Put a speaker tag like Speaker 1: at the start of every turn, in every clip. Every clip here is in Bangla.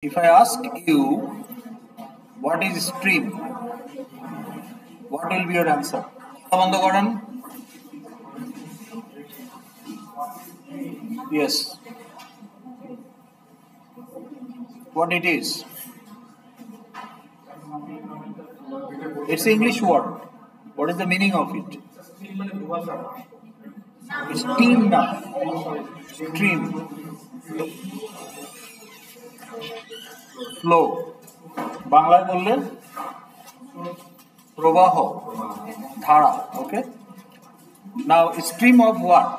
Speaker 1: If I ask you what is stream, what will be your answer? বন্ধ করেন। Yes. What it is? It's an English word. What is the meaning of it? Steam na. Stream. Flow. বাংলায় বললে প্রবাহ, ধারা. Okay. Now, stream of what?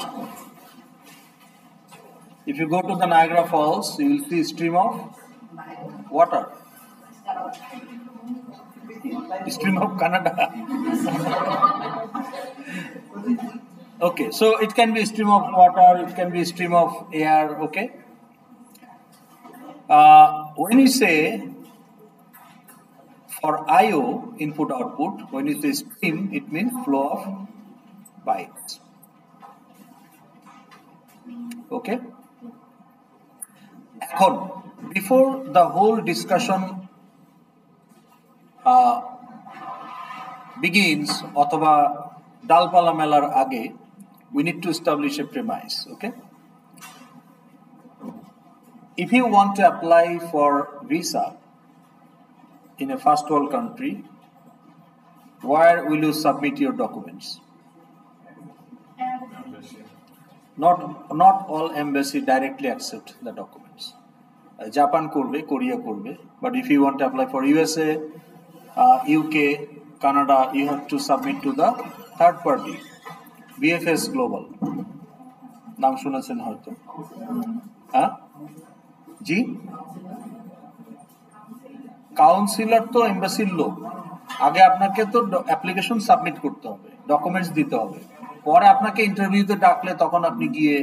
Speaker 1: If you go to the Niagara Falls, you will see stream of water. Stream of Canada. Okay, so it can be stream of water, it can be stream of air. Okay. When you say for IO, input output, when you say stream, it means flow of bytes. Okay. এখন before the whole discussion begins অথবা ডালপালা মেলার আগে we need to establish a premise. Okay. If you want to apply for visa in a first world country, where will you submit your documents? Not all embassy directly accept the documents. Japan করবে, Korea করবে, but if you want to apply for USA, UK, Canada, you have to submit to the third party, BFS Global. নাম শুনেছেন হয়তো। হ্যাঁ জি, কাউন্সিলর তো এমবাসির লোক। আগে আপনাকে তো অ্যাপ্লিকেশন সাবমিট করতে হবে, ডকুমেন্টস দিতে হবে, পরে আপনাকে ইন্টারভিউতে ডাকলে তখন আপনি গিয়ে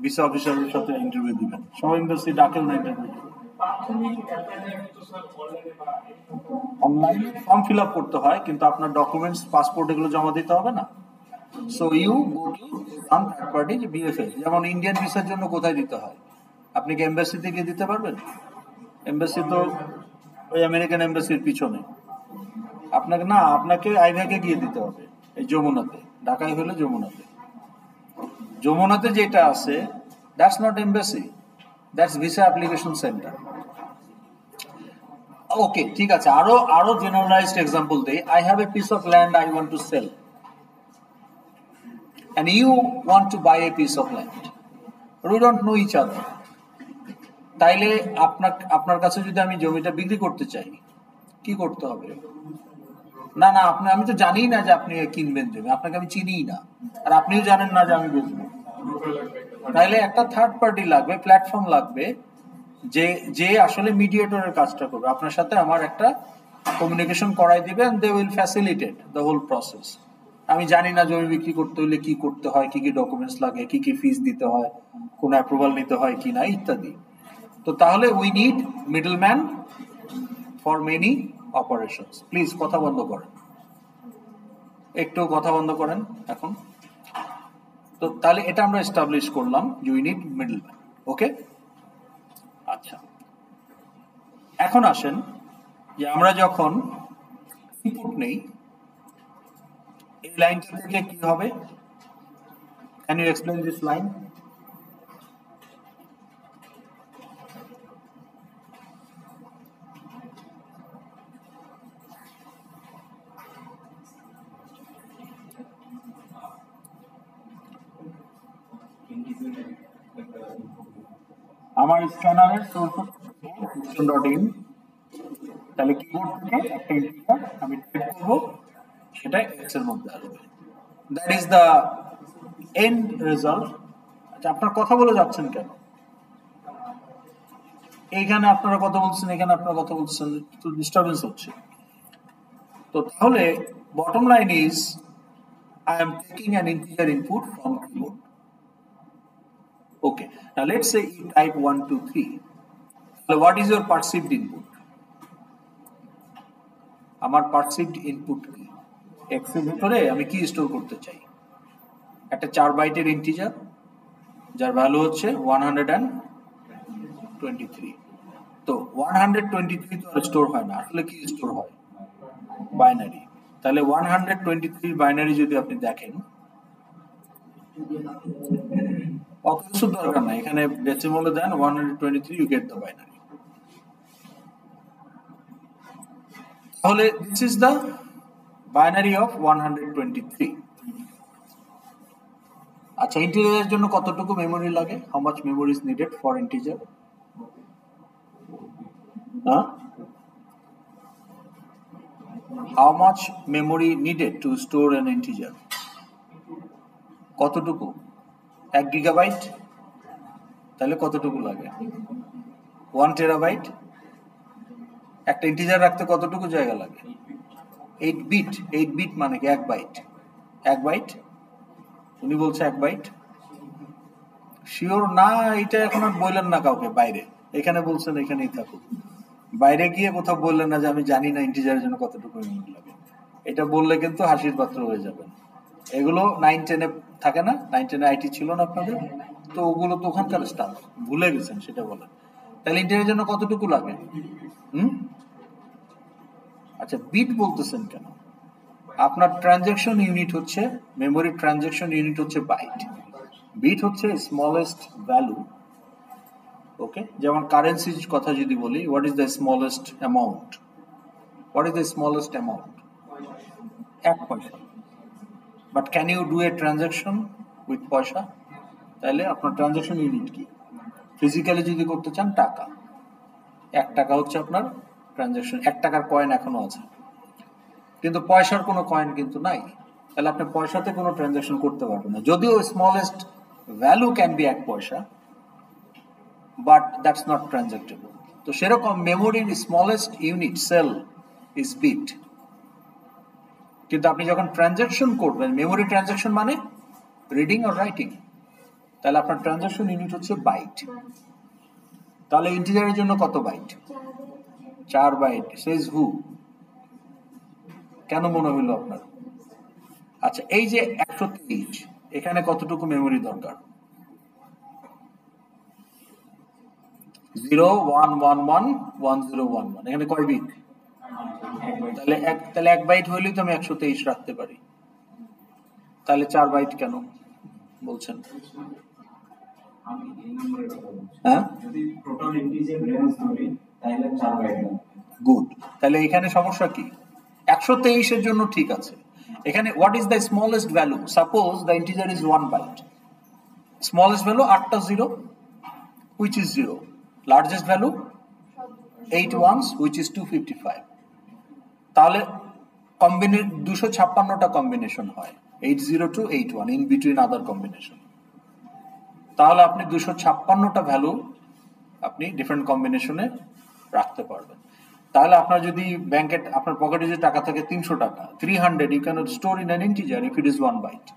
Speaker 1: ভিসা অফিসারের সাথে ইন্টারভিউ দিবেন। সব এমবাসি ডাকেও না ইন্টারভিউ। অনলাইনে ফর্ম ফিল আপ করতে হয়, কিন্তু আপনার ডকুমেন্টস, পাসপোর্ট এগুলো জমা দিতে হবে না। So you go to some third party, VFS. যেমন ইন্ডিয়ান ভিসার জন্য কোথায় দিতে হয়? আপনি কি এমবাসিতে গিয়ে দিতে পারবেন? এমবাসি তো ওই আমেরিকান এমবাসির পিছনে। আপনাকে না, আপনাকে আইভাকে গিয়ে দিতে হবে, এই যমুনাতে। ঢাকায় হলে যমুনাতে। যমুনাতে যেটা আছে, that's not embassy, that's visa application centre. Okay, ঠিক আছে। আরো জেনারেলাইজড এক্সাম্পল দেই। I have a piece of land I want to sell, and you want to buy a piece of land. We don't know each other. তাইলে আপনার কাছে যদি আমি জমিটা বিক্রি করতে চাই, কি করতে হবে? না, আমি তো জানিই না যে আপনি কিনবেন জমি, আপনাকে আমি চিনিই না, আর আপনিও জানেন না যে আমি বেচবো। তাইলে একটা থার্ড পার্টি লাগবে, প্ল্যাটফর্ম লাগবে, যে আসলে মিডিয়েটরের কাজটা করবে। আপনার সাথে আমার একটা কমিউনিকেশন করাই দিবে, and they will facilitate the whole process. আমি জানি না জমি বিক্রি করতে হলে কি করতে হয়, কি কি ডকুমেন্টস লাগে, কি কি ফিস দিতে হয়, কোন অ্যাপ্রুভাল নিতে হয় কিনা ইত্যাদি। তো তাহলে we need middleman for many operations. Please কথা বন্ধ করেন, একটু কথা বন্ধ করেন এখন। তো তাহলে এটা আমরা এস্টাবলিশ করলাম যে উই নিড মিডলম্যান। ওকে, আচ্ছা। এখন আসেন যে আমরা যখন ইনপুট নেই, এই লাইনটা থেকে কি হবে? Can you explain this line? আমার স্ক্যানারের সোর্স .in, তাহলে কিবোর্ড থেকে একটা ইন্টিজার আমি টাইপ করব, সেটা এক্স এর মধ্যে আসবে। That is the end result. আচ্ছা, আপনার কথা বলে যাচ্ছেন কেন? এইখানে আপনারা কথা বলছেন, এখানে আপনারা কথা বলছেন, তো ডিস্টারবেন্স হচ্ছে। তো তাহলে bottom line is I am taking an integer input from keyboard. Okay, now let's say you type 1, 2, 3. So what is your perceived input? আমার perceived input কি? X এর ভিতরে আমি কি স্টোর করতে চাই? একটা 4 বাইটের ইন্টিজার যার ভ্যালু হচ্ছে 123। তো তো 123 তো আর স্টোর হয় না, আসলে কি স্টোর হয়? বাইনারি। তাহলে 123 বাইনারি যদি আপনি দেখেন, অত কিছু দরকার নাই, এখানে ডেসিমালে দেন 123, ইউ গেট দ্য বাইনারি। তাহলে this is the binary of 123। আচ্ছা, ইন্টিজারের জন্য কতটুকু মেমোরি লাগে? How much memory is needed for integer? How much memory needed to store an integer? কতটুকু? 1 গিগাবাইট? তাহলে কতটুকু লাগে? 1 টেরাবাইট? একটা ইন্টিজার রাখতে কতটুকু জায়গা লাগে? 8 বিট। 8 বিট মানে কি 1 বাইট? 1 বাইট? উনি বলছে 1 বাইট। শিওর না? এটা এখন আর বললেন না কাউকে বাইরে, এখানে বলছেন এখানেই থাকুক। বাইরে গিয়ে কোথাও বললেন না যে আমি জানি না ইন্টিজারের জন্য কতটুকু মেমোরি লাগে। এটা বললে কিন্তু হাসির পাত্র হয়ে যাবেন। এগুলো 9-10-এ থাকে না? 9-10-এ আইটি ছিল না আপনাদের? তো ওগুলো তো ওখানকার স্টাফ, ভুলে গেছেন সেটা বলেন। তাহলে ইন্টিজারের জন্য কতটুকু লাগে? আচ্ছা, বিট বলতেছেন কেন? আপনার ট্রানজাকশন ইউনিট হচ্ছে, মেমোরি ট্রানজাকশন ইউনিট হচ্ছে বাইট, বিট হচ্ছে স্মলেস্ট ভ্যালু। ওকে, যেমন কারেন্সির কথা যদি বলি, what is the smallest amount? What is the smallest amount? 1 পয়সা। But can you do a transaction with পয়সা? তাহলে আপনার ট্রানজাকশন ইউনিট কি? ফিজিক্যালি যদি করতে চান, টাকা। 1 টাকা হচ্ছে আপনার ট্রানজাকশন। 1 টাকার কয়েন এখনো আছে, কিন্তু পয়সার কোনো কয়েন কিন্তু নাই। তাহলে আপনি পয়সাতে কোনো ট্রানজাকশন করতে পারবেন না, যদিও স্মলেস্ট ভ্যালু ক্যান বি 1 পয়সা, বাট দ্যাটস নট ট্রানজাক্টেবল। তো সেরকম মেমোরির smallest unit cell is bit. কিন্তু আপনি যখন ট্রানজাকশন করবেন, মেমোরি ট্রানজাকশন মানে রিডিং আর রাইটিং, তাহলে আপনার ট্রানজাকশন ইউনিট হচ্ছে বাইট। তাহলে ইন্টিজারের জন্য কত বাইট? 4 বাইট। সেজ হু? কেন মনে হইল আপনার? আচ্ছা, এই যে 123, এখানে কতটুকু মেমোরি দরকার? 0 1 1 1 1 0 1 1, এখানে কয় বিট? তাহলে 1 বাইট হইলেই তো আমি 123 রাখতে পারি। তাহলে 4 বাইট কেন বলছেন? হ্যাঁ, গুড। তাহলে এখানে সমস্যা কি? 123-এর জন্য ঠিক আছে। এখানে what is the smallest value? Suppose the integer is 1 byte. Smallest value 8টা 0, which is 0. Largest value 8 ones, which is 255. তাহলে 256টা কম্বিনেশন হয়, 802 81, in between other combination। তাহলে আপনি 256টা ভ্যালু আপনি ডিফারেন্ট কম্বিনেশনে রাখতে পারবেন। তাহলে আপনার যদি ব্যাংকে, আপনার পকেটে যে টাকা থাকে 300 টাকা, 300 you cannot store in an integer if it is 1 byte।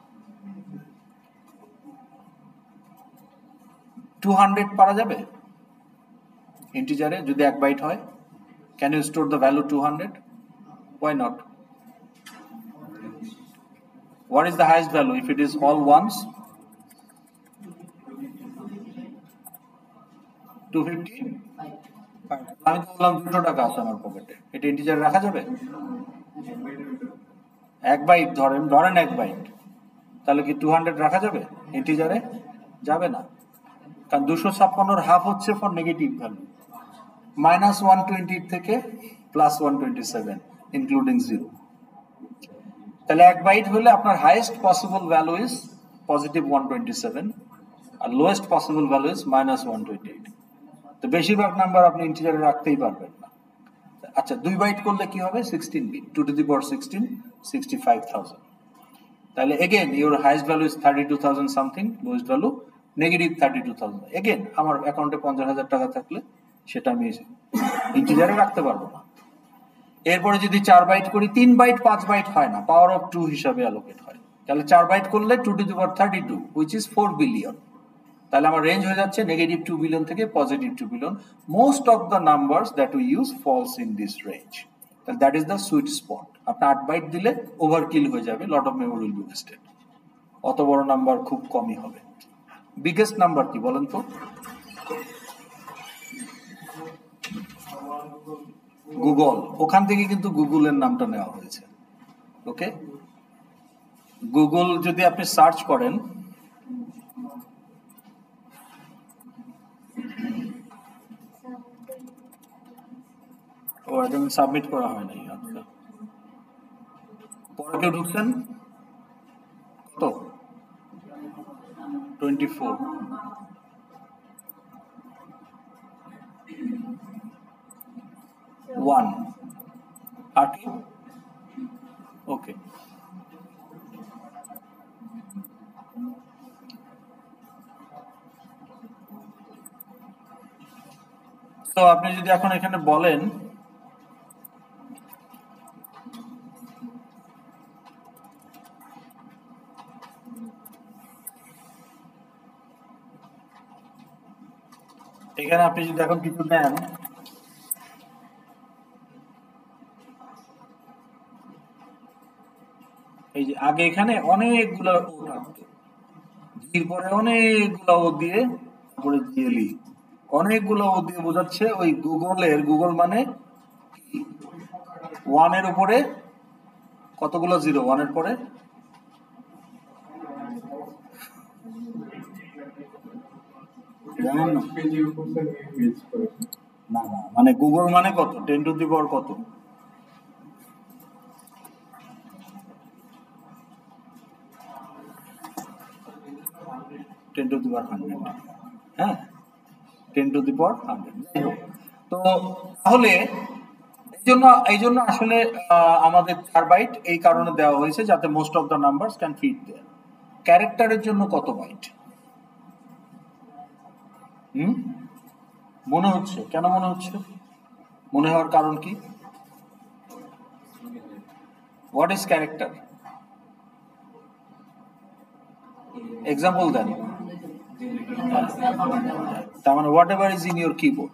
Speaker 1: 200 পারা যাবে ইন্টিজারে যদি 1 বাইট হয়? Can you store the value 200? Why not? What is the highest value if it is all ones? 250? আমি তো বললাম 200 টাকা আছে আমার পকেটে, এটা ইন্টিজারে রাখা যাবে? 1 বাইট ধরেন 1 বাইট, তাহলে কি 200 রাখা যাবে ইন্টিজারে? যাবে না, কারণ 256-র হাফ হচ্ছে ফর নেগেটিভ ভ্যালু, -120 থেকে +127 ইনক্লুডিং 0। তাহলে 1 বাইট হলে আপনার হাইয়েস্ট পসিবল ভ্যালু ইজ +127 আর লোয়েস্ট পসিবল ভ্যালু ইজ -128। তো বেশিরভাগ নাম্বার আপনি ইন্টিজারে রাখতেই পারবেন না। আচ্ছা, 2 বাইট করলে কি হবে? 16 বিট, 2 to the power 16, 65,000। তাহলে again your highest value is 32,000 something, lowest value -32,000। Again আমার অ্যাকাউন্টে 50,000 টাকা থাকলে সেটা আমি ইন্টিজারে রাখতে পারবো না। এরপরে যদি 4 বাইট করি, 3 বাইট 5 বাইট হয় না, পাওয়ার অফ 2 হিসাবে অ্যালোকেট হয়। তাহলে 4 বাইট করলে 2 to the power 32, which is 4 billion. তাহলে আমার রেঞ্জ হয়ে যাচ্ছে -2 বিলিয়ন থেকে +2 billion. Most of the numbers that we use falls in this range. তাহলে that is the sweet spot. আপনি 8 বাইট দিলে ওভারকিল হয়ে যাবে, lot of memory will be wasted. অত বড় নাম্বার খুব কমই হবে। বিগেস্ট নাম্বার কি বলেন তো? গুগল, ওখান থেকে কিন্তু গুগলের নামটা নেওয়া হয়েছে। ওকে, গুগল যদি আপনি সার্চ করেন, ও একদম সাবমিট করা হয় নাই। আচ্ছা, পরে কেউ ঢুকছেন কত? 24 1 আর কি? ওকে, তো আপনি যদি এখন এখানে বলেন এখানে আপনি যদি এখন কিছু দেন, এই যে আগে এখানে অনেকগুলো ও থাকতো, জির পরে অনেকগুলো ও দিয়ে তারপরে জিএলই, অনেকগুলো ও দিয়ে বোঝাচ্ছে ওই গুগলের, গুগল মানে 1 এর উপরে কতগুলো জিরো? 1 এর পরে জানেন না? না না, মানে গুগল মানে কত? 10 টু দি পাওয়ার কত? টেন টু দি পাওয়ার 100। হ্যাঁ, 10 টু দি পাওয়ার 100। তো তাহলে এই জন্য আসলে আমাদের 4 বাইট এই কারণে দেওয়া হয়েছে যাতে most of the numbers can fit there. ক্যারেক্টারের জন্য কত বাইট? মনে হচ্ছে কেন? মনে হচ্ছে, মনে হওয়ার কারণ কি? What is character? এক্সাম্পল দেন। তার মানে what ever is in your keyboard,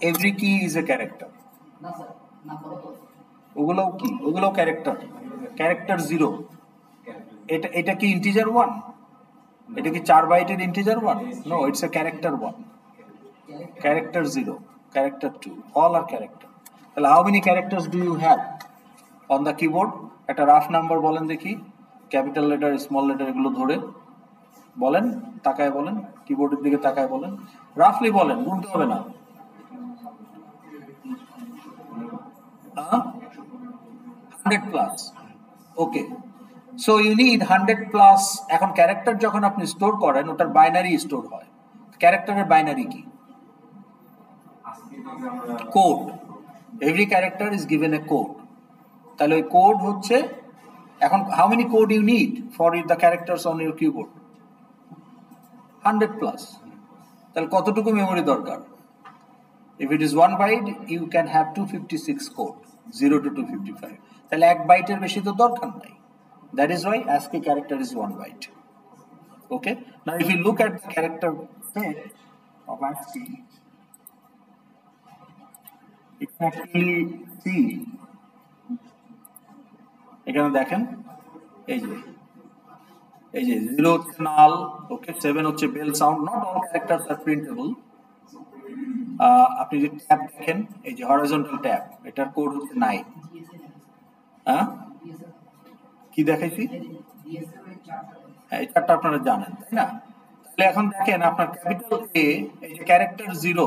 Speaker 1: every কি ইজ এ ক্যারেক্টার। ওগুলোও কি? ওগুলো ক্যারেক্টার। ক্যারেক্টার 0, এটা কি ইন্টিজার 1? এটা কি 4 বাইটের integer 1? No, it's a character 1। Character 0, character 2, all are character. তাহলে how many characters do you have on the keyboard? একটা রাফ নাম্বার বলেন দেখি, ক্যাপিটাল লেটার, স্মল লেটার এগুলো ধরে বলেন, তাকায় বলেন, কিবোর্ডের দিকে তাকায় বলেন, রাফলি বলেন, গুনতে হবে না। 100 plus. Okay, so you need 100 plus. এখন ক্যারেক্টার যখন আপনি স্টোর করেন, ওটার বাইনারি স্টোর হয়। ক্যারেক্টারের বাইনারি কি? Code. Every character is given a code. তাহলে ওই কোড হচ্ছে, এখন how many code you need for the characters on your keyboard? 100 plus. তাহলে কতটুকু মেমোরি দরকার? If it is 1 byte, you can have 256 code, 0 to 255. তাহলে 1 বাইটের বেশি তো দরকার নাই। That is why ASCII character is 1 byte. Okay. Now, if you look at the character set of ASCII, you can actually see. এখানে দেখেন, এই যে 0 হচ্ছে নাল, ওকে, 7 হচ্ছে bell sound. Not all characters are printable. আপনি যদি ট্যাব দেখেন, এই যে হরাইজন্টাল ট্যাব, এটার কোড হচ্ছে 9। হ্যাঁ, কি দেখাইছি? হ্যাঁ, এই চারটা আপনারা জানেন, তাই না? তাহলে এখন দেখেন আপনার ক্যাপিটাল এ, এই যে ক্যারেক্টার 0,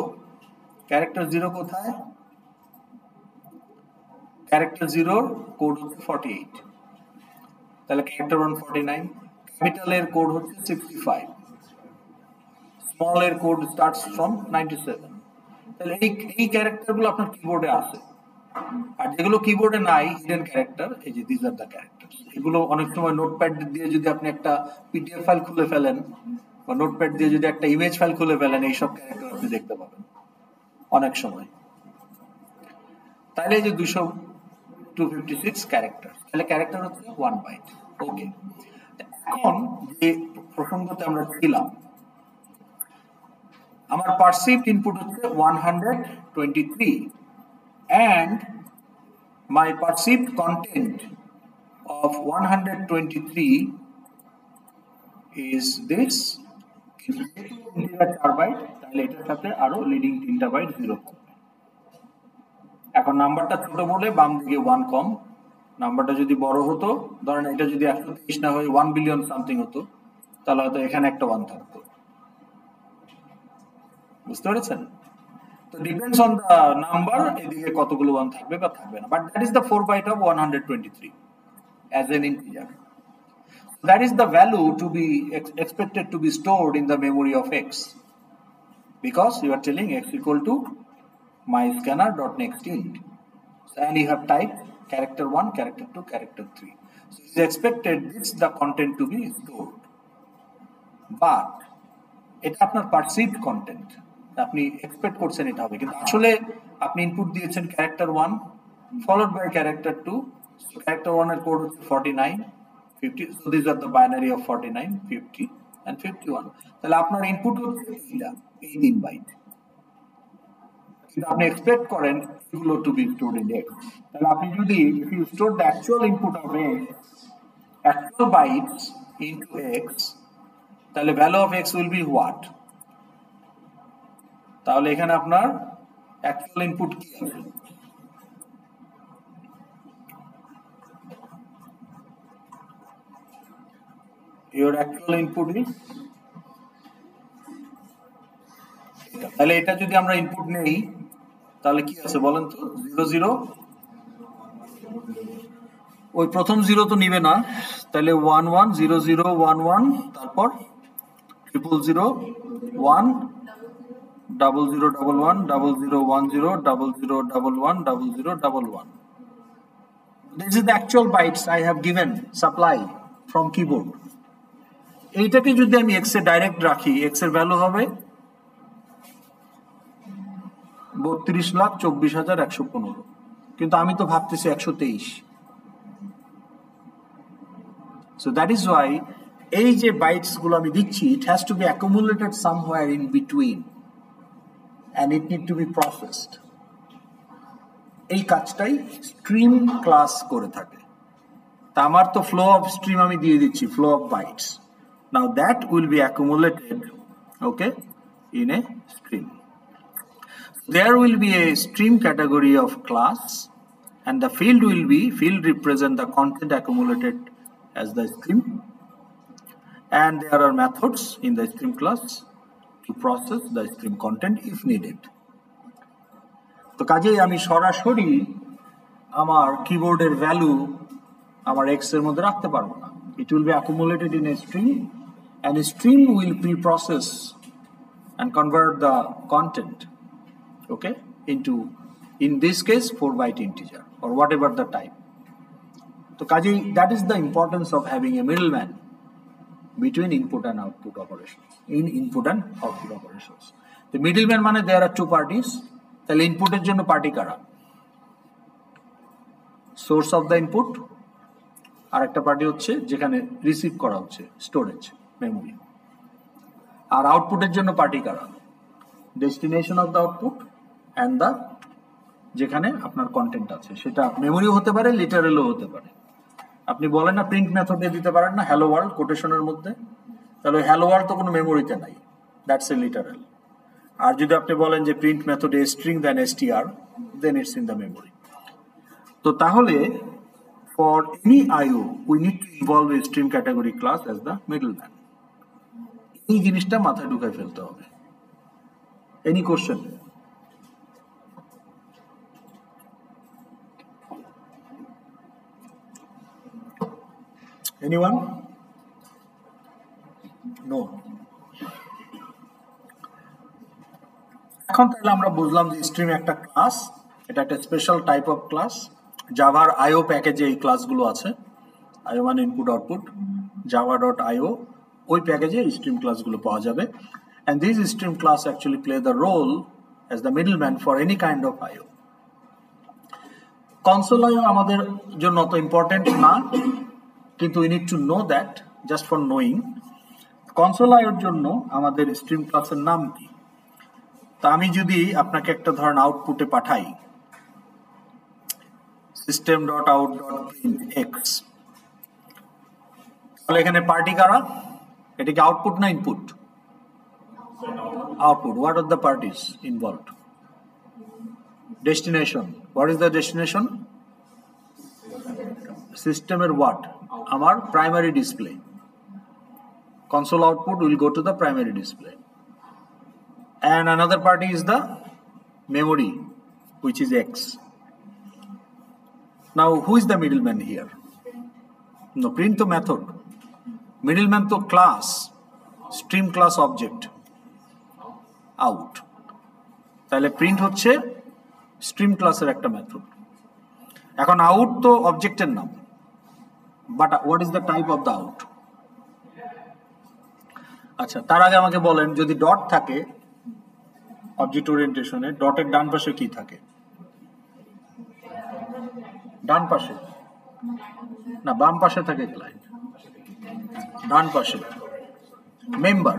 Speaker 1: ক্যারেক্টার 0 কোথায়? ক্যারেক্টার 0 কোড হচ্ছে 48, তাহলে ক্যারেক্টার 1 49। ক্যাপিটাল এর কোড হচ্ছে 65, স্মল এর কোড স্টার্টস ফ্রম 97। তাহলে এই ক্যারেক্টারগুলো আপনার কিবোর্ডে আছে। আর যেগুলো কিবোর্ডে নাই, হিডেন ক্যারেক্টার, এই যে দিস আর দ্য ক্যারেক্টার। এগুলো অনেক সময় নোটপ্যাড দিয়ে যদি আপনি একটা পিডিএফ ফাইল খুলে ফেলেন, বা নোটপ্যাড দিয়ে যদি একটা ইমেজ ফাইল খুলে ফেলেন, এইসব ক্যারেক্টার আপনি দেখতে পাবেন অনেক সময়। তাহলে এই যে 256 ক্যারেক্টার, তাহলে ক্যারেক্টার হচ্ছে 1 বাইট। ওকে, এখন যে প্রসঙ্গতে আমরা ছিলাম, আমার পারসিভড ইনপুট হচ্ছে 123, and my perceived content of 123 is this. Integer 4 byte, তাহলে এটার সাথে আরো লিডিং 3টা বাইট 0 থাকবে। এখন নাম্বারটা ছোট বলে বাম দিকে 1 কম, নাম্বারটা যদি বড় হতো, ধরেন এটা যদি 123 না হয়ে 1 বিলিয়ন সামথিং হতো, তাহলে হয়তো এখানে একটা 1 থাকতো। বুঝতে পেরেছেন? তো ডিপেন্ডস অন দ্য নাম্বার, এদিকে কতগুলো 1 থাকবে বা থাকবে না, but that is the 4 byte of 123 as an integer. That is the value to be expected to be stored in the memory of x, because you are telling x equal to my scanner dot next int, and you have typed character 1, character 2, character 3. So it is expected this the content to be stored, but এটা আপনার পারসিভড কন্টেন্ট, আপনি এক্সপেক্ট করছেন এটা হবে, কিন্তু আসলে আপনি ইনপুট দিয়েছেন character 1 followed by character 2, character 1 এর কোড হচ্ছে 49 50, so these are the binary of 49 50 and 51, তাহলে আপনার ইনপুট হচ্ছে এইটা, এই 3 বাইট, কিন্তু আপনি এক্সপেক্ট করেন এগুলো to be stored in x, তাহলে আপনি যদি if you store the actual input of x, actual bytes into x, তাহলে value of x will be what? তাহলে এখানে আপনার অ্যাকচুয়াল ইনপুট কি হবে? your actual input is এটা। তাহলে এটা যদি আমরা ইনপুট নেই তাহলে কি আছে বলেন তো? 0 0, ওই প্রথম 0 তো নিবে না, তাহলে 1 1 0 0 1 1, তারপর 0 0 1 0 0 1 1 0 0 1 0 0 0 1 1 0 0 1 1. This is the actual bytes I have given supply from keyboard. এইটাকে যদি আমি x এ ডাইরেক্ট রাখি, x এর ভ্যালু হবে 32,24,115, কিন্তু আমি তো ভাবতেছি 123। So that is why এই যে বাইটস গুলো আমি দিচ্ছি, it has to be accumulated somewhere in between and it need to be processed. এই কাজটাই স্ট্রিম ক্লাস করে থাকে। তা আমার তো ফ্লো অফ স্ট্রিম আমি দিয়ে দিচ্ছি, flow of bytes. Now that will be accumulated, okay, in a stream. There will be a stream category of class, and the field will be, field represent the content accumulated as the stream, and there are methods in the stream class to process the stream content if needed. তো কাজেই আমি সরাসরি আমার কিবোর্ডের ভ্যালু আমার x এর মধ্যে রাখতে পারবো না। It will be accumulated in a stream, and a stream will pre-process and convert the content, okay, into, in this case, 4 byte integer or whatever the type. So kaji, that is the importance of having a middleman between input and output operations, in input and output operations. The middleman mane there are two parties, তাহলে ইনপুটের জন্য পার্টি কারা? সোর্স অফ দ্য ইনপুট, আর একটা পার্টি হচ্ছে যেখানে রিসিভ করা হচ্ছে, স্টোরেজ, মেমোরি। আর আউটপুটের জন্য পার্টি কারা? Destination of the output and the, যেখানে আপনার কন্টেন্ট আছে, সেটা মেমোরিও হতে পারে, লিটারেলও হতে পারে। আপনি বলেন না প্রিন্ট মেথডে দিতে পারেন না হ্যালো ওয়ার্ল্ড কোটেশনের মধ্যে, তাহলে হ্যালো ওয়ার্ল্ড তো কোনো মেমোরিতে নাই, দ্যাটস এ লিটারেল। আর যদি আপনি বলেন যে প্রিন্ট মেথডে string then str, then it's in the memory. তো তাহলে for any IO we need to involve a stream category class as the middleman. এই জিনিসটা মাথায় ঢুকাই ফেলতে হবে। Any question? এনিওয়ান? নো? এখন তাহলে আমরা বুঝলাম যে স্ট্রিম একটা ক্লাস, এটা একটা স্পেশাল টাইপ অফ ক্লাস। জাভার IO প্যাকেজে এই ক্লাসগুলো আছে, IO মানে ইনপুট আউটপুট, java.io, ওই প্যাকেজে স্ট্রিম ক্লাসগুলো পাওয়া যাবে। And these stream class actually play the role as the middleman for any kind of IO. Console IO আমাদের জন্য অত ইম্পর্টেন্ট না, কিন্তু we need to know that just for knowing. Console IO এর জন্য আমাদের স্ট্রিম ক্লাসের নাম কি? তা আমি যদি আপনাকে একটা ধরনের আউটপুটে পাঠাই system.out.printx, তাহলে এখানে পার্টি কারা? এটা কি আউটপুট না input? Output. What are the parties involved? Destination, what is the destination? সিস্টেমের হোয়াট? আমার primary display. console output will go to the primary display, and another party is the memory, which is X. Now who is the middleman here? No, print to method, middleman to class, stream class object, out. তাহলে প্রিন্ট হচ্ছে স্ট্রিম ক্লাসের একটা মেথড। এখন আউট তো অবজেক্টের নাম, but what is the type of the out? আচ্ছা, তার আগে আমাকে বলেন, যদি ডট থাকে অবজেক্ট ওরিয়েন্টেশনে, ডটের ডান পাশে কি থাকে? ডান পাশে না, বাম পাশে থাকে ক্লায়েন্ট, ডান পাশে মেম্বার।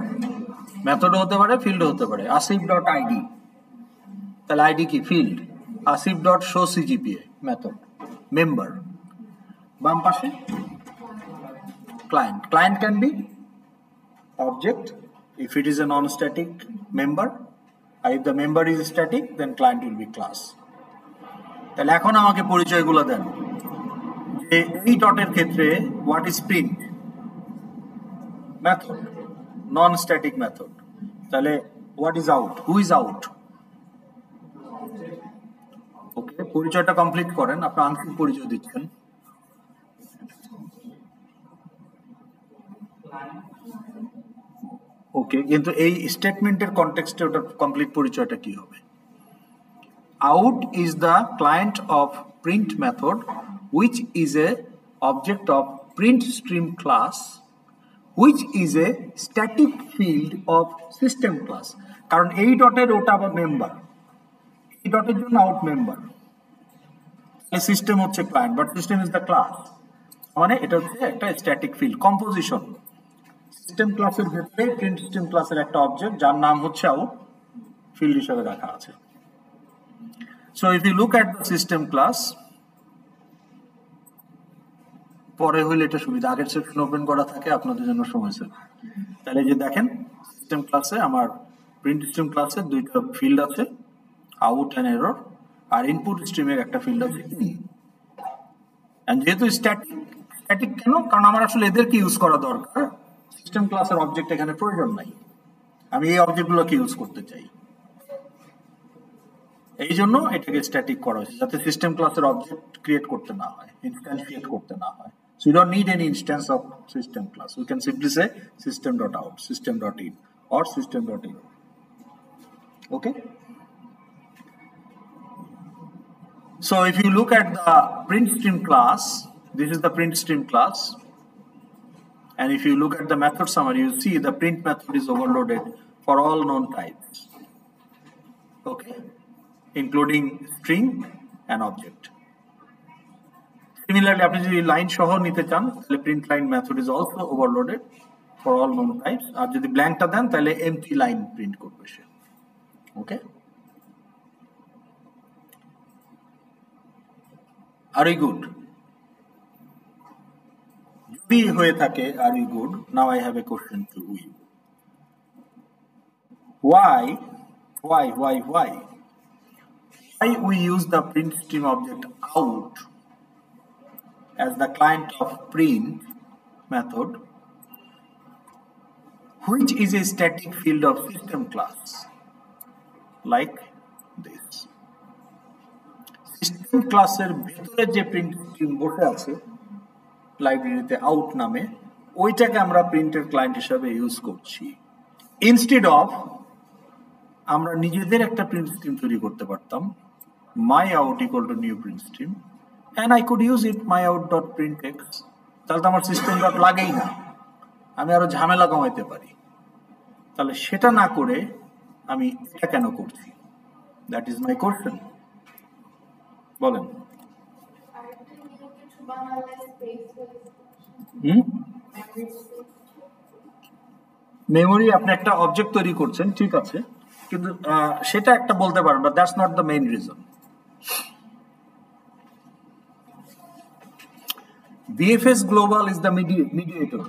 Speaker 1: মেথডও হতে পারে, ফিল্ডও হতে পারে। আসিফ ডট আইডি, তাহলে আইডি কি? Field. Asif dot show CGPA method, member. বাম পাশে client. Client can be object if it is a non-static member, and if the member is static then client will be class. তাহলে এখন আমাকে পরিচয়গুলো দেন যে এই ডটের ক্ষেত্রে what is print? method, non-static method. তাহলে what is out? who is out? ওকে, পরিচয়টা কমপ্লিট করেন। আপনার আংশিক পরিচয় দিচ্ছেন। ওকে, কিন্তু এই স্টেটমেন্টের কনটেক্সটে ওটার কমপ্লিট পরিচয়টা কি হবে? Out is the client of print method which is a object of print stream class which is a static field of system class. কারণ এই ডটের ওটা আবার মেম্বার, এই ডটের জন্য আউট মেম্বার, সিস্টেম হচ্ছে client, but system is the class. মানে এটা হচ্ছে একটা স্ট্যাটিক ফিল্ড কম্পোজিশন। সিস্টেম ক্লাসের ভেতরে প্রিন্ট সিস্টেম ক্লাসের একটা অবজেক্ট যার নাম হচ্ছে আউট, ফিল্ড হিসেবে রাখা আছে। So if you look at the system class, পরে হইলে এটা সুবিধা, আগের সেকশন ওপেন করা থাকে আপনাদের জন্য সময় সেভ। তাহলে যে দেখেন সিস্টেম ক্লাসে আমার প্রিন্ট সিস্টেম ক্লাসে দুইটা ফিল্ড আছে, আউট এন্ড এরর, আর ইনপুট স্ট্রিমের একটা ফিল্ড আছে। যেহেতু স্ট্যাটিক কেন? কারণ আমার আসলে এদেরকে ইউজ করা দরকার, সিস্টেম ক্লাসের অবজেক্ট এখানে প্রয়োজন নাই, আমি এই অবজেক্টগুলোকে ইউজ করতে চাই। এই জন্য এটাকে স্ট্যাটিক করা হয়েছে, যাতে সিস্টেম ক্লাসের অবজেক্ট ক্রিয়েট করতে না হয়, ইনস্ট্যান্স ক্রিয়েট করতে না হয়। So you don't need any instance of system class. We can simply say system.out, system.in, or system.in. Okay. So if you look at the print stream class, this is the print stream class. And if you look at the method summary, you see the print method is overloaded for all known types. Okay. Including string and object. Similarly, আপনি যদি লাইন সহ নিতে চান তাহলে print line method is also overloaded for all known types. আর যদি ব্ল্যাঙ্কটা দেন তাহলে এমটি লাইন প্রিন্ট করবে সে। ওকে, আর ইউ গুড? যদি হয়ে থাকে আর you good, now I have a question to you. Why we use the print stream object out as the client of print method, which is a static field of system class, like this. System class এর ভিতরে যে print stream বসে আছে লাইব্রেরিতে out নামে, ওইটাকে আমরা প্রিন্টের ক্লায়েন্ট হিসেবে ইউজ করছি। ইনস্টেড অফ আমরা নিজেদের একটা প্রিন্ট স্ট্রিম তৈরি করতে পারতাম, my out equal to new print stream, and I could use it my out dot print x. তাহলে তো আমার সিস্টেম ডট লাগেই না, আমি আরো ঝামেলা কমাইতে পারি। তাহলে সেটা না করে আমি এটা কেন করছি? That is my question. বলেন। মেমোরি আপনি একটা অবজেক্ট তৈরি করছেন, ঠিক আছে, কিন্তু সেটা একটা বলতে পারেন, but that's not the main reason. VFS Global is the mediator.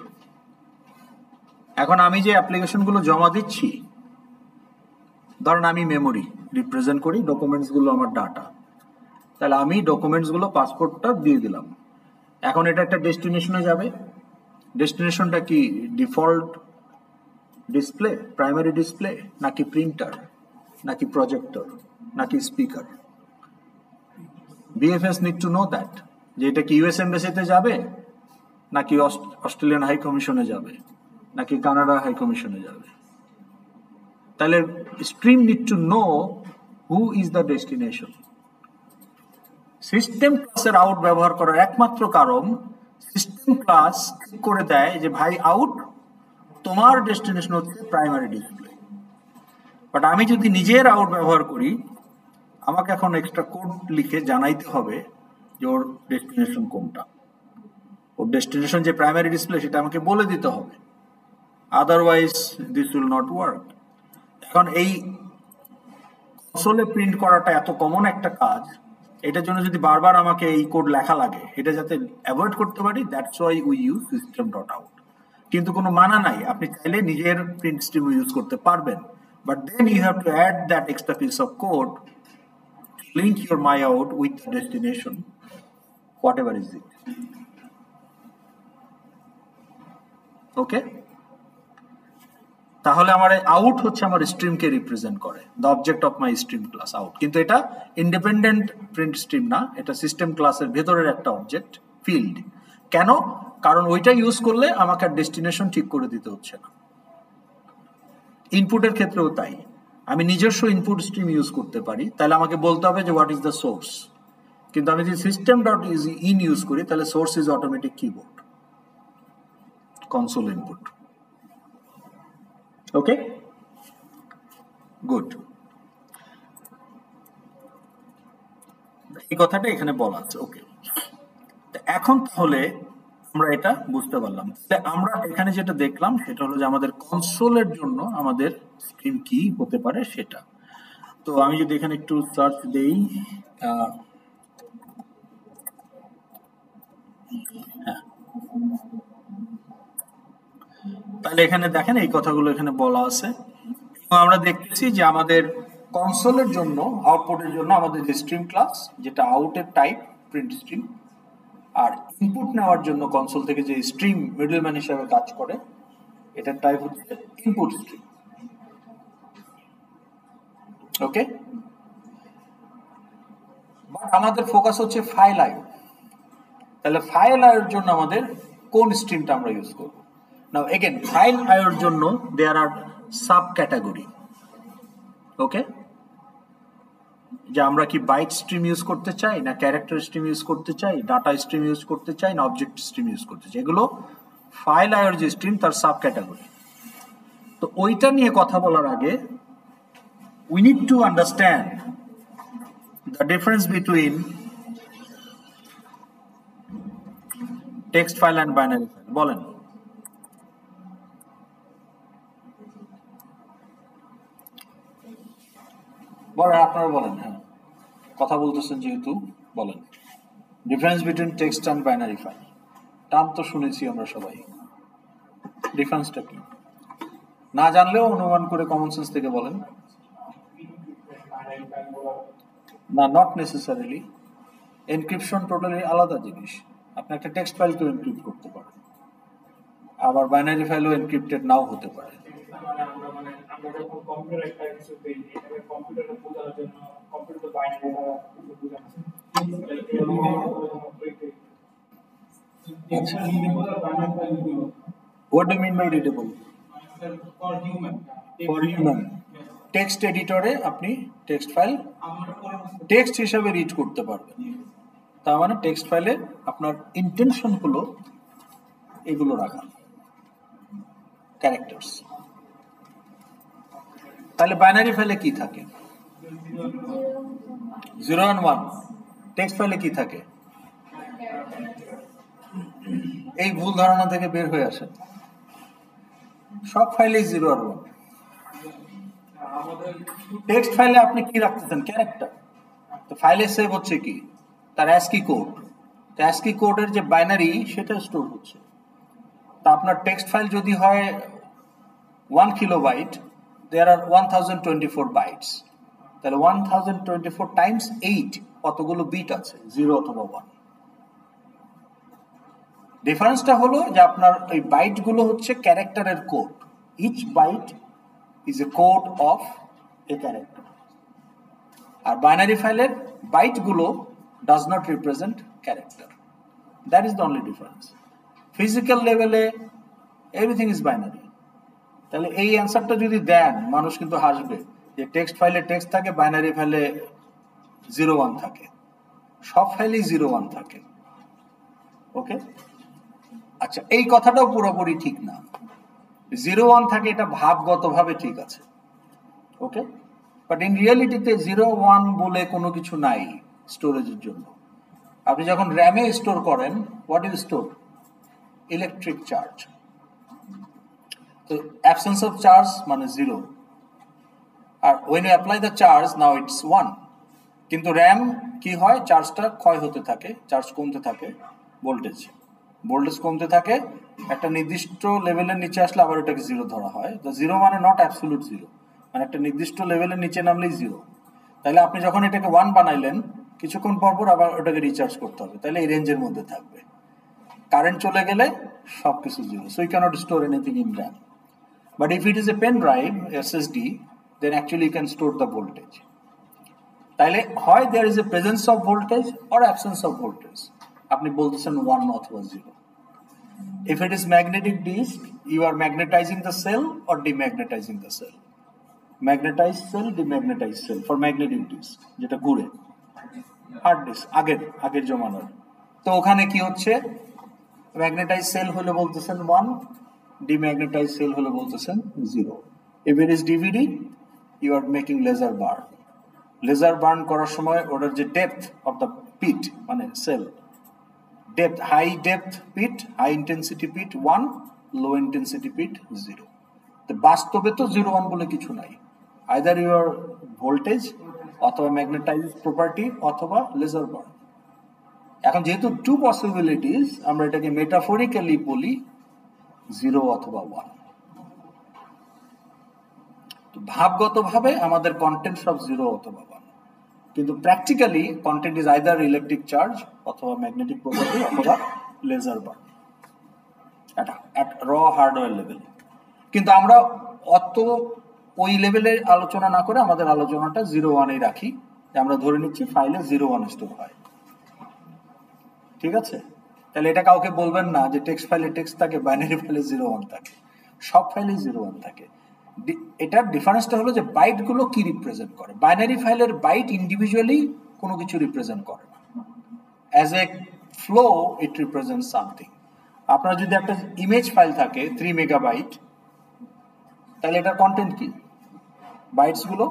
Speaker 1: এখন আমি যে অ্যাপ্লিকেশনগুলো জমা দিচ্ছি, ধরেন আমি মেমোরি রিপ্রেজেন্ট করি, ডকুমেন্টসগুলো আমার ডাটা, তাহলে আমি ডকুমেন্টসগুলো পাসপোর্টটা দিয়ে দিলাম। এখন এটা একটা ডেস্টিনেশনে যাবে। ডেস্টিনেশনটা কি ডিফল্ট ডিসপ্লে, প্রাইমারি ডিসপ্লে, নাকি প্রিন্টার, নাকি প্রজেক্টর, নাকি speaker? BFS need to know that, যে এটা কি ইউএস এমবাসিতে যাবে, নাকি অস্ট্রেলিয়ান হাই কমিশনে যাবে, নাকি কানাডা হাই কমিশনে যাবে। তাহলে stream need to know who is the destination. System ক্লাসের আউট ব্যবহার করার একমাত্র কারণ, সিস্টেম ক্লাস ঠিক করে দেয় যে ভাই আউট, তোমার ডেস্টিনেশন হচ্ছে প্রাইমারি ডিসপ্লে। বাট আমি যদি নিজের আউট ব্যবহার করি, আমাকে এখন এক্সট্রা কোড লিখে জানাইতে হবে যে ওর ডেস্টিনেশন কোনটা। ওর ডেস্টিনেশন যে প্রাইমারি ডিসপ্লে সেটা আমাকে বলে দিতে হবে, otherwise this will not work. এখন এই কনসোলে প্রিন্ট করাটা এত কমন একটা কাজ, এটার জন্য যদি বারবার আমাকে এই কোড লেখা লাগে, এটা যাতে অ্যাভয়েড করতে পারি, that's why we use system dot out. কিন্তু কোনো মানা নাই, আপনি চাইলে নিজের প্রিন্ট স্ট্রিম ইউজ করতে পারবেন, but then you have to add that extra piece of code, link your my out with the destination, whatever is it. Okay, তাহলে আমার আউট হচ্ছে আমার স্ট্রিমকে রিপ্রেজেন্ট করে, the object of my stream class out. কিন্তু এটা ইন্ডিপেন্ডেন্ট প্রিন্ট স্ট্রিম না, এটা সিস্টেম ক্লাসের ভেতরের একটা অবজেক্ট ফিল্ড। কেন? কারণ ওইটা ইউজ করলে আমাকে ডেস্টিনেশন ঠিক করে দিতে হচ্ছে না। ইনপুটের ক্ষেত্রেও তাই, আমি নিজস্ব ইনপুট স্ট্রিম ইউজ করতে পারি, তাহলে আমাকে বলতে হবে যে হোয়াট ইজ দ্য সোর্স। কিন্তু আমি যদি সিস্টেম ডট ইন ইউজ করি, তাহলে source is automatic keyboard, console input. Okay, good. এই কথাটা এখানে বলা আছে। ওকে, এখন তাহলে আমরা এটা বুঝতে পারলাম। আমরা এখানে যেটা দেখলাম সেটা হলো যে আমাদের কনসোলের জন্য আমাদের স্ট্রিম কি হতে পারে সেটা। তো আমি যদি এখানে একটু সার্চ দেই, হ্যাঁ, তাহলে এখানে দেখেন এই কথাগুলো এখানে বলা আছে। আমরা দেখতেছি যে আমাদের কনসোলের জন্য, আউটপুটের জন্য আমাদের যে স্ট্রিম ক্লাস, যেটা আউটের টাইপ প্রিন্ট স্ট্রিম, আর ইনপুট নেওয়ার জন্য কনসোল থেকে যে স্ট্রিম মিডলম্যান হিসেবে কাজ করে, এটার টাইপ হচ্ছে ইনপুট স্ট্রিম। ওকে, বাট আমাদের ফোকাস হচ্ছে ফাইল আইও। তাহলে ফাইল আইওর জন্য আমাদের কোন স্ট্রিমটা আমরা ইউজ করব? নাও এগেন, ফাইল আইওর জন্য দেয়ার আর সাব ক্যাটাগরি। ওকে, যে আমরা কি বাইট স্ট্রিম ইউজ করতে চাই, না ক্যারেক্টার স্ট্রিম ইউজ করতে চাই, ডাটা স্ট্রিম ইউজ করতে চাই, না অবজেক্ট স্ট্রিম ইউজ করতে চাই, এগুলো ফাইল আইওর যে স্ট্রিম তার সাব ক্যাটাগরি। তো ওইটা নিয়ে কথা বলার আগে we need to understand the difference between text file and binary file. বলেন, আপনারা বলেন। হ্যাঁ, কথা বলতেছেন যেহেতু বলেন, difference between text and binary file. Term তো শুনেছি আমরা সবাই, ডিফারেন্সটা কি না জানলেও অনুমান করে কমন সেন্স থেকে বলেন। না, নট নেসেসারিলি। এনক্রিপশন টোটালি আলাদা জিনিস। আপনি একটা টেক্সট ফাইলকেও এনক্রিপ্ট করতে পারেন, আবার বাইনারি ফাইলও এনক্রিপ্টেড নাও হতে পারে। What do you mean by readable? For human. Text এডিটরে আপনি টেক্সট ফাইল টেক্সট হিসাবে রিড করতে পারবেন। তার মানে টেক্সট ফাইলে আপনার ইন্টেনশন হলো এগুলো রাখা, ক্যারেক্টার্স। তাহলে বাইনারি ফাইলে কি থাকে? 0 and 1। টেক্সট ফাইলে কি থাকে? এই ভুল ধারণা থেকে বের হয়ে আসেন, সব ফাইলে 0 আর 1। টেক্সট ফাইলে আপনি কি রাখতেছেন? ক্যারেক্টার। তো ফাইলে সেভ হচ্ছে কি? তার অ্যাসকি কোড। তো অ্যাসকি কোডের যে বাইনারি সেটা স্টোর হচ্ছে। তা আপনার টেক্সট ফাইল যদি হয় 1 কিলোবাইট, there are 1024 bytes. তাহলে 1024 times 8 কতগুলো বিট আছে, 0 অথবা 1। ডিফারেন্সটা হলো যে আপনার এই বাইটগুলো হচ্ছে ক্যারেক্টারের code. Each byte is a code of a character. আর বাইনারি ফাইলের বাইটগুলো does not represent character. That is the only difference. Physical লেভেলে এভরিথিং ইজ বাইনারি। তাহলে এই অ্যান্সারটা যদি দেন মানুষ কিন্তু হাসবে যে টেক্সট ফাইলে টেক্সট থাকে, বাইনারি ফাইলে 0-1 থাকে, সব ফাইলেই 0-1 থাকে। ওকে, আচ্ছা এই কথাটাও পুরোপুরি ঠিক না। 0-1 থাকে এটা ভাবগতভাবে ঠিক আছে, ওকে, বাট ইন রিয়েলিটিতে 0-1 বলে কোনো কিছু নাই স্টোরেজের জন্য। আপনি যখন র্যামে স্টোর করেন, what is store? Electric charge. তো অ্যাবসেন্স অফ চার্জ মানে 0, আর when you apply the charge now it's 1। কিন্তু র্যাম কি হয়, চার্জটা ক্ষয় হতে থাকে, চার্জ কমতে থাকে, ভোল্টেজ কমতে থাকে, একটা নির্দিষ্ট লেভেলের নিচে আসলে আবার ওটাকে 0 ধরা হয়। তো 0 মানে নট অ্যাবসলিউট 0, মানে একটা নির্দিষ্ট লেভেলের নিচে নামলেই 0। তাহলে আপনি যখন এটাকে 1 বানাইলেন, কিছুক্ষণ পর পর আবার ওটাকে রিচার্জ করতে হবে, তাহলে এই রেঞ্জের মধ্যে থাকবে। কারেন্ট চলে গেলে সবকিছু 0, so you cannot store anything in RAM. But if it is a pen drive, SSD, then actually you can store the voltage. তাহলে হয় there is a presence of voltage or absence of voltage, আপনি বলতেছেন 1 অথবা 0। If it is magnetic disk, you are magnetizing the cell or demagnetizing the cell. Magnetized cell, demagnetized cell for magnetic disk, যেটা ঘুরে। হার্ড ডিস্ক আগের জমানার, তো ওখানে কি হচ্ছে, ম্যাগনেটাইজ সেল হলে বলতেছেন 1, ডিম্যাগনেটাইজ সেল হলে বলতেছেন 0। If it is DVD, you are making laser burn. Laser burn করার সময় ওটার যে ডেপথ অফ দ্য পিট, মানে cell depth, high depth pit, high intensity pit 1, low intensity pit 0। তো বাস্তবে তো 0-1 বলে কিছু নাই, আইদার ইউর ভোল্টেজ অথবা ম্যাগনেটাইজ প্রপার্টি অথবা লেজার বার্ন। এখন যেহেতু 2 পসিবিলিটিস, আমরা এটাকে মেটাফরিক্যালি বলি 0 অথবা 1। ভাবগতভাবে আমাদের কন্টেন্ট সব 0 অথবা 1, কিন্তু practically content is either electric charge অথবা ম্যাগনেটিক প্রপার্টি অথবা লেজার বার্ন অ্যাট র হার্ডওয়্যার লেভেল। কিন্তু আমরা অত ওই লেভেলে আলোচনা না করে আমাদের আলোচনাটা 0-1-এই রাখি, যে আমরা ধরে নিচ্ছি ফাইলে 0-1 স্টোর হয়। ঠিক আছে, তাহলে এটা কাউকে বলবেন না যে টেক্সট ফাইলে টেক্সট থাকে, বাইনারি ফাইলে 0-1 থাকে, সব ফাইলে 0-1 থাকে। এটার ডিফারেন্সটা হলো যে বাইটগুলো কি রিপ্রেজেন্ট করে। বাইনারি ফাইলের বাইট ইন্ডিভিজুয়ালি কোনো কিছু রিপ্রেজেন্ট করে না, as a flow it represent something. আপনার যদি একটা ইমেজ ফাইল থাকে 3 মেগাবাইট, তাহলে এটার কন্টেন্ট কি? বাইটসগুলো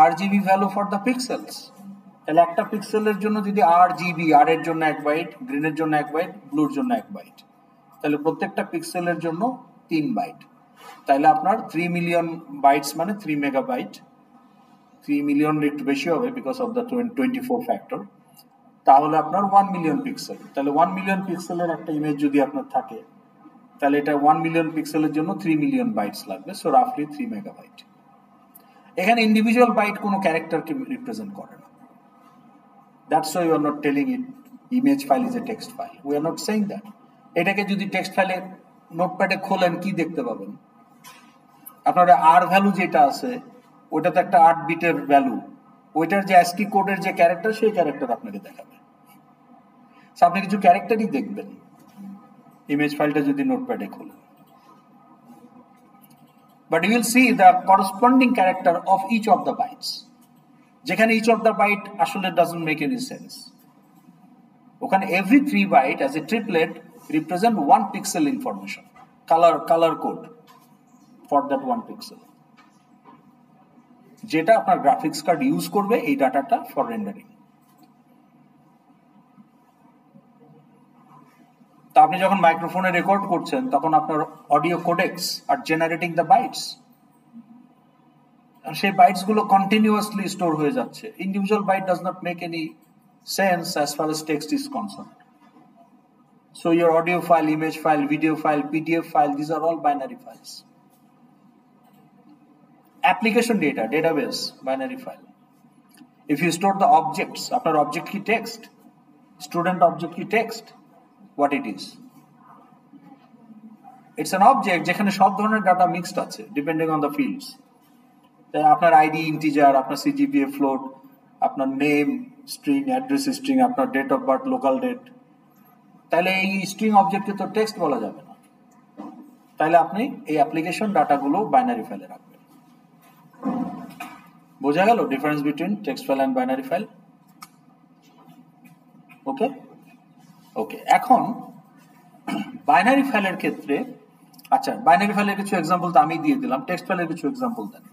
Speaker 1: RGB value for the pixels. তাহলে একটা পিক্সেলের জন্য যদি RGB, আর এর জন্য 1 বাইট, গ্রিনের জন্য 1 বাইট, ব্লুর জন্য 1 বাইট, তাহলে প্রত্যেকটা পিক্সেলের জন্য 3 বাইট। তাহলে আপনার 3 মিলিয়ন বাইটস মানে 3 মেগাবাইট। 3 মিলিয়ন একটু বেশি হবে বিকজ অফ দ্য 24 ফ্যাক্টর। তাহলে আপনার 1 মিলিয়ন পিক্সেল। তাহলে 1 মিলিয়ন পিক্সেলের একটা ইমেজ যদি আপনার থাকে, তাহলে এটা 1 মিলিয়ন পিক্সেলের জন্য 3 মিলিয়ন বাইটস লাগবে, সো রাফলি 3 মেগাবাইট। এখানে ইন্ডিভিজুয়াল বাইট কোনো ক্যারেক্টারকে রিপ্রেজেন্ট করে না। That's why we are not telling it image file is a text file. We are not saying that. এটাকে যদি টেক্সট ফাইলে নোটপ্যাডে খোলেন কি দেখতে পাবেন? আপনার আর ভ্যালু যেটা আছে ওটা তো একটা 8 বিটের ভ্যালু, ওইটার যে ASCII কোডের যে ক্যারেক্টার, সেই ক্যারেক্টার আপনাকে দেখাবে। আপনি কিছু ক্যারেক্টারই দেখবেন ইমেজ ফাইলটা যদি নোটপ্যাডে খোলেন। But you will see the corresponding character of each of the bytes. যেখানে each of the byte আসলে doesn't make any sense. ওখানে every 3 byte as a triplet represent 1 pixel information, color code for that 1 pixel, যেটা আপনার গ্রাফিক্স কার্ড ইউজ করবে এই ডাটাটা ফর রেন্ডারিং। তা আপনি যখন মাইক্রোফোনে রেকর্ড করছেন তখন আপনার audio codecs are generating the bytes, সেই বাইটস গুলো কন্টিনিউয়াসলি স্টোর হয়ে যাচ্ছে। Individual byte does not make any sense as far as text is concerned. So your audio file, image file, video file, PDF file, this are all binary files. application data, database, binary file. If you store the objects, আপনার object কি text, student object কি text, what it is? It's an object যেখানে সব ধরনের ডাটা মিক্সড আছে depending on the fields. তাই আপনার আইডি ইন্টিজার, আপনার সিজিপিএ ফ্লোট, আপনার নেম স্ট্রিং, অ্যাড্রেস স্ট্রিং, আপনার date of birth, local date, তাহলে এই স্ট্রিং অবজেক্টকে তো টেক্সট বলা যাবে না। তাহলে আপনি এই অ্যাপ্লিকেশন ডাটাগুলো বাইনারি ফাইলে রাখবেন। বোঝা গেল difference between text file and binary file? Okay okay, এখন বাইনারি ফাইলের ক্ষেত্রে, আচ্ছা বাইনারি ফাইলের কিছু এক্সাম্পল তো আমি দিয়ে দিলাম, টেক্সট ফাইলের কিছু এক্সাম্পল দেন।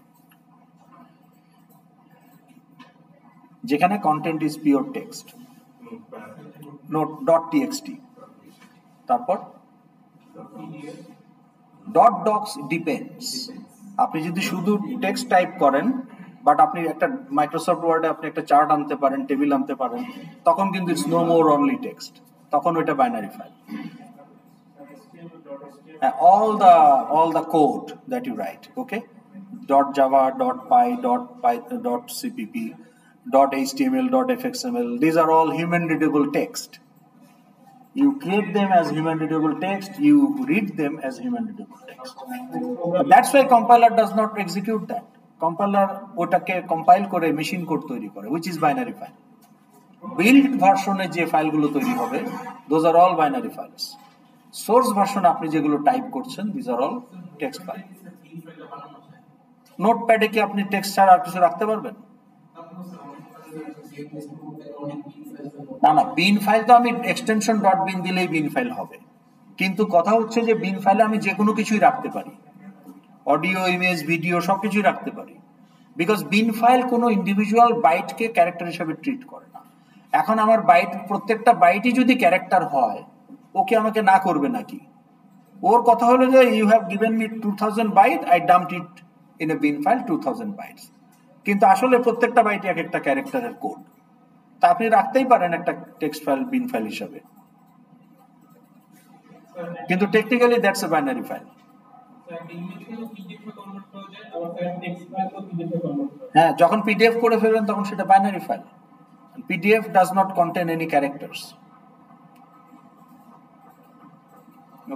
Speaker 1: যেখানে content is pure text, note dot TXT, তারপর ডট ডক্স ডিপেন্ডস। আপনি যদি শুধু টেক্সট টাইপ করেন, বাট আপনি একটা মাইক্রোসফট ওয়ার্ডে আপনি একটা চার্ট আনতে পারেন, টেবিল আনতে পারেন, তখন কিন্তু it's no more only text, তখন ওইটা binary file. all the code that you write, okay, .java, .py, .cpp, .html, .fxml, these are all human readable text. You create them as human readable text, you read them as human readable text. But that's why compiler does not execute that. Compiler ওটাকে compile করে মেশিন কোড তৈরি করে, which is binary file. Build ভার্সনে যে ফাইলগুলো তৈরি হবে, those are all binary files. Source version আপনি যেগুলো টাইপ করছেন, these are all text file. নোটপ্যাডে কি আপনি টেক্সট ছাড়া আর কিছু রাখতে পারবেন? না না, বিন ফাইল তো আমি এক্সটেনশন ডট বিন দিলেই বিন ফাইল হবে, কিন্তু কথা হচ্ছে যে বিন ফাইলে আমি যে কোনো কিছুই রাখতে পারি, অডিও, ইমেজ, ভিডিও সবকিছুই রাখতে পারি, বিকজ বিন ফাইল কোনো ইন্ডিভিজুয়াল বাইটকে ক্যারেক্টার হিসেবে ট্রিট করে না। এখন আমার বাইট, প্রত্যেকটা বাইটই যদি ক্যারেক্টার হয়, ওকে আমাকে না করবে নাকি? ওর কথা হলো যে you have given me 2000 byte, I dumped it in a bin file 2000 bytes, কিন্তু আসলে প্রত্যেকটা বাইটই এক একটা ক্যারেক্টারের কোড, তা আপনি রাখতেই পারেন একটা টেক্সট ফাইল বিন ফাইল হিসাবে, কিন্তু technically that's a binary file. হ্যাঁ, যখন পিডিএফ করে ফেলবেন তখন সেটা binary file. PDF does not contain any characters,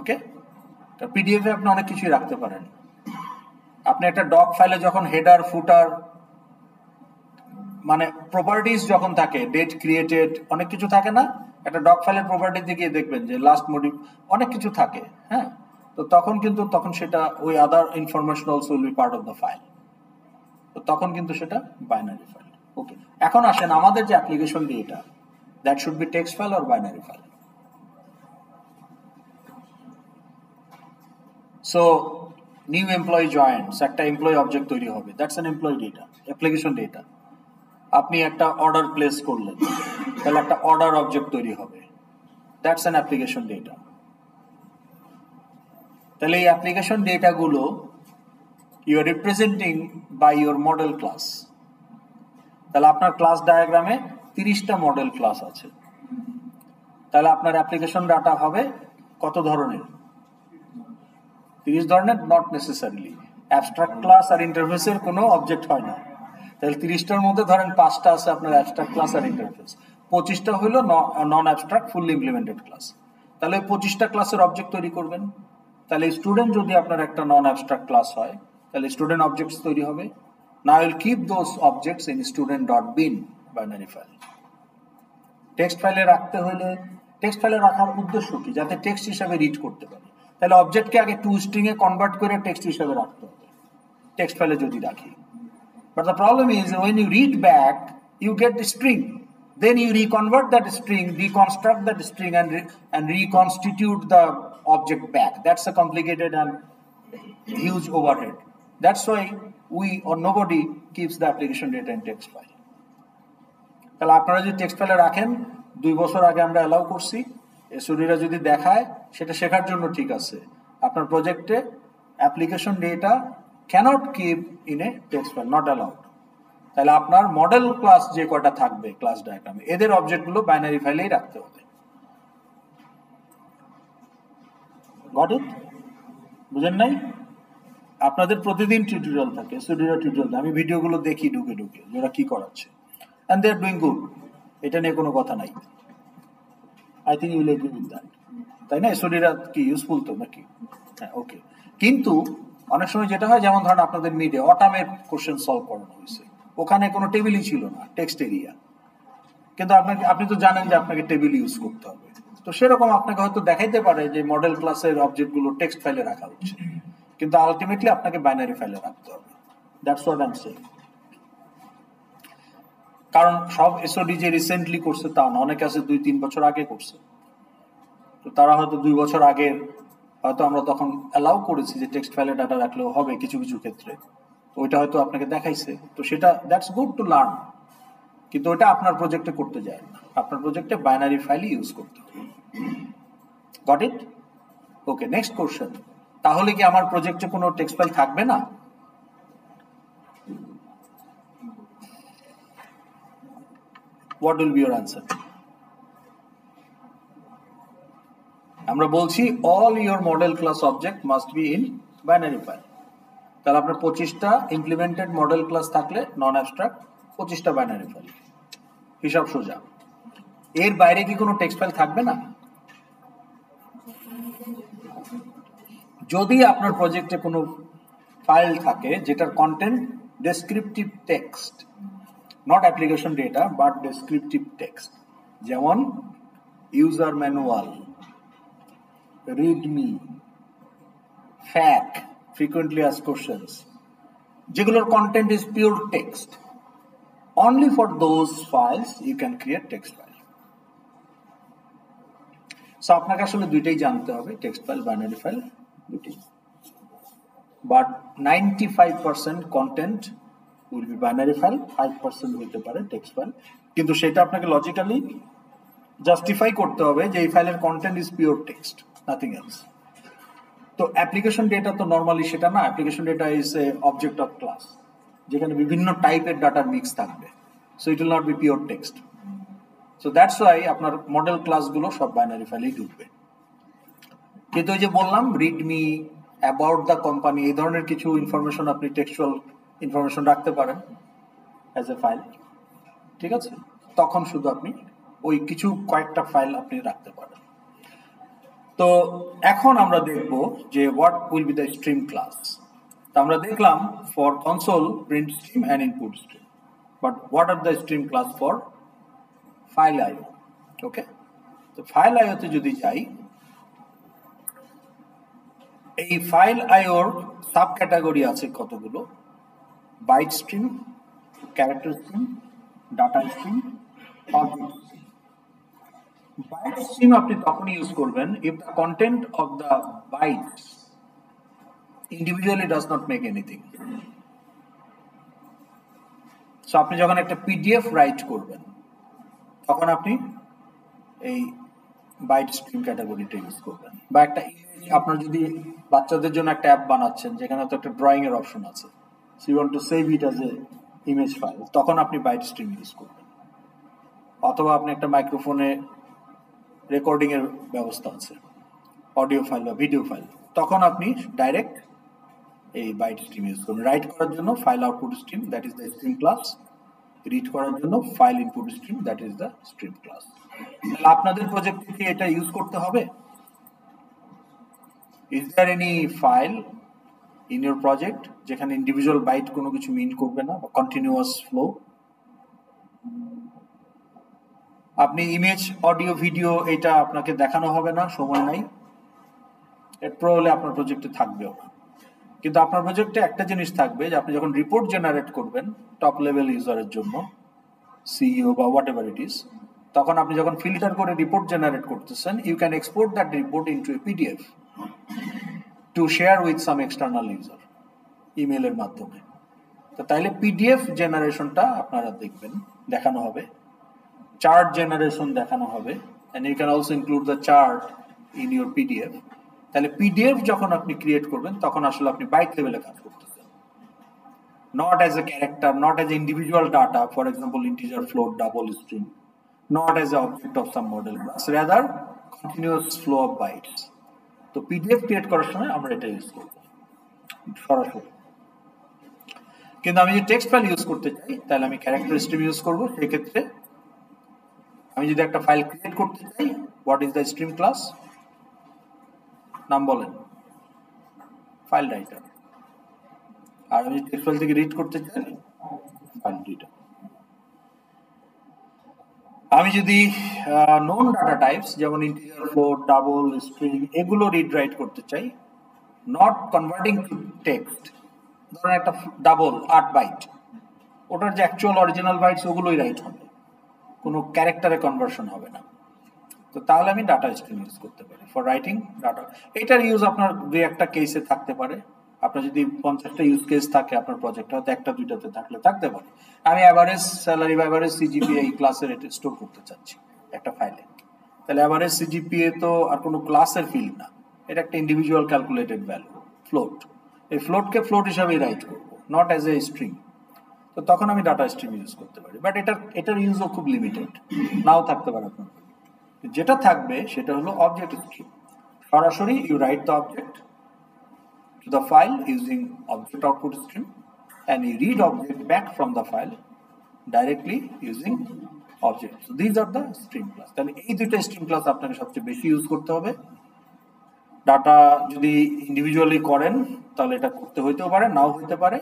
Speaker 1: okay? PDF এ আপনি অনেক কিছুই রাখতে পারেন। আপনি একটা ডক ফাইলে যখন হেডার, ফুটার, মানে প্রপার্টিজ যখন থাকে, ডেট ক্রিয়েটেড, অনেক কিছু থাকে না, একটা ডক ফাইলের প্রপার্টি দিকে দেখবেন যে লাস্ট মডিফ, অনেক কিছু থাকে, হ্যাঁ, তো তখন কিন্তু তখন সেটা ওই আদার information also will be part of the file, তো তখন কিন্তু সেটা বাইনারি ফাইল। ওকে, এখন আসেন আমাদের যে application data, that should be text file or binary file? So new employee Joints, একটা এমপ্লয়ি অবজেক্ট তৈরি হবে, that's an employee data, application data. আপনি একটা অর্ডার প্লেস করলেন, তাহলে একটা অর্ডার অবজেক্ট তৈরি হবে, দ্যাটস অ্যান অ্যাপ্লিকেশন ডেটা। তাহলে এই অ্যাপ্লিকেশন ডেটাগুলো you are representing by your model class. তাহলে আপনার ক্লাস ডায়াগ্রামে 30টা মডেল ক্লাস আছে, তাহলে আপনার অ্যাপ্লিকেশন ডাটা হবে কত ধরনের? 30 ধরনের? Not necessarily. অ্যাবস্ট্রাক্ট ক্লাস আর ইন্টারফেসের কোনো অবজেক্ট হয় না, তাহলে 30টার মধ্যে ধরেন 5টা আছে আপনার অ্যাবস্ট্রাক্ট ক্লাস আর ইন্টারফেস, 25টা হলো নন অ্যাবস্ট্রাক্ট ফুললি ইমপ্লিমেন্টেড ক্লাস। তাহলে 25টা ক্লাসের অবজেক্ট তৈরি করবেন। তাহলে স্টুডেন্ট যদি আপনার একটা নন অ্যাবস্ট্রাক্ট ক্লাস হয়, তাহলে স্টুডেন্ট অবজেক্টস তৈরি হবে। Now will keep those objects in student dot bin binary file. Text ফাইলে রাখতে হলে, টেক্সট ফাইলে রাখার উদ্দেশ্য কি? যাতে টেক্সট হিসাবে রিড করতে পারে। তাহলে অবজেক্টকে আগে টু স্ট্রিং এ কনভার্ট করে টেক্সট হিসাবে রাখতে হবে টেক্সট ফাইলে যদি রাখি। But the problem is when you read back, you get the string. Then you reconvert that string, deconstruct that string, and reconstitute the object back. That's a complicated and huge overhead. That's why we or nobody keeps the application data in text file. তাহলে আপনারা যদি টেক্সট ফাইলে রাখেন, 2 বছর আগে আমরা অ্যালাউ করছি, এসওডিরা যদি দেখায় সেটা শেখার জন্য ঠিক আছে। আপনার প্রজেক্টে application data cannot keep in a text file, not allowed. তাহলে আপনার মডেল ক্লাস যে কয়টা থাকবে ক্লাস ডায়াগ্রামে, এদের অবজেক্টগুলো বাইনারি ফাইলেই রাখতে হবে। Got it? বুঝেন নাই? আপনাদের প্রতিদিন টিউটোরিয়াল থাকে, টিউটোরিয়াল আমি ভিডিওগুলো দেখি ঢুকে ঢুকে যারা কি করাচ্ছে, and they are doing good, এটা নিয়ে কোনো কথা নাই। I think you will agree with that, তাই না? স্টুডিওরা কি ইউজফুল তো নাকি? হ্যাঁ, ওকে। কিন্তু অনেক সময় যেটা হয়, যেমন ধরেন আপনাদের মিডে অটামেট কোশ্চেন সলভ করানো হয়েছে, ওখানে কোনো টেবিলই ছিল না, টেক্সট এরিয়া, কিন্তু আপনি তো জানেন যে আপনাকে টেবিল ইউজ করতে হবে। তো সেরকম আপনাকে হয়তো দেখাইতে পারে যে মডেল ক্লাসের অবজেক্টগুলো টেক্সট ফাইলে রাখা হচ্ছে, কিন্তু আলটিমেটলি আপনাকে বাইনারি ফাইলে রাখতে হবে। That's what I am saying. কারণ সব এসওডি যে রিসেন্টলি করছে তা না, অনেকে আছে 2-3 বছর আগে করছে। তো তারা হয়তো 2 বছর আগের হয়তো আমরা তখন অ্যালাউ করেছি যে টেক্সট ফাইলে ডাটা রাখলেও হবে কিছু কিছু ক্ষেত্রে, ওইটা হয়তো আপনাকে দেখাইছে, তো সেটা দ্যাটস গুড টু লার্ন, কিন্তু ওইটা আপনার প্রজেক্টে করতে যায় না, আপনার প্রজেক্টে বাইনারি ফাইল ইউজ করতে হবে। Got it? Okay, next question. তাহলে কি আমার প্রজেক্টে কোনো টেক্সট ফাইল থাকবে না? What will be your answer? আমরা বলছি all your model class object must be in binary file. তাহলে আপনার 25টা ইমপ্লিমেন্টেড মডেল ক্লাস থাকলে নন অ্যাবস্ট্রাক্ট 25টা বাইনারি ফাইল, হিসাব সোজা। এর বাইরে কি কোনো টেক্সট ফাইল থাকবে না? যদি আপনার প্রজেক্টে কোনো ফাইল থাকে যেটার content descriptive text, not application data but descriptive text, যেমন ইউজার ম্যানুয়াল, রিডমি, ফ্যাক, frequently asked questions, যেগুলোর content is pure text, only for those files you can create text file. So আপনাকে আসলে দুইটাই জানতে হবে, টেক্সট ফাইল, বাইনারি ফাইল দুইটাই। But 95% content will be binary file, 5% হতে পারে টেক্সট ফাইল, কিন্তু সেটা আপনাকে লজিক্যালি জাস্টিফাই করতে হবে যে এই ফাইলের content is pure text, nothing else. তো অ্যাপ্লিকেশন ডেটা তো নর্মালি সেটা না, application data is a object of class, যেখানে বিভিন্ন টাইপের ডাটার মিক্স থাকবে, so it will not be pure text. So that's why আপনার মডেল ক্লাসগুলো সব বাইনারি ফাইলেই ঢুকবে। কিন্তু ওই যে বললাম রিডমি, অ্যাবাউট দ্য কোম্পানি, এই ধরনের কিছু ইনফরমেশন আপনি টেক্সচুয়াল ইনফরমেশন রাখতে পারেন অ্যাজ এ ফাইল, ঠিক আছে? তখন শুধু আপনি ওই কিছু কয়েকটা ফাইল আপনি রাখতে পারেন। তো এখন আমরা দেখব যে what will be the stream class. তো আমরা দেখলাম for console, print stream and input stream, but what are the stream class for file IO? Okay, তো ফাইল আইওতে যদি যাই, এই ফাইল আইওর সাব ক্যাটাগরি আছে কতগুলো: byte stream, character stream, data stream, object stream. Byte stream আপনি তখনই ইউজ করবেন if the content of the bytes individually does not make anything. So আপনি যখন একটা পিডিএফ রাইট করবেন তখন আপনি এই বাইট স্ট্রিম ক্যাটাগরিটা ইউজ করবেন। বা একটা ইমেজ, আপনার যদি বাচ্চাদের জন্য একটা অ্যাপ বানাচ্ছেন যেখানে তো একটা ড্রয়িং এর অপশন আছে, so you want to save it as a image file, তখন আপনি বাইট স্ট্রিম ইউজ করবেন। অথবা আপনি একটা মাইক্রোফোনে রেকর্ডিং এর ব্যবস্থা আছে, অডিও ফাইল বা ভিডিও ফাইল, তখন আপনি ডাইরেক্ট এই বাইট স্ট্রিম ইউজ করবেন। রাইট করার জন্য file output stream, that is the stream class. Read করার জন্য file input stream, that is the stream class. তাহলে আপনাদের প্রজেক্টে কি এটা ইউজ করতে হবে? Is there any file in your project যেখানে ইন্ডিভিজুয়াল বাইট কোনো কিছু মিন করবে না, বা কন্টিনিউয়াস ফ্লো? আপনি ইমেজ, অডিও, ভিডিও এটা আপনাকে দেখানো হবে না, সময় নাই, এর হলে আপনার প্রজেক্টে থাকবেও না। কিন্তু আপনার প্রজেক্টে একটা জিনিস থাকবে যে আপনি যখন রিপোর্ট জেনারেট করবেন টপ লেভেল ইউজারের জন্য, সিইও বা হোয়াট এভার ইট ইজ, তখন আপনি যখন ফিল্টার করে রিপোর্ট জেনারেট করতেছেন, you can export that report into a PDF to share with some external user ইমেলের মাধ্যমে। তো তাইলে পিডিএফ জেনারেশনটা আপনারা দেখবেন, দেখানো হবে, চার্ট জেনারেশন দেখানো হবে, and you can also include the chart in your PDF. তাহলে পিডিএফ যখন আপনি ক্রিয়েট করবেন তখন আসলে আপনি বাইট লেভেলে কাজ করতেছেন, not as a character, not as individual data, for example integer, float, double string, not as an object of some model class, rather continuous flow of bytes. তো পিডিএফ ক্রিয়েট করার সময় আমরা এটা ইউজ করব। সরাসরি। কিন্তু আমি যদি টেক্সট ফাইল ইউজ করতে চাই তাহলে আমি ক্যারেক্টার স্ট্রিম ইউজ করবো। সেক্ষেত্রে আমি যদি একটা ফাইল ক্রিয়েট করতে চাই, what is the stream class? নাম বলেন, ফাইল রাইটার। আর আমি টেক্সট ফাইল থেকে রিড করতে চাই, ফাইল রিডার। আমি যদি নন ডাটা টাইপস যেমন ইন্টিজার, ফ্লোট, ডাবল, স্ট্রিং এগুলো রিড রাইট করতে চাই, নট কনভার্টিং টু টেক্সট, ধরেন একটা ডাবল 8 বাইট, ওটার যে অ্যাকচুয়াল অরিজিনাল বাইটস ওগুলোই রাইট হবে, কোনো ক্যারেক্টারে কনভার্সন হবে না। তো তাহলে আমি ডাটা স্ট্রিম ইউজ করতে পারি ফর রাইটিং ডাটা। এটার ইউজ আপনার দুই একটা কেসে থাকতে পারে। আপনার যদি 50টা ইউজ কেস থাকে আপনার প্রজেক্ট, হয়তো একটা দুইটাতে থাকতে পারে। আমি অ্যাভারেজ স্যালারি বা অ্যাভারেজ সিজিপিএ এই ক্লাসের এটা স্টোর করতে চাচ্ছি একটা ফাইলে, তাহলে অ্যাভারেজ সিজিপিএ তো আর কোনো ক্লাসের ফিল্ড না, এটা একটা ইন্ডিভিজুয়াল ক্যালকুলেটেড ভ্যালু, ফ্লোট। এই ফ্লোটকে ফ্লোট হিসাবেই রাইট করবো, নট অ্যাজ এ স্ট্রিং। তো তখন আমি ডাটা স্ট্রিম ইউজ করতে পারি, বাট এটার ইউজও খুব লিমিটেড, নাও থাকতে পারে আপনার। যেটা থাকবে সেটা হলো অবজেক্ট স্ট্রিম। সরাসরি you write the object to the file using object output stream and you read object back from the file directly using object. So these are the stream class. তাহলে এই দুটো stream class আপনাকে সবচেয়ে বেশি ইউজ করতে হবে। ডাটা যদি ইন্ডিভিজুয়ালি করেন তাহলে এটা করতে হইতেও পারে, নাও হইতে পারে।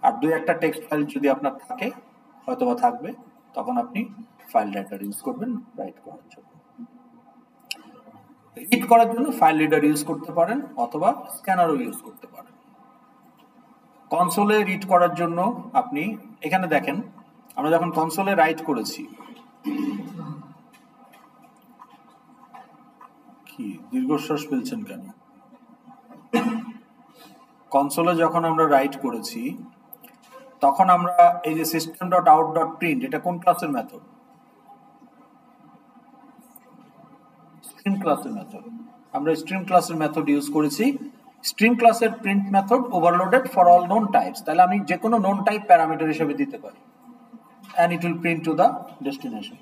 Speaker 1: আর দুই একটা টেক্সট ফাইল যদি আপনার থাকে, হয়তোবা থাকবে, তখন আপনি ফাইল রাইটার ইউজ করবেন রাইট করার জন্য। রিড করার জন্য ফাইল রিডার ইউজ করতে পারেন অথবা স্ক্যানারও ইউজ করতে পারেন। কনসোলে রিড করার জন্য আপনি এখানে দেখেন, আমরা যখন কনসোলে রাইট করেছি, কি দীর্ঘশ্বাস ফেলছেন কেন? কনসোলে যখন আমরা রাইট করেছি তখন আমরা এই যে system.out.print, এটা কোন ক্লাসের মেথড? স্ট্রিম ক্লাসের মেথড। আমরা স্ট্রিম ক্লাসের মেথড ইউজ করেছি। স্ট্রিম ক্লাসের print method overloaded for all known types, তাহলে আমি যে কোনো নোন টাইপ প্যারামিটার হিসেবে দিতে পারি and it will print to the destination।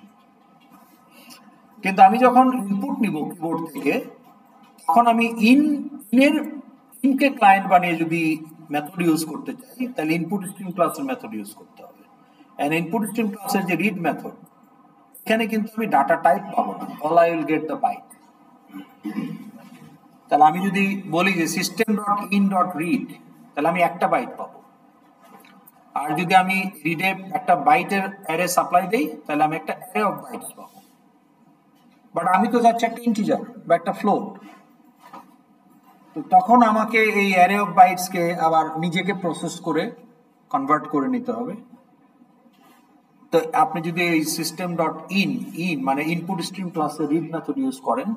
Speaker 1: কিন্তু আমি যখন ইনপুট নিব কিবোর্ড থেকে, তখন আমি ইনকে ক্লায়েন্ট বানিয়ে যদি মেথড ইউজ করতে চাই তাহলে ইনপুট স্ট্রিম ক্লাসের মেথড ইউজ করতে হবে। এন্ড ইনপুট স্ট্রিম ক্লাসের যে রিড মেথড, এখানে কিন্তু আমি ডাটা টাইপ পাবো না, all I will get the byte. তাহলে আমি যদি বলি যে system.in.read, তাহলে আমি একটা বাইট পাবো। আর যদি আমি রিডে একটা বাইটের অ্যারে সাপ্লাই দেই তাহলে আমি একটা অ্যারে অফ বাইটস পাবো। বাট আমি তো যাচ্ছি একটা ইন্টিজার বা একটা ফ্লোট, তো তখন আমাকে এই অ্যারে অফ বাইটসকে আবার নিজেকে প্রসেস করে কনভার্ট করে নিতে হবে। তো আপনি যদি এই system.in মানে ইনপুট স্ট্রিম ক্লাসে রিড মেথড ইউজ করেন,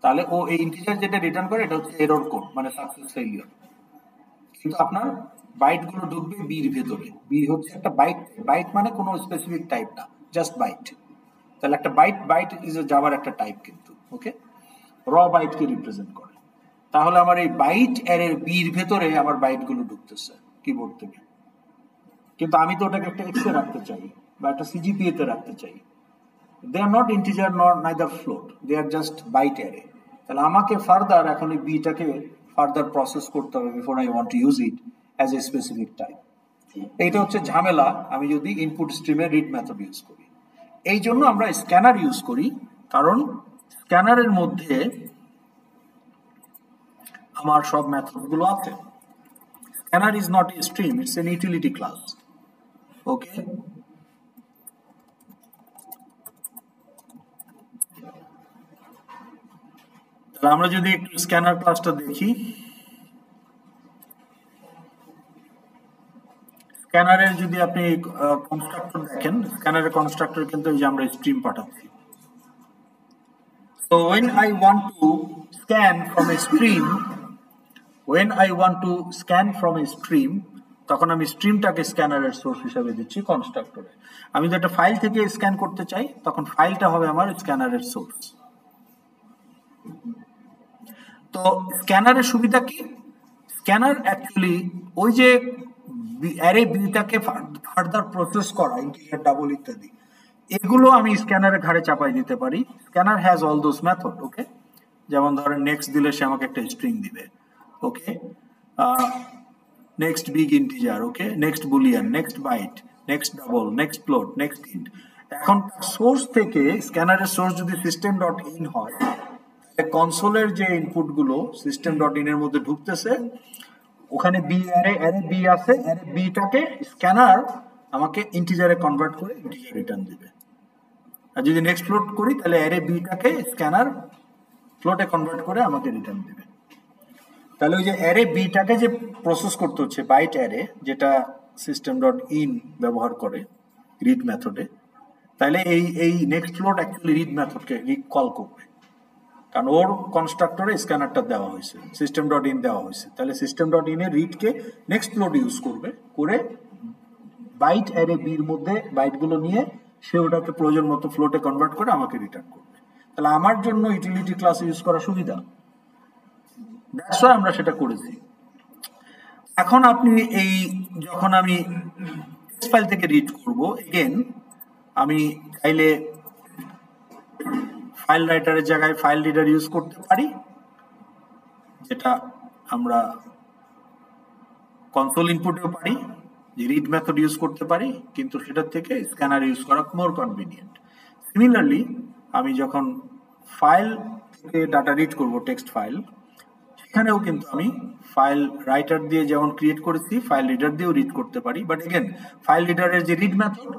Speaker 1: তাহলে ও এই ইন্টিজার যেটা রিটার্ন করে এটা হচ্ছে এরর কোড, মানে সাকসেস ফেইলিওর। কিন্তু আপনার বাইট গুলো ঢুকবে বির ভেতরে। বি হচ্ছে একটা বাইট, বাইট মানে কোনো স্পেসিফিক টাইপ না, জাস্ট বাইট। তাহলে একটা বাইট ইজ এ জাভার একটা টাইপ, কিন্তু ওকে র বাইট কে রিপ্রেজেন্ট করে। তাহলে আমার এই বাইট অ্যারের বির ভেতরে আমার বাইট গুলো ঢুকতেছে কিবোর্ড থেকে। কিন্তু আমি তো ওটাকে একটা এক্সে রাখতে চাই বা একটা সিজিপিএ তে রাখতে চাই। They are not integer not neither float, they are just byte array. তাহলে আমাকে ফার্দার এখন এই বিটাকে ফার্দার প্রসেস করতে হবে before I want to use it as a specific type. এইটা হচ্ছে ঝামেলা আমি যদি ইনপুট স্ট্রিমে রিড মেথড ইউজ করি। এই জন্য আমরা স্ক্যানার ইউজ করি, কারণ স্ক্যানারের মধ্যে আমার সব মেথডগুলো আছে। Scanner is not a stream, it's an utility class. Okay, আমরা যদি একটু স্ক্যানার ক্লাসটা দেখি, স্ক্যানারের যদি আপনি কনস্ট্রাক্টর দেখেন, স্ক্যানারের কনস্ট্রাক্টর কিন্তু এই যে আমরা স্ট্রিম পাঠাচ্ছি। So when I want to scan from a stream, তখন আমি স্ট্রিমটাকে স্ক্যানারের সোর্স হিসেবে দিচ্ছি কনস্ট্রাক্টরে। আমি যদি একটা ফাইল থেকে স্ক্যান করতে চাই তখন ফাইলটা হবে আমার স্ক্যানারের সোর্স। তো স্ক্যানারের সুবিধা কি? স্ক্যানার অ্যাকচুয়ালি ওই যে অ্যারে বিটাকে ফার্দার প্রসেস করা, ইন্টিজার, ডাবল ইত্যাদি, এগুলো আমি স্ক্যানারের ঘাড়ে চাপাই দিতে পারি। Scanner has all those method. Okay, যেমন ধরেন নেক্সট দিলে সে আমাকে একটা স্ট্রিং দিবে। Okay, next big integer, okay, next boolean, next byte, next double, next float, next int. এখন সোর্স থেকে স্ক্যানারের সোর্স যদি সিস্টেম ডট ইন হয়, কনসোলের যে ইনপুট গুলো সিস্টেম ডট ইন এর মধ্যে ঢুকতেছে, ওখানে বি অ্যারে বি আছে, অ্যারে বিটাকে স্ক্যানার আমাকে ইন্টিজারে কনভার্ট করে ইন্টিজার রিটার্ন দিবে। আর যদি নেক্সট ফ্লোট করি তাহলে অ্যারে বিটাকে স্ক্যানার ফ্লোটে কনভার্ট করে আমাকে রিটার্ন দিবে। তাহলে ওই যে অ্যারে বিটাকে যে প্রসেস করতে হচ্ছে বাইট অ্যারে, যেটা সিস্টেম ডট ইন ব্যবহার করে রিড মেথডে, তাহলে এই নেক্সট ফ্লোট অ্যাকচুয়ালি রিড মেথডকে কল করবে, কারণ ওর কনস্ট্রাক্টরে স্ক্যানারটা দেওয়া হয়েছে, সিস্টেম ডট ইন দেওয়া হয়েছে। তাহলে সিস্টেম ডট ইন এর রিডকে নেক্সট ফ্লোট ইউজ করবে, করে বাইট অ্যারে বির মধ্যে বাইটগুলো নিয়ে সে ওটাকে প্রয়োজন মতো ফ্লোটে কনভার্ট করে আমাকে রিটার্ন করবে। তাহলে আমার জন্য ইউটিলিটি ক্লাস ইউজ করা সুবিধা, দ্যাটস ওয়াই আমরা সেটা করেছি। এখন আপনি এই যখন আমি টেক্সট ফাইল থেকে রিড করব, এগেন আমি চাইলে ফাইল রাইটারের জায়গায় ফাইল রিডার ইউজ করতে পারি, যেটা আমরা কনসোল ইনপুটেও পারি, যে রিড মেথড ইউজ করতে পারি, কিন্তু সেটার থেকে স্ক্যানার ইউজ করা মোর কনভিনিয়েন্ট। সিমিলারলি আমি যখন ফাইল থেকে ডাটা রিড করব, টেক্সট ফাইল, সেখানেও কিন্তু আমি ফাইল রাইটার দিয়ে যেমন ক্রিয়েট করেছি, ফাইল রিডার দিয়েও রিড করতে পারি। বাট এগেন ফাইল রিডারের যে read method,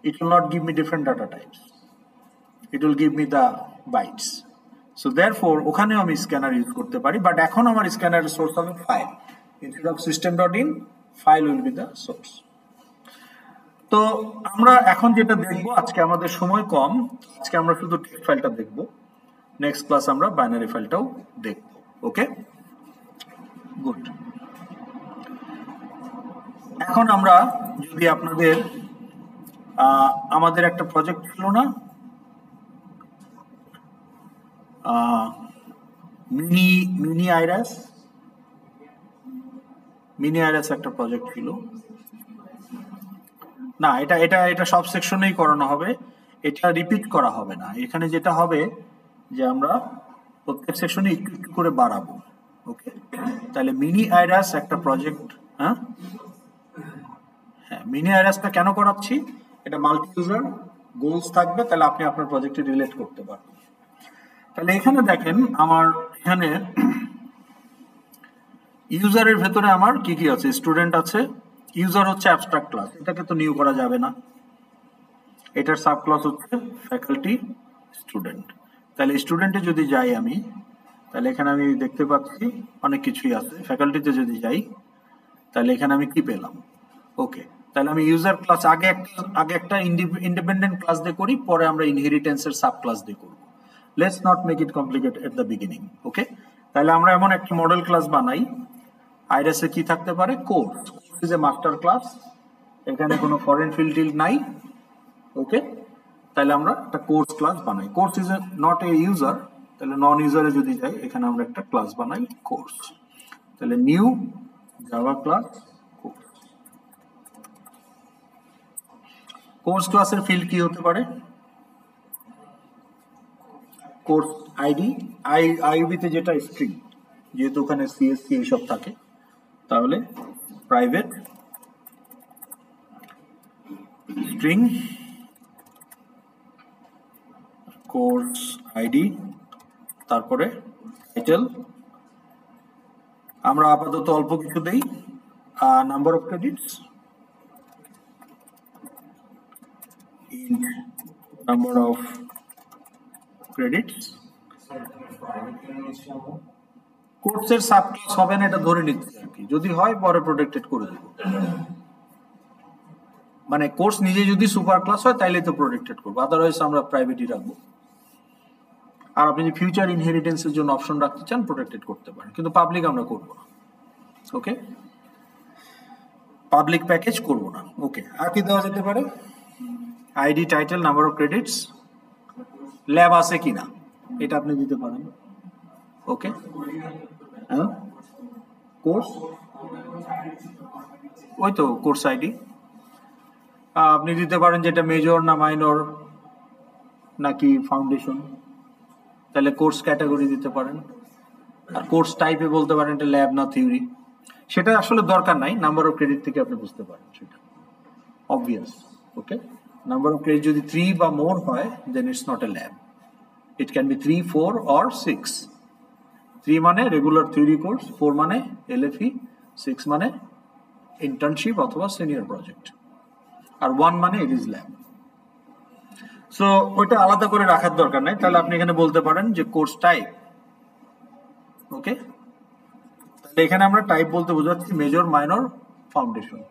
Speaker 1: it will not give me different data types, it will give me the bytes. So therefore ওখানেও আমি স্ক্যানার ইউজ করতে পারি, বাট এখন আমার স্ক্যানারের সোর্স হবে file, instead of system.in file will be the source. তো আমরা এখন যেটা দেখবো, আজকে আমাদের সময় কম, আজকে আমরা শুধু টেক্সট ফাইলটা দেখবো, নেক্সট ক্লাস আমরা বাইনারি ফাইলটাও দেখবো। ওকে, গুড। এখন আমরা যদি আপনাদের আমাদের একটা প্রজেক্ট ছিল না, মিনি আইরাস একটা প্রজেক্ট ছিল না, এটা সব সেকশনেই করানো হবে, এটা রিপিট করা হবে না। এখানে যেটা হবে যে আমরা প্রত্যেক সেকশনে একটু একটু করে বাড়াবো। ওকে, তাহলে মিনি আইরাস একটা প্রজেক্ট। হ্যাঁ, মিনি আইরাসটা কেন করাচ্ছি, এটা মাল্টি ইউজার গোলস থাকবে, তাহলে আপনি আপনার প্রজেক্টে রিলেট করতে পারবেন। তাহলে এখানে দেখেন, আমার এখানে ইউজারের ভেতরে আমার কি কি আছে, স্টুডেন্ট আছে, ইউজার হচ্ছে অ্যাবস্ট্রাক্ট ক্লাস, এটাকে তো নিউ করা যাবে না, এটার সাব ক্লাস হচ্ছে ফ্যাকাল্টি স্টুডেন্ট। তাহলে স্টুডেন্টে যদি যাই আমি, তাহলে এখানে আমি দেখতে পাচ্ছি অনেক কিছুই আছে। ফ্যাকাল্টিতে যদি যাই, তাহলে এখানে আমি কি পেলাম, ওকে, তাহলে আমি ইউজার ক্লাস আগে একটা ইন্ডিপেন্ডেন্ট ক্লাস দিয়ে করি, পরে আমরা ইনহেরিটেন্সের সাব ক্লাস দিয়ে করব। Let's not make it complicated at the beginning. Okay, তাহলে আমরা এমন একটা মডেল ক্লাস বানাই, আইরাসে কি থাকতে পারে, course is a master class, এখানে কোনো ফরেন ফিল্ড নাই। ওকে, তাহলে আমরা একটা কোর্স ক্লাস বানাই, course is not a user, তাহলে নন ইউজারে যদি যাই, এখানে আমরা একটা ক্লাস বানাই কোর্স, তাহলে নিউ জাভা ক্লাস কোর্স ক্লাসের ফিল্ড কি হতে পারে, কোর্স আইডি, আইডিতে যেটা স্ট্রিং, যেহেতু ওখানে সিএসসি এইসব থাকে, তাহলে প্রাইভেট স্ট্রিং কোর্স আইডি, তারপরে টাইটেল, আমরা আপাতত অল্প কিছু দেই, number of credits, number of credits, কোর্সের সাব ক্লাস হবে না, এটা ধরে নিচ্ছি আর কি, যদি হয় পরে প্রোটেক্টেড করে দেব। মানে কোর্স নিজে যদি সুপার ক্লাস হয় তাইলে তো প্রোটেক্টেড করবো, আদারওয়াইজ আমরা প্রাইভেটই রাখবো। আর আপনি যদি ফিউচার ইনহেরিটেন্সের জন্য অপশন রাখতে চান, প্রোটেক্টেড করতে পারেন, কিন্তু পাবলিক আমরা করবো না। ওকে, পাবলিক প্যাকেজ করবো না। ওকে, আর কি দেওয়া যেতে পারে, ID, title, number of credits, lab আছে কিনা এটা আপনি দিতে পারেন। ওকে, হ্যাঁ, কোর্স, ওই তো কোর্স আইডি আপনি দিতে পারেন, যেটা মেজর না মাইনর নাকি ফাউন্ডেশন, তাহলে কোর্স ক্যাটাগরি দিতে পারেন। আর কোর্স টাইপে বলতে পারেন এটা ল্যাব না থিওরি। সেটা আসলে দরকার নাই, নাম্বার অফ ক্রেডিট থেকে আপনি বুঝতে পারেন সেটা obvious. Okay, number of credit যদি 3 বা মোর হয় then it's not a lab, it can be 3, 4 or 6। 3 মানে রেগুলার থিওরি কোর্স, 4 মানে এলএফই, 6 মানে ইন্টার্নশিপ অথবা সিনিয়র প্রজেক্ট, আর 1 মানে ইট ইজ ল্যাব। সো ওইটা আলাদা করে রাখার দরকার নাই, তাহলে আপনি এখানে বলতে পারেন যে কোর্স টাইপ। ওকে, তাহলে এখানে আমরা টাইপ বলতে বোঝাচ্ছি মেজর, মাইনর, ফাউন্ডেশন।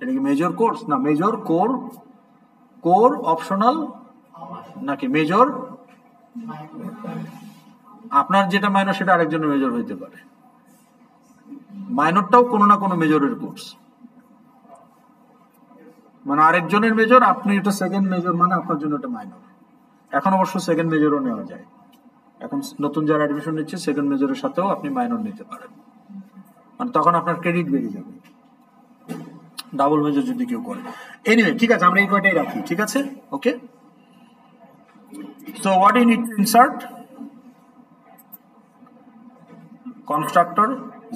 Speaker 1: এটা কি মেজর কোর্স না মেজর কোর, কোর অপশনাল নাকি মেজর? আপনার যেটা মাইনর সেটা আরেকজনের মেজর হইতে পারে, মাইনরটাও কোনো না কোনো মেজরের কোর্স, মানে আরেকজনের মেজর, আপনি এটা সেকেন্ড মেজর, মানে আপনার জন্য এটা মাইনর। এখন অবশ্য সেকেন্ড মেজরও নেওয়া যায়, এখন নতুন যারা অ্যাডমিশন নিচ্ছে সেকেন্ড মেজরের সাথেও আপনি মাইনর নিতে পারেন, মানে তখন আপনার ক্রেডিট বেড়ে যাবে ডাবল মেজর যদি কেউ করে। এনিওয়ে ঠিক আছে, আমরা এই কয়টাই রাখি, ঠিক আছে। Okay, so what you need to insert? Constructor,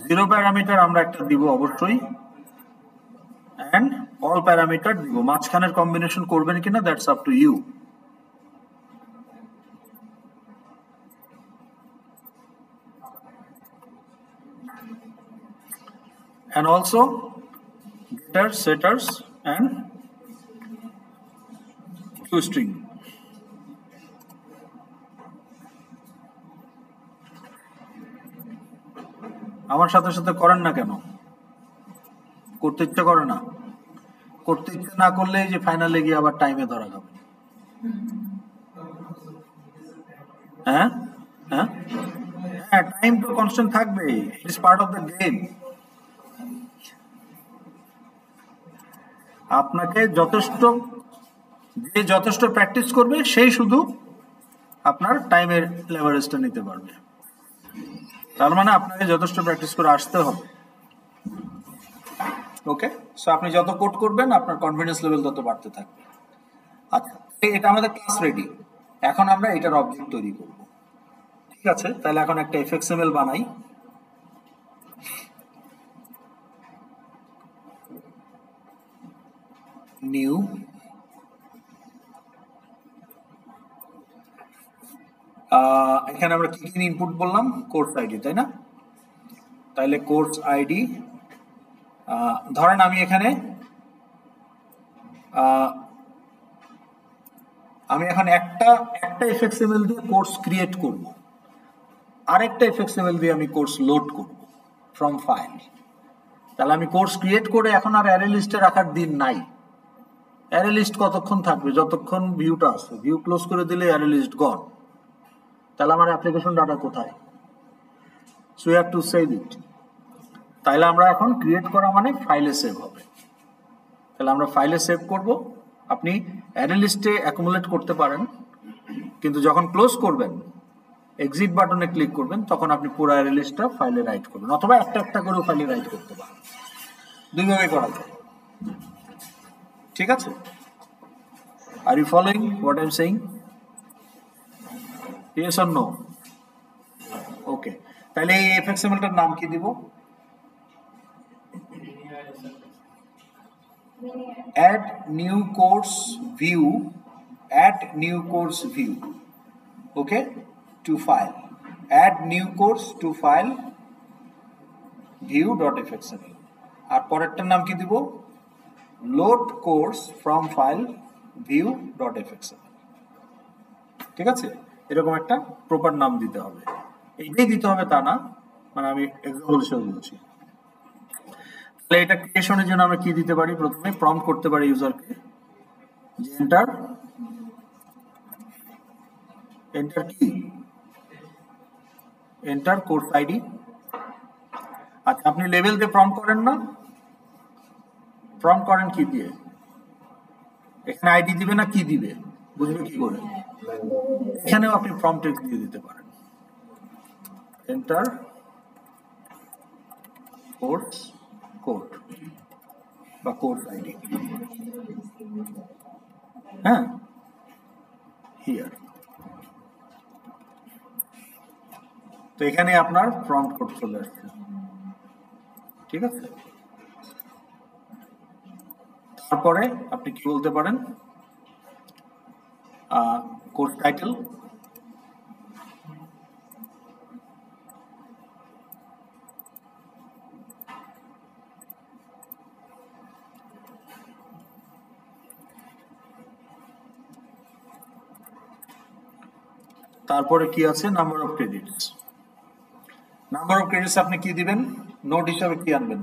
Speaker 1: 0 parameter আমরা একটা দিব অবশ্যই, and all প্যারামিটার দিব। মাঝখানের কম্বিনেশন করবেন কিনা that's up to you. and also getters, setters and toString। আমার সাথে সাথে করেন না কেন? করতে ইচ্ছে করে না? করতে ইচ্ছে না করলে যে ফাইনালে গিয়ে আবার টাইমে ধরা খাবে। হ্যাঁ হ্যাঁ হ্যাঁ, টাইম তো কনস্ট্যান্ট থাকবে, it is part of the game. আপনাকে যথেষ্ট প্র্যাকটিস করবে সেই শুধু আপনার টাইমের লেভারেজটা নিতে পারবে। তার মানে আপনাকে যথেষ্ট প্র্যাকটিস করে আসতে হবে। ওকে, সো আপনি যত কোড করবেন আপনার কনফিডেন্স লেভেল তত বাড়তে থাকবে। আচ্ছা, এটা আমাদের ক্লাস রেডি, এখন আমরা এটার অবজেক্ট তৈরি করব। ঠিক আছে, তাহলে এখন একটা এফএক্সএমএল বানাই। নিউ, এখানে আমরা কি কি ইনপুট বললাম? কোর্স আইডি, তাই না? তাহলে কোর্স আইডি, ধরেন আমি এখানে একটা এফএক্সএমএল দিয়ে কোর্স ক্রিয়েট করব, আরেকটা এফএক্সএমএল দিয়ে আমি কোর্স লোড করব ফ্রম ফাইল। তাহলে আমি কোর্স ক্রিয়েট করে এখন আর অ্যারে লিস্টে রাখার দিন নাই। অ্যারে লিস্ট কতক্ষণ থাকবে? যতক্ষণ ভিউটা আছে, ভিউ ক্লোজ করে দিলে অ্যারে লিস্ট গন। তাহলে আমার অ্যাপ্লিকেশন ডাটা কোথায়? So you have to save it. তাহলে আমরা এখন ক্রিয়েট করা মানে ফাইলে সেভ হবে। তাহলে আমরা ফাইলে সেভ করব। আপনি অ্যারে লিস্টে অ্যাকুমুলেট করতে পারেন, কিন্তু যখন ক্লোজ করবেন এক্সিট বাটনে ক্লিক করবেন তখন আপনি পুরো অ্যারে লিস্টটা ফাইলে রাইট করবেন, অথবা একটা একটা করেও ফাইলে রাইট করতে পারেন। দুইভাবে করা যায়, ঠিক আছে? Are you following what I am saying? Yes or no? Okay, তাহলে এই এফএক্সএমএলটার নাম কি দিব? add new course view, add new course view, okay, to file, add new course to file view.fxml। আর পরেরটার নাম কি দিব? load course from file view.fxml। ঠিক আছে, এরকম একটা প্রপার নাম দিতে হবে। এইটাই দিতে হবে তা না, মানে আমি এক্সাম্পল হিসেবে বলছি। তাহলে এটা ক্রিয়েশনের জন্য আমরা কি দিতে পারি? প্রথমে প্রম্পট করতে পারি ইউজারকে যে এন্টার কি? Enter course ID. আচ্ছা, আপনি লেভেল দিয়ে প্রম্পট করেন না? প্রম্পট করেন কি দিয়ে? এখানে আইডি দিবে না কি দিবে? বুঝবে কি করে? এখানেও আপনি প্রম্পট টেক্সট দিয়ে দিতে পারেন, এন্টার কোর্স কোড বা কোর্স আইডি। হ্যাঁ, হিয়ার। তো এখানে আপনার প্রম্পট কোড চলে আসছে। ঠিক আছে? তারপরে আপনি কি বলতে পারেন, কোর্স টাইটেল, তারপরে কি আছে, number of credits. Number of credits আপনি কি দিবেন, নোট হিসাবে কি আনবেন,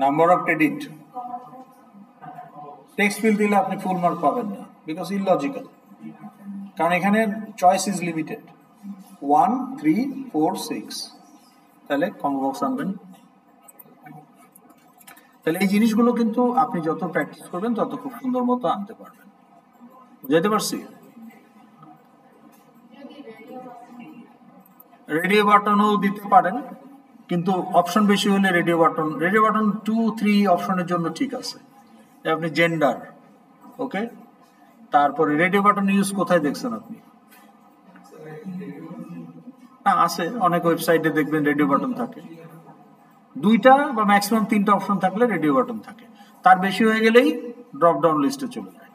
Speaker 1: number of credit. Text field দিলে আপনি ফুল মার্ক পাবেন না, বিকজ ইললজিক্যাল, কারণ এখানে চয়েস ইজ লিমিটেড 1 3 4 6, তাহলে কম্বো বক্স আনবেন। তাহলে এই জিনিসগুলো কিন্তু আপনি যত প্র্যাকটিস করবেন তত খুব সুন্দর মতো আনতে পারবেন। বুঝাইতে পারছি? রেডিও বাটনও দিতে পারেন, কিন্তু অপশন বেশি হলে রেডিও বাটন 2 3 অপশনের জন্য ঠিক আছে। আপনি জেন্ডার, ওকে, তারপরে রেডিও বাটন ইউজ কোথায় দেখছেন আপনি? না, আছে অনেক ওয়েবসাইটে দেখবেন রেডিও বাটন থাকে, 2টা বা ম্যাক্সিমাম 3টা অপশন থাকলে রেডিও বাটন থাকে, তার বেশি হয়ে গেলেই ড্রপ ডাউন লিস্টে চলে যায়।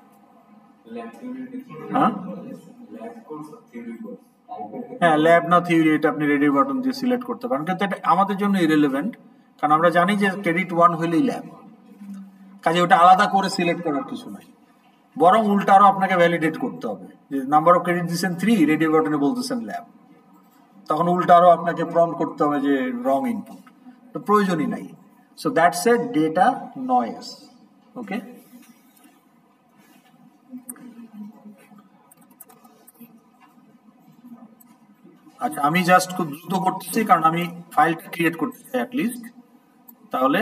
Speaker 1: হ্যাঁ, ল্যাব না থিওরি, এটা আপনি রেডিও বাটন দিয়ে সিলেক্ট করতে পারেন, কিন্তু এটা আমাদের জন্য ইরেলেভেন্ট, কারণ আমরা জানি যে ক্রেডিট 1 হলেই ল্যাব, কাজে ওটা আলাদা করে সিলেক্ট করার কিছু নাই, বরং উল্টা আরো আপনাকে ভ্যালিডেট করতে হবে যে নাম্বার অফ ক্রেডিট দিচ্ছেন 3, রেডিও বাটনে বলতেছেন ল্যাব, তখন উল্টা আরো আপনাকে প্রম্পট করতে হবে যে রং ইনপুট, তো প্রয়োজনই নাই। So that's a data noise, okay. আচ্ছা, আমি জাস্ট খুব দ্রুত করতেছি কারণ আমি ফাইলটা ক্রিয়েট করতে চাই অ্যাটলিস্ট। তাহলে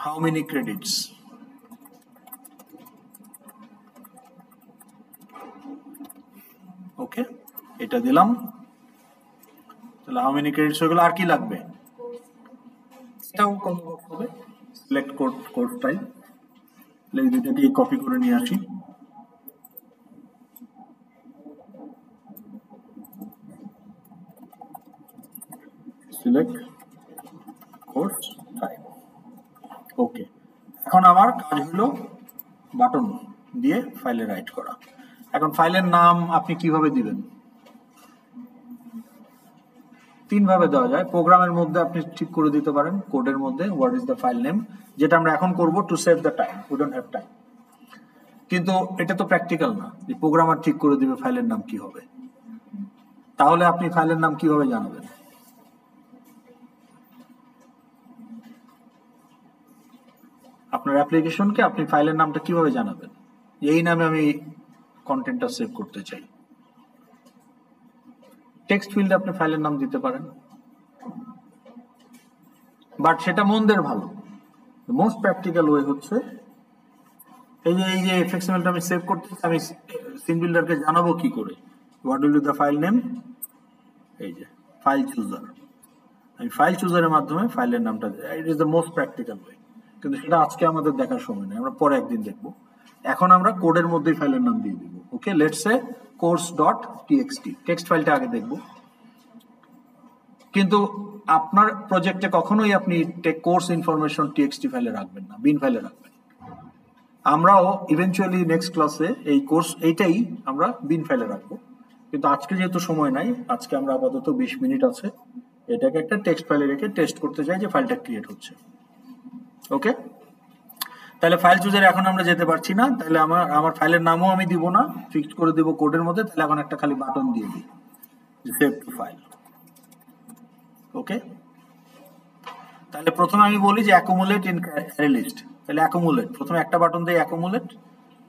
Speaker 1: হাউ মেনি ক্রেডিটস, ওকে, এটা দিলাম। তাহলে হাউ মেনি ক্রেডিটস হয়ে গেল, আর কি লাগবে, এটাও কত হবে, সিলেক্ট কোড টাইপ, দুইটাকে কপি করে নিয়ে আসি, সিলেক্ট কোর্স টাইপ, ওকে। এখন আমার কাজ হলো বাটন দিয়ে ফাইলে রাইট করা। এখন ফাইলের নাম আপনি কিভাবে দিবেন, 3 ভাবে দেওয়া যায়। প্রোগ্রামের মধ্যে আপনি ঠিক করে দিতে পারেন, কোডের মধ্যে what is the file name, যেটা আমরা এখন করব to save the time, we don't have time. কিন্তু এটা তো প্র্যাকটিক্যাল না যে প্রোগ্রামার ঠিক করে দিবে ফাইলের নাম কি হবে, তাহলে আপনি ফাইলের নাম কিভাবে জানাবেন? আপনার অ্যাপ্লিকেশনকে আপনি ফাইলের নামটা কিভাবে জানাবেন, এই নামে আমি কন্টেন্টটা সেভ করতে চাই। টেক্সট ফিল্ডে আপনি ফাইলের নাম দিতে পারেন, বাট সেটা মন্দের ভালো। মোস্ট প্র্যাকটিক্যাল ওয়ে হচ্ছে এই যে এফএক্সএমএলটা আমি সেভ করতে, আমি সিন বিল্ডারকে জানাবো কি করে, what will be the file name, এই যে ফাইল চুজার, আমি ফাইল চুজারের মাধ্যমে ফাইলের নামটা, it is the most practical way, কিন্তু সেটা আজকে আমাদের দেখার সময় নেই, আমরা পরে একদিন দেখবো। এখন আমরা কোডের মধ্যেই ফাইলের নাম দিয়ে দিব, ওকে। লেটস সে course.txt, টেক্সট ফাইলটা আগে দেখব। কিন্তু আপনার প্রজেক্টে কখনোই আপনি কোর্স ইনফরমেশন টিএক্সটি ফাইলে রাখবেন না, বিন ফাইলে রাখবেন। আমরাও ইভেনচুয়ালি নেক্সট ক্লাসে এই কোর্স এইটাই আমরা বিন ফাইলে রাখবো, কিন্তু আজকে যেহেতু সময় নাই, আজকে আমরা আপাতত 20 মিনিট আছে, এটাকে একটা টেক্সট ফাইলে রেখে টেস্ট করতে চাই যে ফাইলটা ক্রিয়েট হচ্ছে, ওকে। তাহলে ফাইল চুজারে এখন আমরা যেতে পারছি না, তাহলে আমার ফাইলের নামও আমি দিব না, ফিক্স করে দেব কোডের মধ্যে। তাহলে এখন একটা খালি বাটন দিয়ে দিই, সেভ টু ফাইল, ওকে। তাহলে প্রথমে আমি বলি যে অ্যাকুমুলেট ইন অ্যারে লিস্ট, তাহলে অ্যাকুমুলেট, প্রথমে একটা বাটন দেই অ্যাকুমুলেট,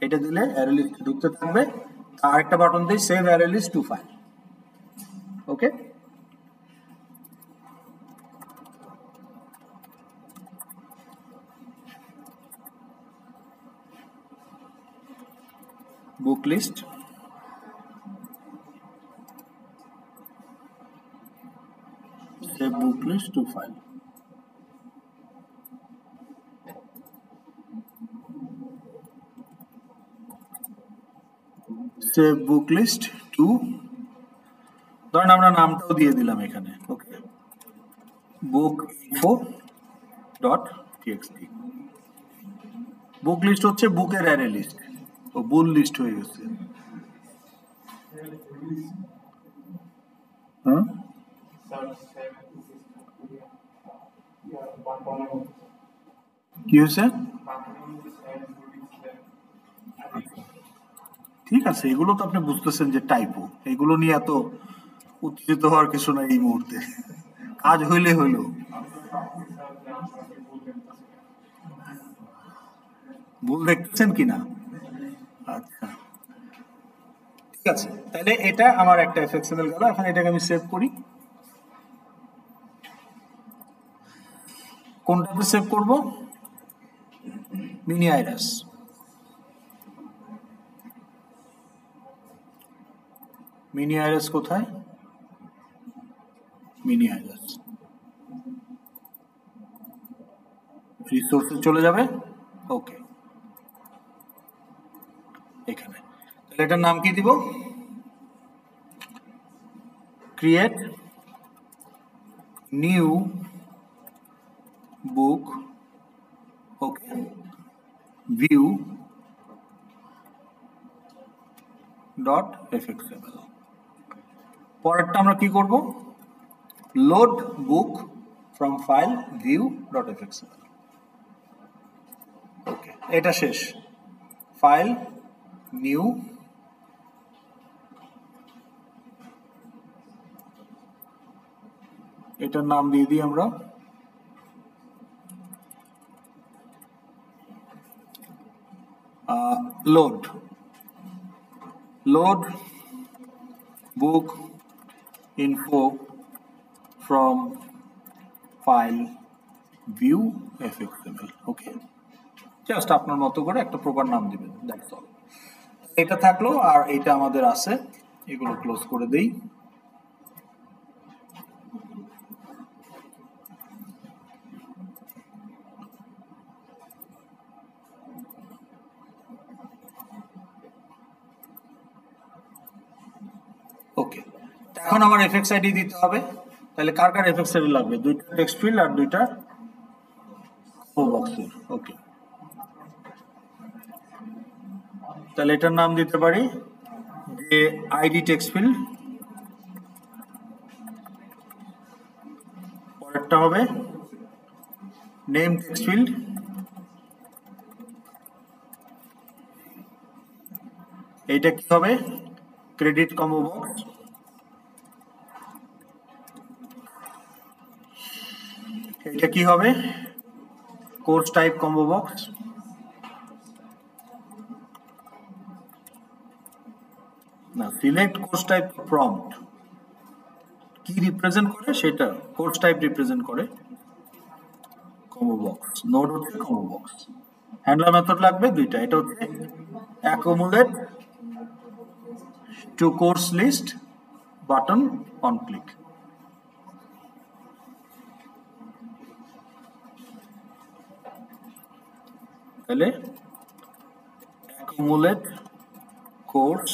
Speaker 1: এটা দিলে অ্যারে লিস্ট ঢুকতে থাকবে, আর একটা বাটন দেই save array list to file, okay. Book list, save book list to file, save book list to ধরেন আমরা নামটাও দিয়ে দিলাম এখানে, okay, book info dot TXT. Book list হচ্ছে বুকের অ্যারে লিস্ট, ও বুল লিস্ট হয়ে গেছে। কি হয়েছে? ঠিক আছে, এগুলো তো আপনি বুঝতেছেন যে টাইপো, এগুলো নিয়ে এত উত্তেজিত হওয়ার কিছু নাই এই মুহূর্তে, কাজ হইলে হইল। ভুল দেখতেছেন কিনা? আচ্ছা ঠিক আছে, তাহলে এটা আমার একটা এফএক্সএমএল গেল। এখন এটাকে আমি সেভ করি। কোনটাতে সেভ করব? মিনি আইরাস। মিনি আইরাস কোথায়? মিনি আইরাস রিসোর্সে চলে যাবে, ওকে, এখানে। তাহলে এটার নাম কি দিব? Create new book, okay, view dot FXML. পরেরটা আমরা কি করব? Load book from file view dot FXML. Okay, এটা শেষ। ফাইল নিউ, এটার নাম দিয়ে দিই আমরা load, load book info from file view FXML. Okay, just আপনার মতো করে একটা প্রপার নাম দিবেন, দ্যাটস অল। এটা থাকলো, আর এটা আমাদের আছে, এগুলো ক্লোজ করে দেই। ওকে, এখন আমার এফএক্স আইডি দিতে হবে। তাহলে কার কার এফএক্স আইডি লাগবে? দুইটা টেক্সট ফিল্ড আর দুইটা বক্সের। ওকে, তাহলে এটার নাম দিতে পারি যে আইডি টেক্সট ফিল্ড, পরেরটা হবে নেম টেক্সট ফিল্ড, এইটা কি হবে? ক্রেডিট কম্বো বক্স, এটা কি হবে? কোর্স টাইপ কম্বো বক্স, না সিলেক্ট কোর্স টাইপ প্রম্পট কি রিপ্রেজেন্ট করে সেটা কোর্স টাইপ রিপ্রেজেন্ট করে কম্বো বক্স, নোড হচ্ছে কম্বো বক্স। হ্যান্ডলার মেথড লাগবে দুইটা, এটা হচ্ছে accumulate to course list button on click. তাহলে accumulate course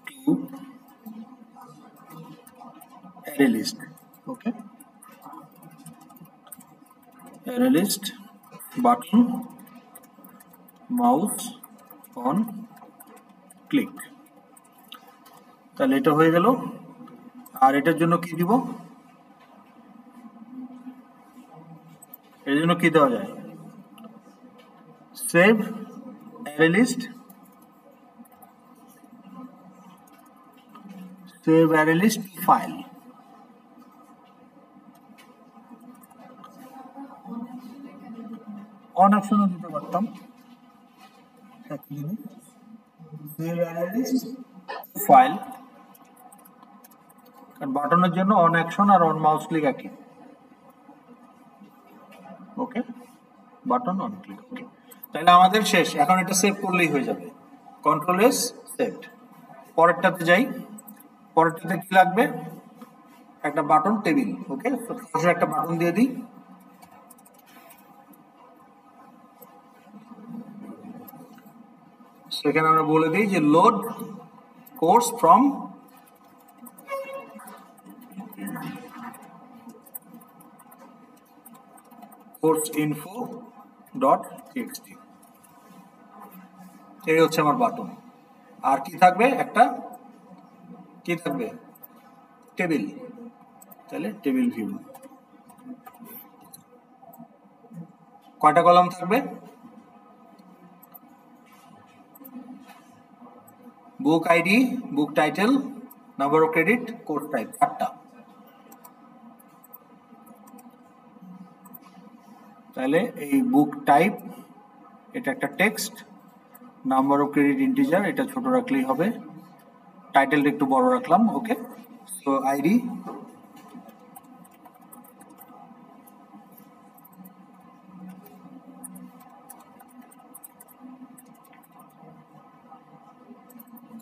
Speaker 1: to array list, okay, array list button mouse on click. তাহলে এটা হয়ে গেল। আর এটার জন্য কি দিব? এর জন্য কি দেওয়া যায়? Save array list, save array list file. On অপশনও দিতে পারতাম, সেভ অ্যারে লিস্ট ফাইল, কারণ বাটনের জন্য অন অ্যাকশন আর অন মাউস ক্লিক একই। Okay, button on click. Okay, তাহলে আমাদের শেষ। এখন এটা সেভ করলেই হয়ে যাবে। Control S, saved. পরেরটাতে যাই। পরেরটাতে কি লাগবে? একটা বাটন টেবিল। ওকে, একটা বাটন দিয়ে দিই। সেখানে আমরা বলে দিই যে load course from course info dot TXT, এই হচ্ছে আমার বাটন। আর কি থাকবে, একটা কি থাকবে, টেবিল, তাহলে টেবিল ভিউ। কয়টা কলাম থাকবে, বুক ID, book title, number of credit, course type, 4টা। তাহলে এই বুক টাইপ এটা একটা text, number of credit integer, এটা ছোট রাখলেই হবে, টাইটেলটা একটু বড় রাখলাম, ওকে। সো আইডি,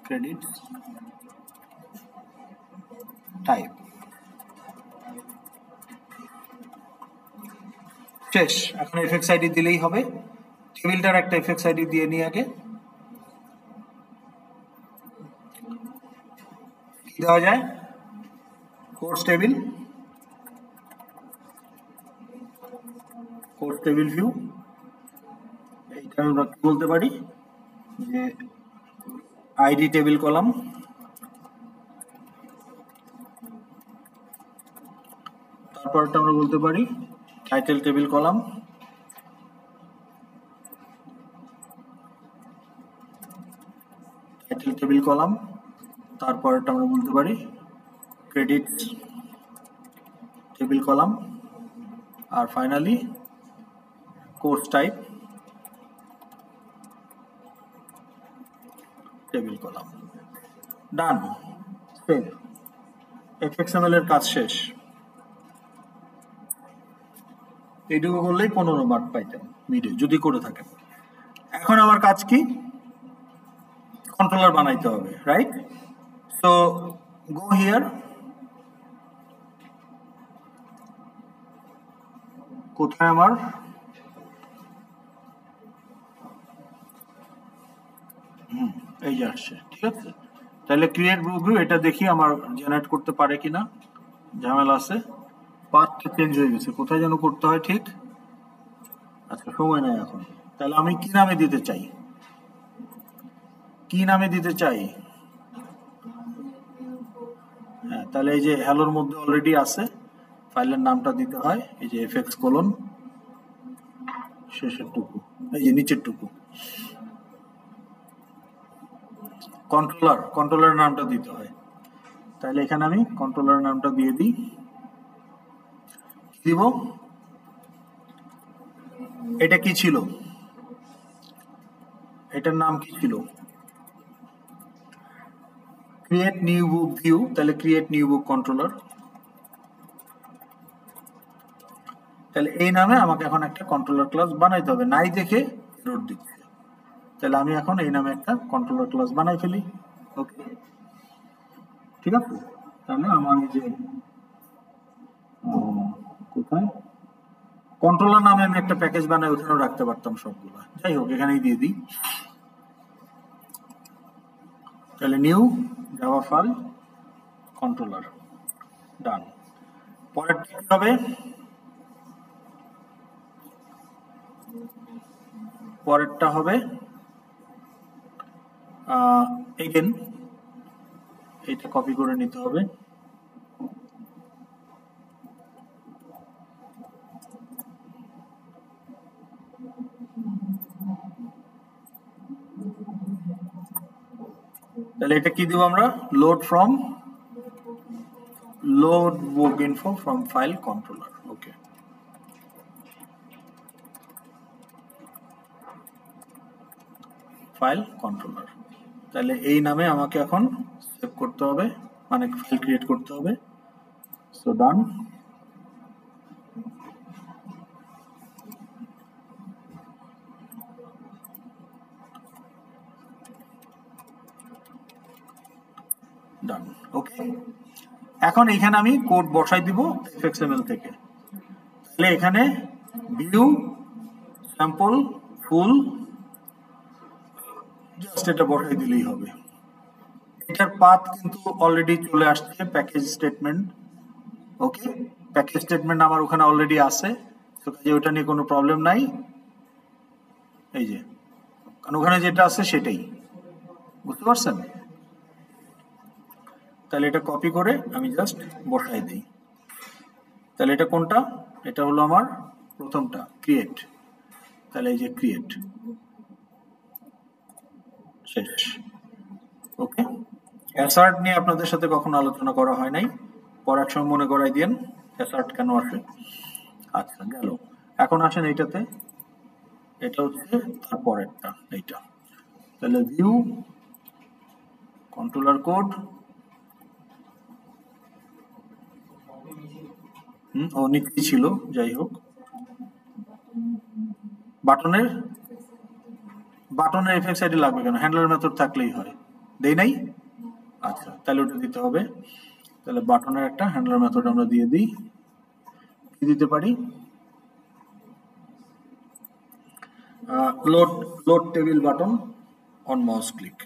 Speaker 1: ক্রেডিট, টাইপ, শেষ। এখন এফএক্স আইডি দিলেই হবে। টেবিলটার একটা এফএক্স আইডি দিয়ে নিই আগে। কি দেওয়া যায়, course table, course table view. এইটা আমরা কি বলতে পারি যে আইডি টেবিল কলাম, তারপরটা আমরা বলতে পারি title table column, title table column, তারপরটা আমরা বলতে পারি ক্রেডিট টেবিল কলাম, আর finally course type table column. Done, save. FXML এর কাজ শেষ। এইটুকু করলেই 15 মার্ক পাইতেন মিডে, যদি করে থাকেন। এখন আমার কাজ কি, কন্ট্রোলার বানাইতে হবে, রাইট? সো গো হিয়ার, কোথায় আমার এই যে আসছে, ঠিক আছে। তাহলে ক্রিয়েট গ্রুপ ভিউ, এটা দেখি আমার জেনারেট করতে পারে কিনা, ঝামেলা আছে। পাথটা চেঞ্জ হয়ে গেছে, কোথায় যেন করতে হয়, ঠিক। আচ্ছা, সময় নাই এখন। তাহলে আমি কি নামে দিতে চাই, কি নামে দিতে চাই? হ্যাঁ, তাহলে এই যে হ্যালোর মধ্যে অলরেডি আছে, ফাইলের নামটা দিতে হয়, এই যে এফএক্স কোলন শেষের টুকু, এই যে নিচের টুকু, কন্ট্রোলার, কন্ট্রোলার নামটা দিতে হয়। তাহলে এখানে আমি কন্ট্রোলার নামটা দিয়ে দিই, কি দিব, এটা কি ছিল, এটার নাম কি ছিল, ক্রিয়েট নিউ বুক ভিউ। তাহলে ক্রিয়েট নিউ বুক কন্ট্রোলার, তাহলে এই নামে আমাকে এখন একটা কন্ট্রোলার ক্লাস বানাইতে হবে, নাই দেখে এরর দিচ্ছে। তাহলে আমি এখন এই নামে একটা কন্ট্রোলার ক্লাস বানাই ফেলি, ওকে, ঠিক আছে। তাহলে আমার এই যে কোথায় কন্ট্রোলার নামে আমি একটা প্যাকেজ বানাই, ওখানেও রাখতে পারতাম সবগুলো, যাই হোক এখানেই দিয়ে দিই। তাহলে নিউ জাভা ফাইল কন্ট্রোলার, ডান। পরেরটা কি হবে, পরেরটা হবে এগেন এটা কপি করে নিতে হবে, তাহলে এটা কি দিব আমরা, load from, load book info from file controller, okay. File controller, তাহলে এই নামে আমাকে এখন সেভ করতে হবে, মানে ফাইল ক্রিয়েট করতে হবে। সো ডান, ডান, ওকে। এখন এখানে আমি কোড বসাই দিব এফএক্সএমএল থেকে। তাহলে এখানে ভিউ স্যাম্পল ফুল, জাস্ট এটা বসাই দিলেই হবে। এটার পাথ কিন্তু অলরেডি চলে আসছে, প্যাকেজ স্টেটমেন্ট, ওকে। প্যাকেজ স্টেটমেন্ট আমার ওখানে অলরেডি আছে, তো তো কাজে ওটা নিয়ে কোনো প্রবলেম নাই, এই যে, কারণ ওখানে যেটা আছে সেটাই, বুঝতে পারছেন? তাহলে এটা কপি করে আমি জাস্ট বসাই দিই। তাহলে এটা কোনটা? এটা হলো আমার প্রথমটা, ক্রিয়েট। তাহলে এই যে ক্রিয়েট, শেষ। ওকে, অ্যাসার্ট নিয়ে আপনাদের সাথে কখনো আলোচনা করা হয় নাই, পড়ার সময় মনে করাই দিন অ্যাসার্ট কেন আসে। আচ্ছা, গেল। এখন আসেন এইটাতে, এটা হচ্ছে তারপরেরটা, এইটা। তাহলে ভিউ, কন্ট্রোলার কোড, ও নিচেই ছিল, যাই হোক। বাটনের এফএক্স আইডি লাগবে কেন? হ্যান্ডলার মেথড থাকলেই হয়, দেই নাই? আচ্ছা, তাহলে ওটা দিতে হবে। তাহলে বাটনের একটা হ্যান্ডলার মেথড আমরা দিয়ে দিই। কি দিতে পারি? Load table button on mouse click.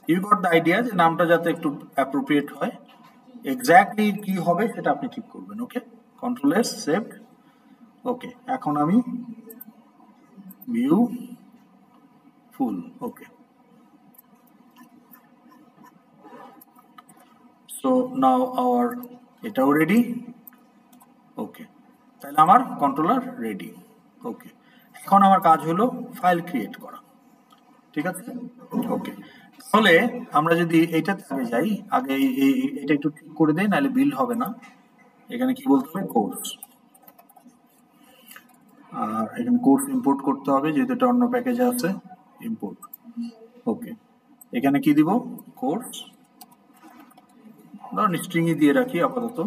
Speaker 1: You got the idea, যে নামটা যাতে একটু অ্যাপ্রোপ্রিয়েট হয়, এক্স্যাক্টলি কি হবে সেটা আপনি ঠিক করবেন। ওকে, কন্ট্রোল এস, সেভ। ওকে, এখন আমি ভিউ ফুল, ওকে। সো নাও আওয়ার, এটাও রেডি। ওকে, তাহলে আমার কন্ট্রোলার রেডি। ওকে, এখন আমার কাজ হলো ফাইল ক্রিয়েট করা, ঠিক আছে? ওকে, তাহলে আমরা যদি এইটাতে আগে যাই, আগে এটা একটু ঠিক করে দেই, নাহলে বিল্ড হবে না। এখানে কি বলতে হবে? কোর্স। আর এখানে কোর্স ইম্পোর্ট করতে হবে, যেহেতু এটা অন্য প্যাকেজে আছে, ইম্পোর্ট। ওকে, এখানে কি দিব? কোর্স। ধরুন স্ট্রিংই দিয়ে রাখি আপাতত।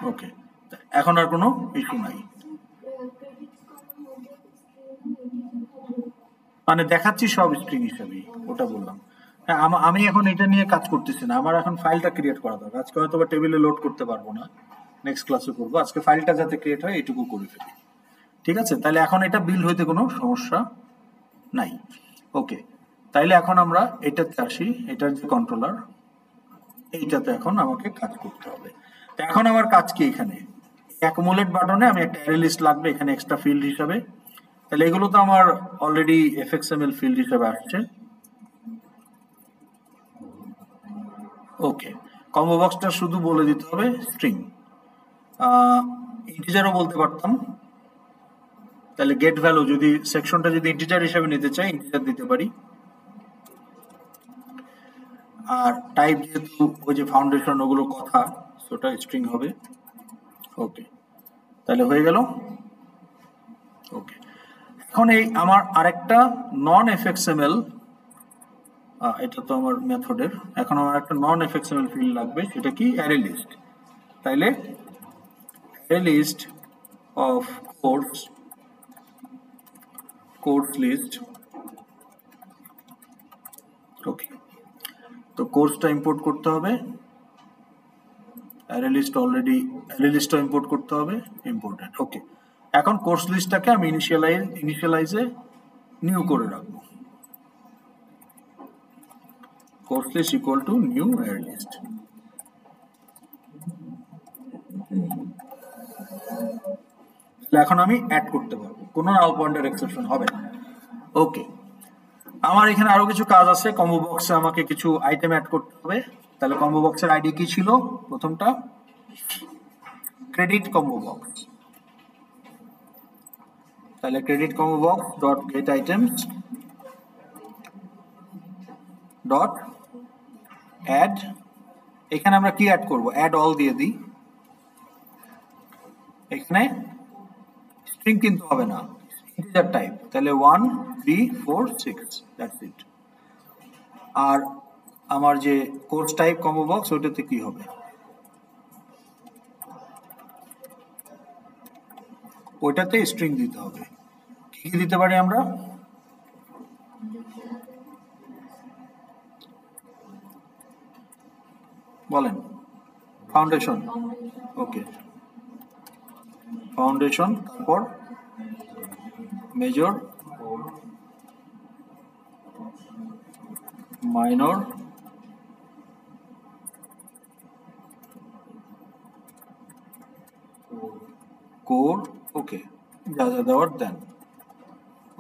Speaker 1: ওকে, এখন আর কোনো ইস্যু নাই, মানে দেখাচ্ছি সব স্ট্রিং হিসাবে, ওটা বললাম। হ্যাঁ, আমি এখন এটা নিয়ে কাজ করতেছি না, আমার এখন ফাইলটা ক্রিয়েট করা দরকার। আজকে হয়তো বা টেবিলে লোড করতে পারবো না, নেক্সট ক্লাসে করবো। আজকে ফাইলটা যাতে ক্রিয়েট হয় এটুকু করে ফেলি, ঠিক আছে? তাহলে এখন এটা বিল্ড হইতে কোনো সমস্যা নাই। ওকে, তাইলে এখন আমরা এটাতে আসি, এটার যে কন্ট্রোলার, এইটাতে এখন আমাকে কাজ করতে হবে। তো এখন আমার কাজ কি? এখানে অ্যাকুমুলেট বাটনে আমি একটা অ্যারে লিস্ট লাগবে এখানে এক্সট্রা ফিল্ড হিসাবে। তাহলে এগুলো তো আমার অলরেডি এফএক্সএমএল ফিল্ড হিসাবে আসছে। ওকে, কম্বো বক্সটা শুধু বলে দিতে হবে স্ট্রিং, ইন্টিজারও বলতে পারতাম। তাহলে গেট ভ্যালু, যদি সেকশনটা যদি ইন্টিজার হিসাবে নিতে চাই, ইন্টিজার দিতে পারি। আর টাইপ যেহেতু ওই যে ফাউন্ডেশন ওগুলো কথা, ওটা স্ট্রিং হবে। ওকে, তাহলে হয়ে গেল। ওকে, এখন এই আমার আরেকটা নন এফএক্সএমএল, এটা তো আমার মেথডের, এখন আমার একটা নন এফএক্সএমএল ফিল্ড লাগবে, সেটা কি? Array list. তাইলে array list of course list. Okay, তো কোর্সটা ইম্পোর্ট করতে হবে, অ্যারে লিস্টও ইম্পোর্ট করতে হবে, ইম্পোর্টেড। ওকে, এখন কোর্স লিস্টটাকে আমি ইনিশিয়ালাইজে নিউ করে রাখবো, course list equal to new array list. এখন আমি অ্যাড করতে পারবো, কোনো নাল পয়েন্টার এক্সেপশন হবে না। ওকে, আমার এখানে আরো কিছু কাজ আছে। কম্বো বক্সে আমাকে কিছু আইটেম অ্যাড করতে হবে। তাহলে কম্বো বক্সের আইডি কি ছিল? প্রথমটা ক্রেডিট কম্বো বক্স। তাহলে credit combo box dot get items dot add. এখানে আমরা কি অ্যাড করব? অ্যাড অল দিয়ে দিই। এখানে স্ট্রিং কিন্তু হবে না, ইন্টিজার টাইপ। তাহলে 1 3 4 6, দ্যাটস ইট। আর আমার যে কোর্স টাইপ কম্বো বক্স, ওইটাতে কি হবে? ওইটাতে স্ট্রিং দিতে হবে। কি দিতে পারি আমরা? বলেন ফাউন্ডেশন, ওকে ফাউন্ডেশন, তারপর মেজর, মাইনর, কোর, ওকে যা যা দেওয়ার দেন।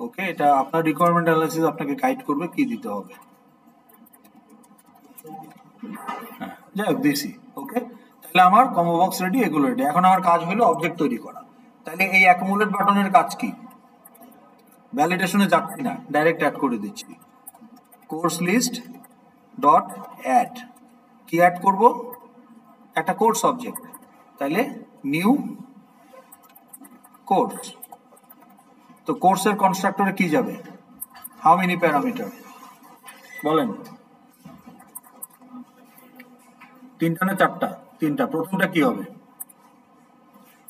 Speaker 1: ওকে, এটা আপনার রিকোয়ারমেন্ট অ্যানালাইসিস আপনাকে গাইড করবে কি দিতে হবে। হ্যাঁ যাই হোক দিছি। ওকে, তাহলে আমার কম্বো বক্স রেডি, এগুলো রেডি। এখন আমার কাজ হলো অবজেক্ট তৈরি করা। তাহলে এই অ্যাকুমুলেট বাটনের কাজ কি? ভ্যালিডেশনে যাচ্ছি না, ডাইরেক্ট অ্যাড করে দিচ্ছি। কোর্স লিস্ট ডট অ্যাড, কি অ্যাড করব? একটা কোর্স অবজেক্ট, তাহলে নিউ কোর্স। তো কোর্সের কনস্ট্রাক্টরে কি যাবে? হাউ মেনি প্যারামিটার বলেন? তিনটা না চারটা? তিনটা। প্রথমটা কি হবে?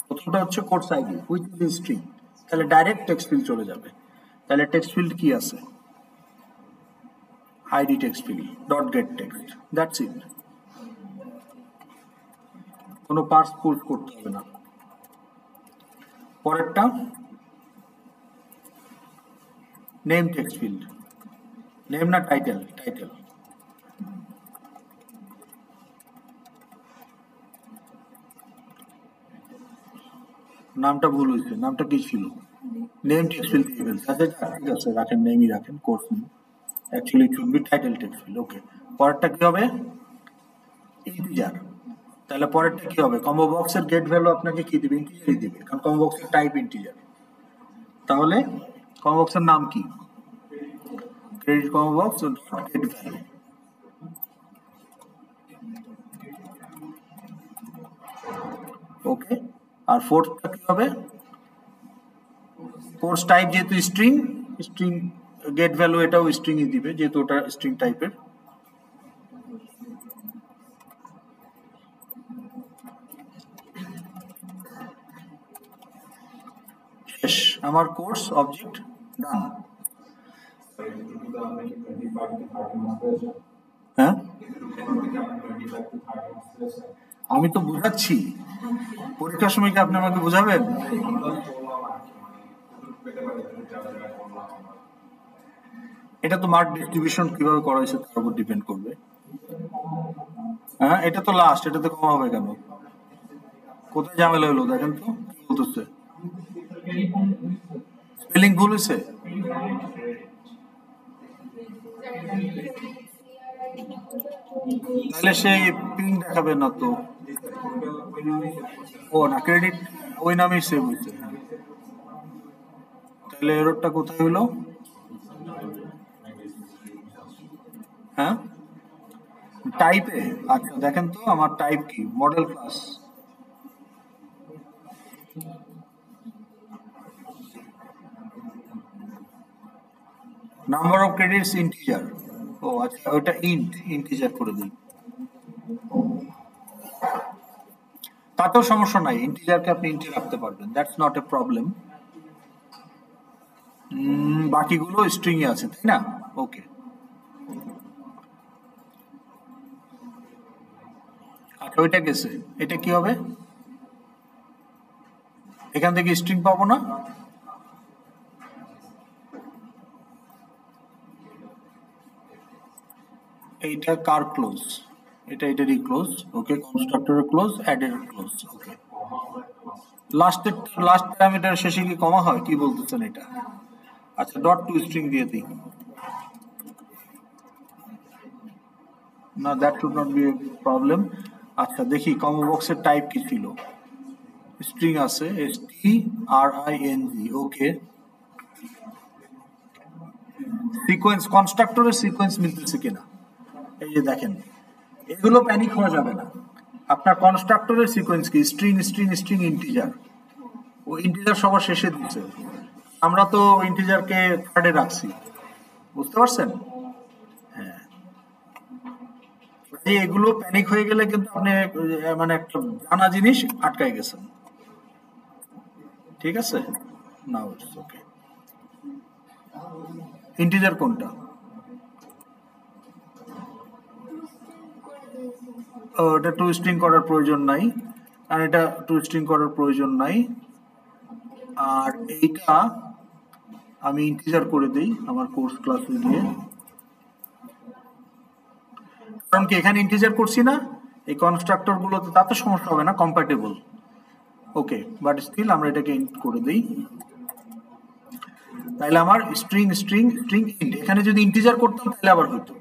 Speaker 1: প্রথমটা হচ্ছে course ID which is string, তাহলে ডাইরেক্ট টেক্সট ফিল্ড চলে যাবে। তাহলে টেক্সট ফিল্ড কি আছে? ID text field dot gate text, that's it. কোনো পার্স পুল করতে হবে না। পরেরটা নেম টেক্সট ফিল্ড, নেম না টাইটেল? টাইটেল। নামটা ভুল হয়েছে, নামটা কি ছিল? নেম টেক্সট ফিল্ড দিয়ে ফেলছে। আচ্ছা ঠিক আছে, রাখেন, নেমই রাখেন, course name. Actually it should be title text field. Okay, পরেরটা কি হবে? ইন্টিজার। তাহলে পরেরটা কি হবে? কম্বো বক্সের গেট ভ্যালু আপনাকে কি দিবে? ইন্টিজারই দিবে, কারণ কম্বো বক্সের টাইপ ইন্টিজার। তাহলে কম্বো বক্সের নাম কি? Credit combo box dot get value. Okay, আর ফোর্থটা কি হবে? কোর্স টাইপ যেহেতু স্ট্রিং, স্ট্রিং গেট ভ্যালু এটাও স্ট্রিংই দিবে যেহেতু ওটা স্ট্রিং টাইপের। শেষ আমার কোর্স অবজেক্ট ডান। হ্যাঁ আমি তো বুঝাচ্ছি, পরীক্ষার সময় কি আপনি আমাকে বুঝাবেন? এটা তো মার্ক ডিস্ট্রিবিউশন কিভাবে করা হয়েছে তার উপর ডিপেন্ড করবে। হ্যাঁ এটা তো লাস্ট, এটাতে কমা হবে কেন? কোথায় ঝামেলা হলো দেখেন তো, কি বলতেছে? স্পেলিং ভুল হয়েছে? তাহলে সেই পিন দেখাবে না তো। ও না, ক্রেডিট ওই নামেই সেভ হয়েছে। তাহলে এররটা কোথায় হলো? হ্যাঁ টাইপে। আচ্ছা দেখেন তো আমার টাইপ কি? Model class. Number of credits integer. ও আচ্ছা, ওটা ইন্টিজার করে দিই। তাতেও সমস্যা নাই, ইন্টিজারকে আপনি ইন্টি রাখতে পারবেন, দ্যাটস নট এ প্রবলেম। বাকিগুলো স্ট্রিং এ আছে তাই না? ওকে, আচ্ছা ওইটা গেছে। এটা কি হবে? এখান থেকে স্ট্রিং পাবো না? এইটা কার ক্লোজ? এটা এটারই ক্লোজ। ওকে, কনস্ট্রাক্টরের ক্লোজ, অ্যাডের ক্লোজ। ওকে, লাস্ট প্যারামিটার শেষে কি কমা হয়? কি বলতেছেন এটা? আচ্ছা ডট টু স্ট্রিং দিয়ে দিই। না, that should not be a problem. আচ্ছা দেখি কম্বো বক্সের টাইপ কি ছিল? স্ট্রিং আছে, string। ওকে, সিকোয়েন্স, কনস্ট্রাক্টরের সিকোয়েন্স মিলতেছে কিনা এই যে দেখেন। এগুলো প্যানিক হওয়া যাবে না। আপনার কনস্ট্রাক্টরের সিকোয়েন্স কি? String string string integer. ও ইন্টিজার সবার শেষে দিচ্ছে, আমরা তো ইন্টিজারকে থার্ডে রাখছি, বুঝতে পারছেন? হ্যাঁ, এগুলো প্যানিক হয়ে গেলে কিন্তু আপনি মানে একটা জানা জিনিস আটকায় গেছেন। ঠিক আছে, নাও ইটস ওকে। ইন্টিজার কোনটা? এটা টু স্ট্রিং করার প্রয়োজন নাই, আর এটা টু স্ট্রিং করার প্রয়োজন নাই, আর এইটা আমি ইন্টিজার করে দিই আমার কোর্স ক্লাসে দিয়ে, কারণ কি এখানে ইন্টিজার করছি না, এই কনস্ট্রাক্টর গুলোতে তাতে সমস্যা হবে না, কম্প্যাটেবল। ওকে, বাট স্টিল আমরা এটাকে ইন্ট করে দিই। তাহলে আমার স্ট্রিং স্ট্রিং স্ট্রিং ইন্ট, এখানে যদি ইন্টিজার করতাম তাহলে আবার হইতো,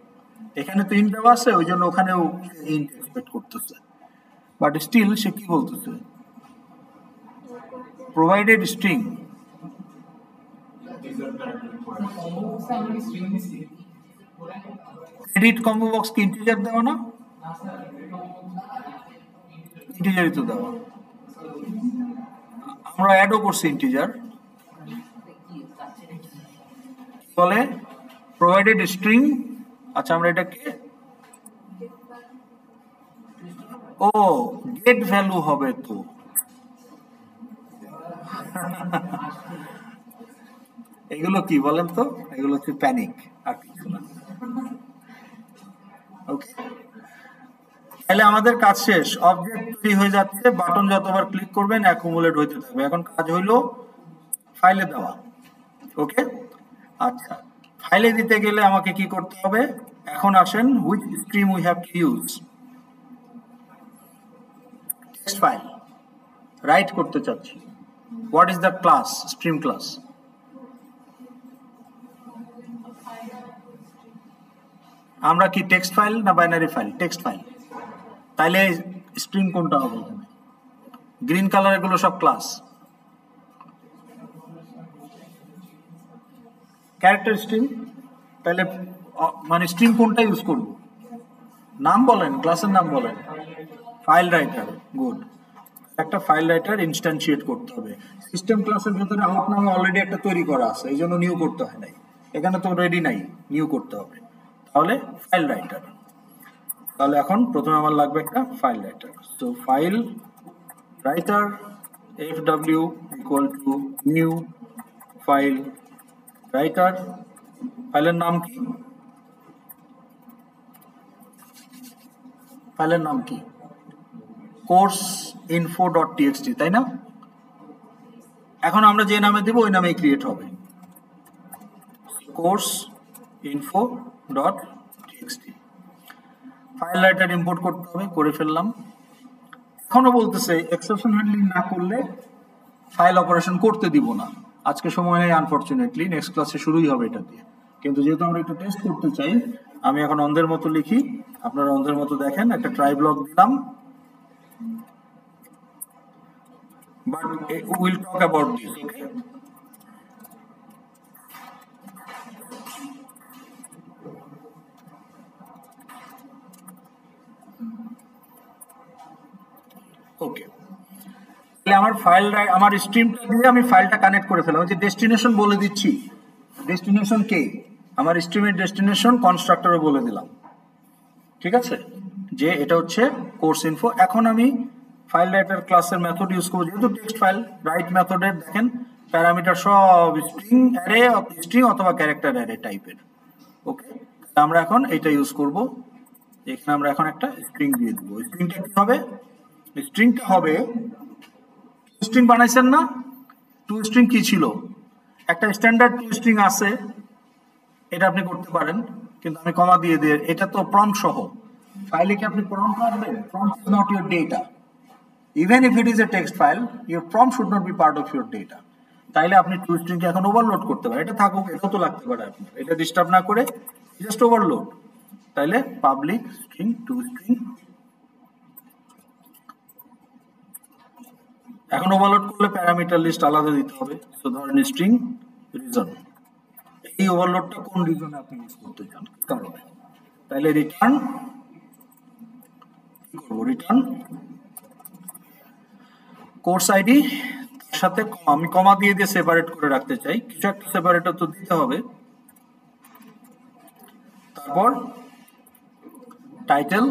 Speaker 1: এখানে তো ইন্ট দেওয়া আছে ওই জন্য ওখানেও ইন্ট এক্সপেক্ট করতেছে, বাট স্টিল সে কি বলতেছে, provided string edit combo box কি ইন্টিজার দেওয়া না, ইন্টিজারই তো দেওয়া, আমরা অ্যাডও করছি ইন্টিজার, বলে প্রোভাইডেড স্ট্রিং। আচ্ছা আমরা এটাকে ও গেট ভ্যালু হবে তো, এগুলো কি বলেন তো, এগুলো হচ্ছে প্যানিক আর কিছু না। ওকে, তাহলে আমাদের কাজ শেষ, অবজেক্ট তৈরি হয়ে যাচ্ছে, বাটন যতবার ক্লিক করবেন অ্যাকুমুলেট হইতে থাকবে। এখন কাজ হইলো ফাইলে দেওয়া। ওকে, আচ্ছা ফাইলে দিতে গেলে আমাকে কি করতে হবে, এখন আসেন which stream we have to use, text file right করতে চাচ্ছি, what is the class, stream class, আমরা কি টেক্সট ফাইল না বাইনারি ফাইল, টেক্সট ফাইল, তাইলে স্ট্রিং কোনটা হবে, এখানে গ্রিন কালার এগুলো সব ক্লাস, ক্যারেক্টার স্ট্রিং, তাহলে মানে স্ট্রিং কোনটা ইউজ করব, নাম বলেন, ক্লাসের নাম বলেন, ফাইল রাইটার, গুড, একটা ফাইল রাইটার ইনস্ট্যান্সিয়েট করতে হবে, সিস্টেম ক্লাসের ভেতরে আউট নামে অলরেডি একটা তৈরি করা আছে, এই জন্য নিউ করতে হয় নাই, এখানে তো রেডি নাই, নিউ করতে হবে, তাহলে ফাইল রাইটার, তাহলে এখন প্রথমে আমার লাগবে একটা ফাইল রাইটার, তো file writer fw equal to new file writer, ফাইলের নাম কি, ফাইলের নাম কি, কোর্স ইনফো ডট টিএক্সটি, তাই না, এখন আমরা যে নামে দেব ওই নামেই ক্রিয়েট হবে, course info dot TXT, file writer import করতে হবে, করে ফেললাম, এখনো বলতেছে এক্সেপশন হ্যান্ডলিং না করলে ফাইল অপারেশন করতে দিব না, আজকে সময় নেই আনফরচুনেটলি, নেক্সট ক্লাসে শুরুই হবে এটা দিয়ে, কিন্তু যেহেতু আমরা একটু টেস্ট করতে চাই, আমি এখন অন্ধের মতো লিখি, আপনারা অন্ধের মতো দেখেন, একটা ট্রাই ব্লক দিলাম, but we'll talk about this, okay? Okay. তাহলে আমার ফাইল, আমার স্ট্রিমটা দিয়ে আমি ফাইলটা কানেক্ট করে ফেললাম, যে ডেস্টিনেশন বলে দিচ্ছি, ডেস্টিনেশন কে, আমার স্ট্রিমের ডেস্টিনেশন কনস্ট্রাক্টরে বলে দিলাম, ঠিক আছে, যে এটা হচ্ছে কোর্স ইনফো। এখন আমি ফাইল রাইটার ক্লাসের মেথড ইউজ করবো, যেহেতু টেক্সট ফাইল, রাইট মেথডের দেখেন প্যারামিটার সব স্ট্রিং অ্যারে, স্ট্রিং অথবা ক্যারেক্টার অ্যারে টাইপের। ওকে, আমরা এখন এটা ইউজ করব, এখানে আমরা এখন একটা স্ট্রিং দিয়ে দেবো, স্ট্রিংটা কি হবে, স্ট্রিংটা হবে, স্ট্রিং বানাইছেন না, টু স্ট্রিং কি ছিল, একটা স্ট্যান্ডার্ড টু স্ট্রিং আছে, এটা আপনি করতে পারেন, কিন্তু আমি কমা দিয়ে দিয়ে, এটা তো প্রম্পট সহ, ফাইলে কি আপনি প্রম্পট রাখবেন, prompt is not your data, even if it is a text file, your prompt should not be part of your data, তাইলে আপনি টু স্ট্রিং কে এখন ওভারলোড করতে পারেন, এটা থাকুক, এটাও তো লাগতে পারে আপনার, এটা ডিস্টার্ব না করে জাস্ট ওভারলোড, তাইলে পাবলিক স্ট্রিং টু স্ট্রিং, এখন ওভারলোড করলে প্যারামিটার লিস্ট আলাদা দিতে হবে, তো ধরেন স্ট্রিং রিজন, এই ওভারলোডটা কোন রিজনে আপনি ইউজ করতে চান, কারণে, তাইলে রিটার্ন কি করব, রিটার্ন কোর্স আইডি, তার সাথে আমি কমা দিয়ে দিয়ে সেপারেট করে রাখতে চাই, কিছু একটা সেপারেটর তো দিতে হবে, তারপর টাইটেল,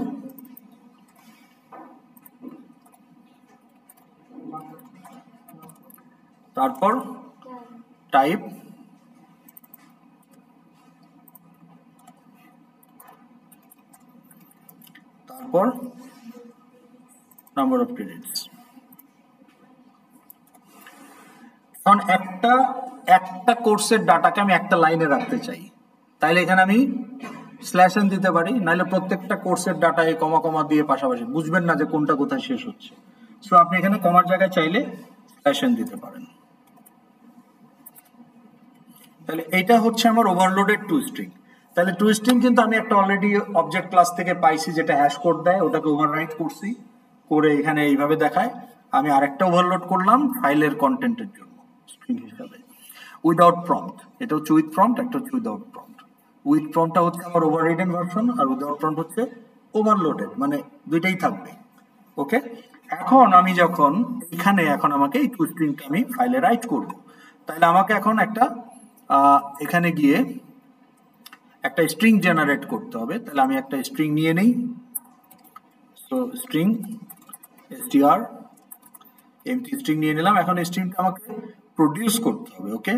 Speaker 1: তারপর টাইপ, তারপর নাম্বার অফ ক্রেডিটস। কারণ একটা কোর্সের ডাটাকে আমি একটা লাইনে রাখতে চাই, তাইলে এখানে আমি স্ল্যাশ এন দিতে পারি, নাহলে প্রত্যেকটা কোর্সের ডাটা এই কমা কমা দিয়ে পাশাপাশি বুঝবেন না যে কোনটা কোথায় শেষ হচ্ছে। সো আপনি এখানে কমার জায়গায় চাইলে স্ল্যাশ এন দিতে পারেন। তাহলে এটা হচ্ছে আমার ওভারলোডেড টু স্ট্রিং। তাহলে টু স্ট্রিং কিন্তু আমি একটা অলরেডি অবজেক্ট ক্লাস থেকে পাইছি যেটা হ্যাশ কোড দেয়, ওটাকে ওভাররাইট করছি, করে এখানে এইভাবে দেখায়। আমি আরেকটা ওভারলোড করলাম ফাইলের কন্টেন্টের জন্য স্ট্রিং হিসাবে, উইদাউট প্রম্পট। এটা হচ্ছে উইথ প্রম্পট, একটা হচ্ছে উইদাউট প্রম্পট। উইথ প্রম্পটটা হচ্ছে আমার ওভাররিডেন ভার্সন, আর উইদাউট প্রম্পট হচ্ছে ওভারলোডেড, মানে দুইটাই থাকবে। ওকে, এখন আমি যখন এখানে এখন আমাকে এই টু স্ট্রিংটা আমি ফাইলে রাইট করব, তাহলে আমাকে এখন একটা এখানে গিয়ে একটা স্ট্রিং জেনারেট করতে হবে। তাহলে আমি একটা স্ট্রিং নিয়ে নেই। So string str MT string নিয়ে নিলাম। এখন এই স্ট্রিংটা আমাকে প্রডিউস করতে হবে। ওকে,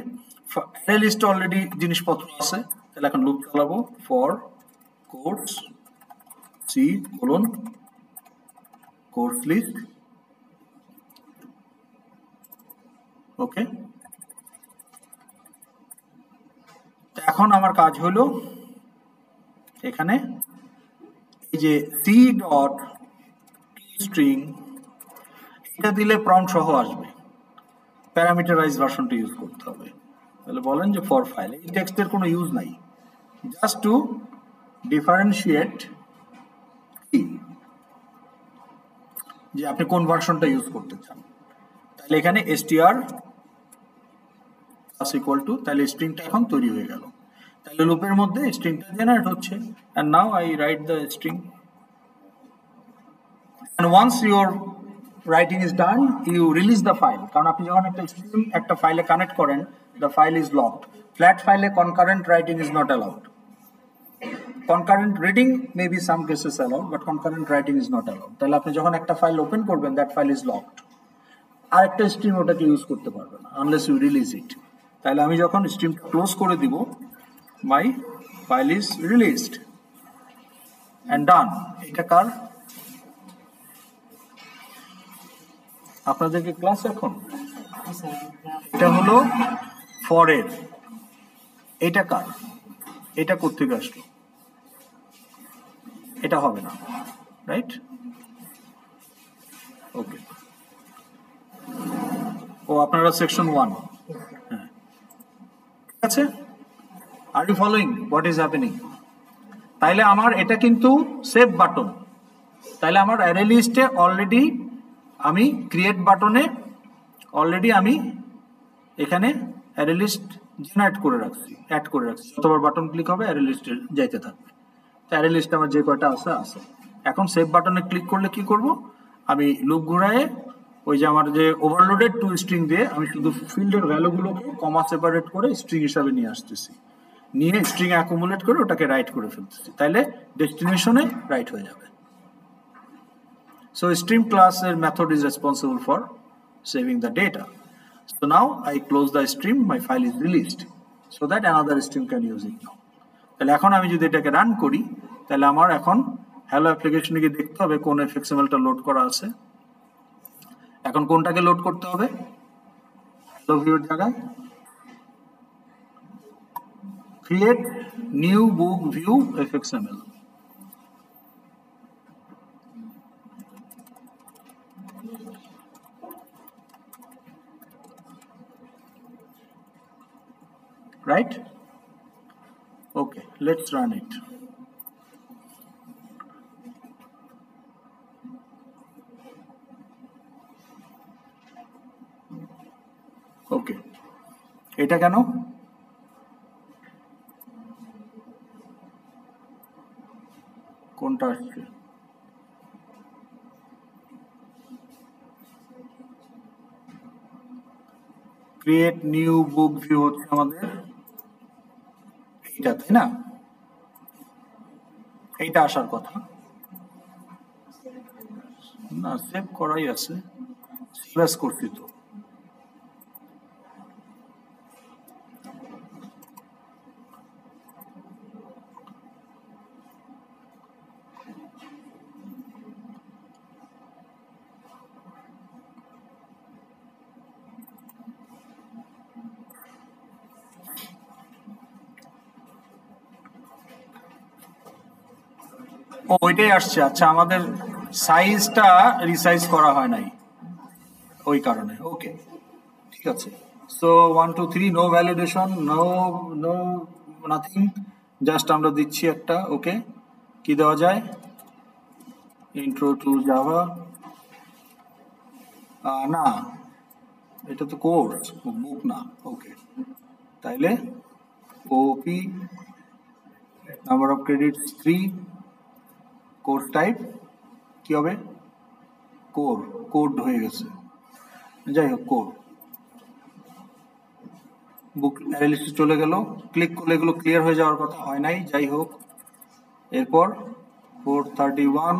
Speaker 1: অ্যারে লিস্টে অলরেডি জিনিসপত্র আছে, তাহলে এখন লুপ চালাবো for course C colon course list. Okay, এখন আমার কাজ হলো এখানে এই যে সি ডট স্ট্রিং, এটা দিলে প্রম্পট সহ আসবে, প্যারামিটারাইজ ভার্সনটা ইউজ করতে হবে। তাহলে বলেন যে ফর ফাইল, এই টেক্সটের কোনো ইউজ নাই, জাস্ট টু ডিফারেন্সিয়েট যে আপনি কোন ভার্সনটা ইউজ করতে চান। তাহলে এখানে str প্লাস ইকুয়াল টু, তাহলে স্ট্রিংটা এখন তৈরি হয়ে গেল। তাহলে লুপের মধ্যে স্ট্রিংটা জেনারেট হচ্ছে, and now I write the string, and once your writing is done you release the file। কারণ আপনি যখন একটা স্ট্রিং একটা ফাইলে কানেক্ট করেন, the file is locked। flat file concurrent writing is not allowed। concurrent reading may be some cases allowed, but concurrent writing is not allowed। তাহলে আপনি যখন একটা ফাইল ওপেন করবেন, that file is locked, আর একটা স্ট্রিম ওটাকে ইউজ করতে পারবে না unless you release it। তাহলে আমি যখন স্ট্রিমটা ক্লোজ করে দিব, my file is released and done। এটা কার? আপনাদেরকে ক্লাস এখন এটা হলো ফরের, এটা কার? এটা কোত্থেকে আসলো? এটা হবে না, রাইট? ওকে, ও আপনারা সেকশন 1, হ্যাঁ ঠিক আছে। Are you following what is happening? তাইলে আমার এটা কিন্তু সেভ বাটন, তাইলে আমার অ্যারে লিস্টে অলরেডি আমি ক্রিয়েট বাটনে অলরেডি আমি এখানে অ্যারে লিস্ট জেনারেট করে রাখছি, অ্যাড করে রাখছি। যতবার বাটন ক্লিক হবে অ্যারে লিস্টে যাইতে থাকবে। তো অ্যারে লিস্টে আমার যে কয়টা আছে। এখন সেভ বাটনে ক্লিক করলে কি করব? আমি লুপ ঘুরায়ে ওই যে আমার যে ওভারলোডেড টু স্ট্রিং দিয়ে আমি শুধু ফিল্ডের ভ্যালুগুলোকে কমা সেপারেট করে স্ট্রিং হিসাবে নিয়ে আসতেছি, নিয়ে স্ট্রিং অ্যাকুমুলেট করে ওটাকে রাইট করে ফেলতেছি, তাইলে ডেস্টিনেশনে রাইট হয়ে যাবে। So stream class method is responsible for saving the data. So now I close the stream, my file is released, so that another stream can use it now. তাহলে এখন আমি যদি এটাকে রান করি, তাহলে আমার এখন হ্যালো অ্যাপ্লিকেশনে গিয়ে দেখতে হবে কোন এফএক্সএমএলটা লোড করা আছে। এখন কোনটাকে লোড করতে হবে? হ্যালো ভিউর জায়গায় create new book view FXML. Right? Okay, let's run it. Okay, এটা কেন? কোনটা আসছে? ক্রিয়েট নিউ বুক ভিউ হচ্ছে আমাদের এইটা, তাই না? এইটা আসার কথা না, সেভ করাই আছে, সেভ করছি তো। ও ওইটাই আসছে। আচ্ছা, আমাদের সাইজটা রিসাইজ করা হয় নাই ওই কারণে। ওকে, ঠিক আছে। So 1 2 3 no validation, no no nothing, just আমরা দিচ্ছি একটা। ওকে, কি দেওয়া যায়? Intro to Java. না, এটা তো কোর্স, বুক না। ওকে, তাইলে OP number of credit 3, course type কি হবে? কোর, কোড হয়ে গেছে। যাই হোক, কোর বুক অ্যানালিসিস চলে গেল। ক্লিক করলে এগুলো ক্লিয়ার হয়ে যাওয়ার কথা, হয় নাই। যাই হোক, এরপর 431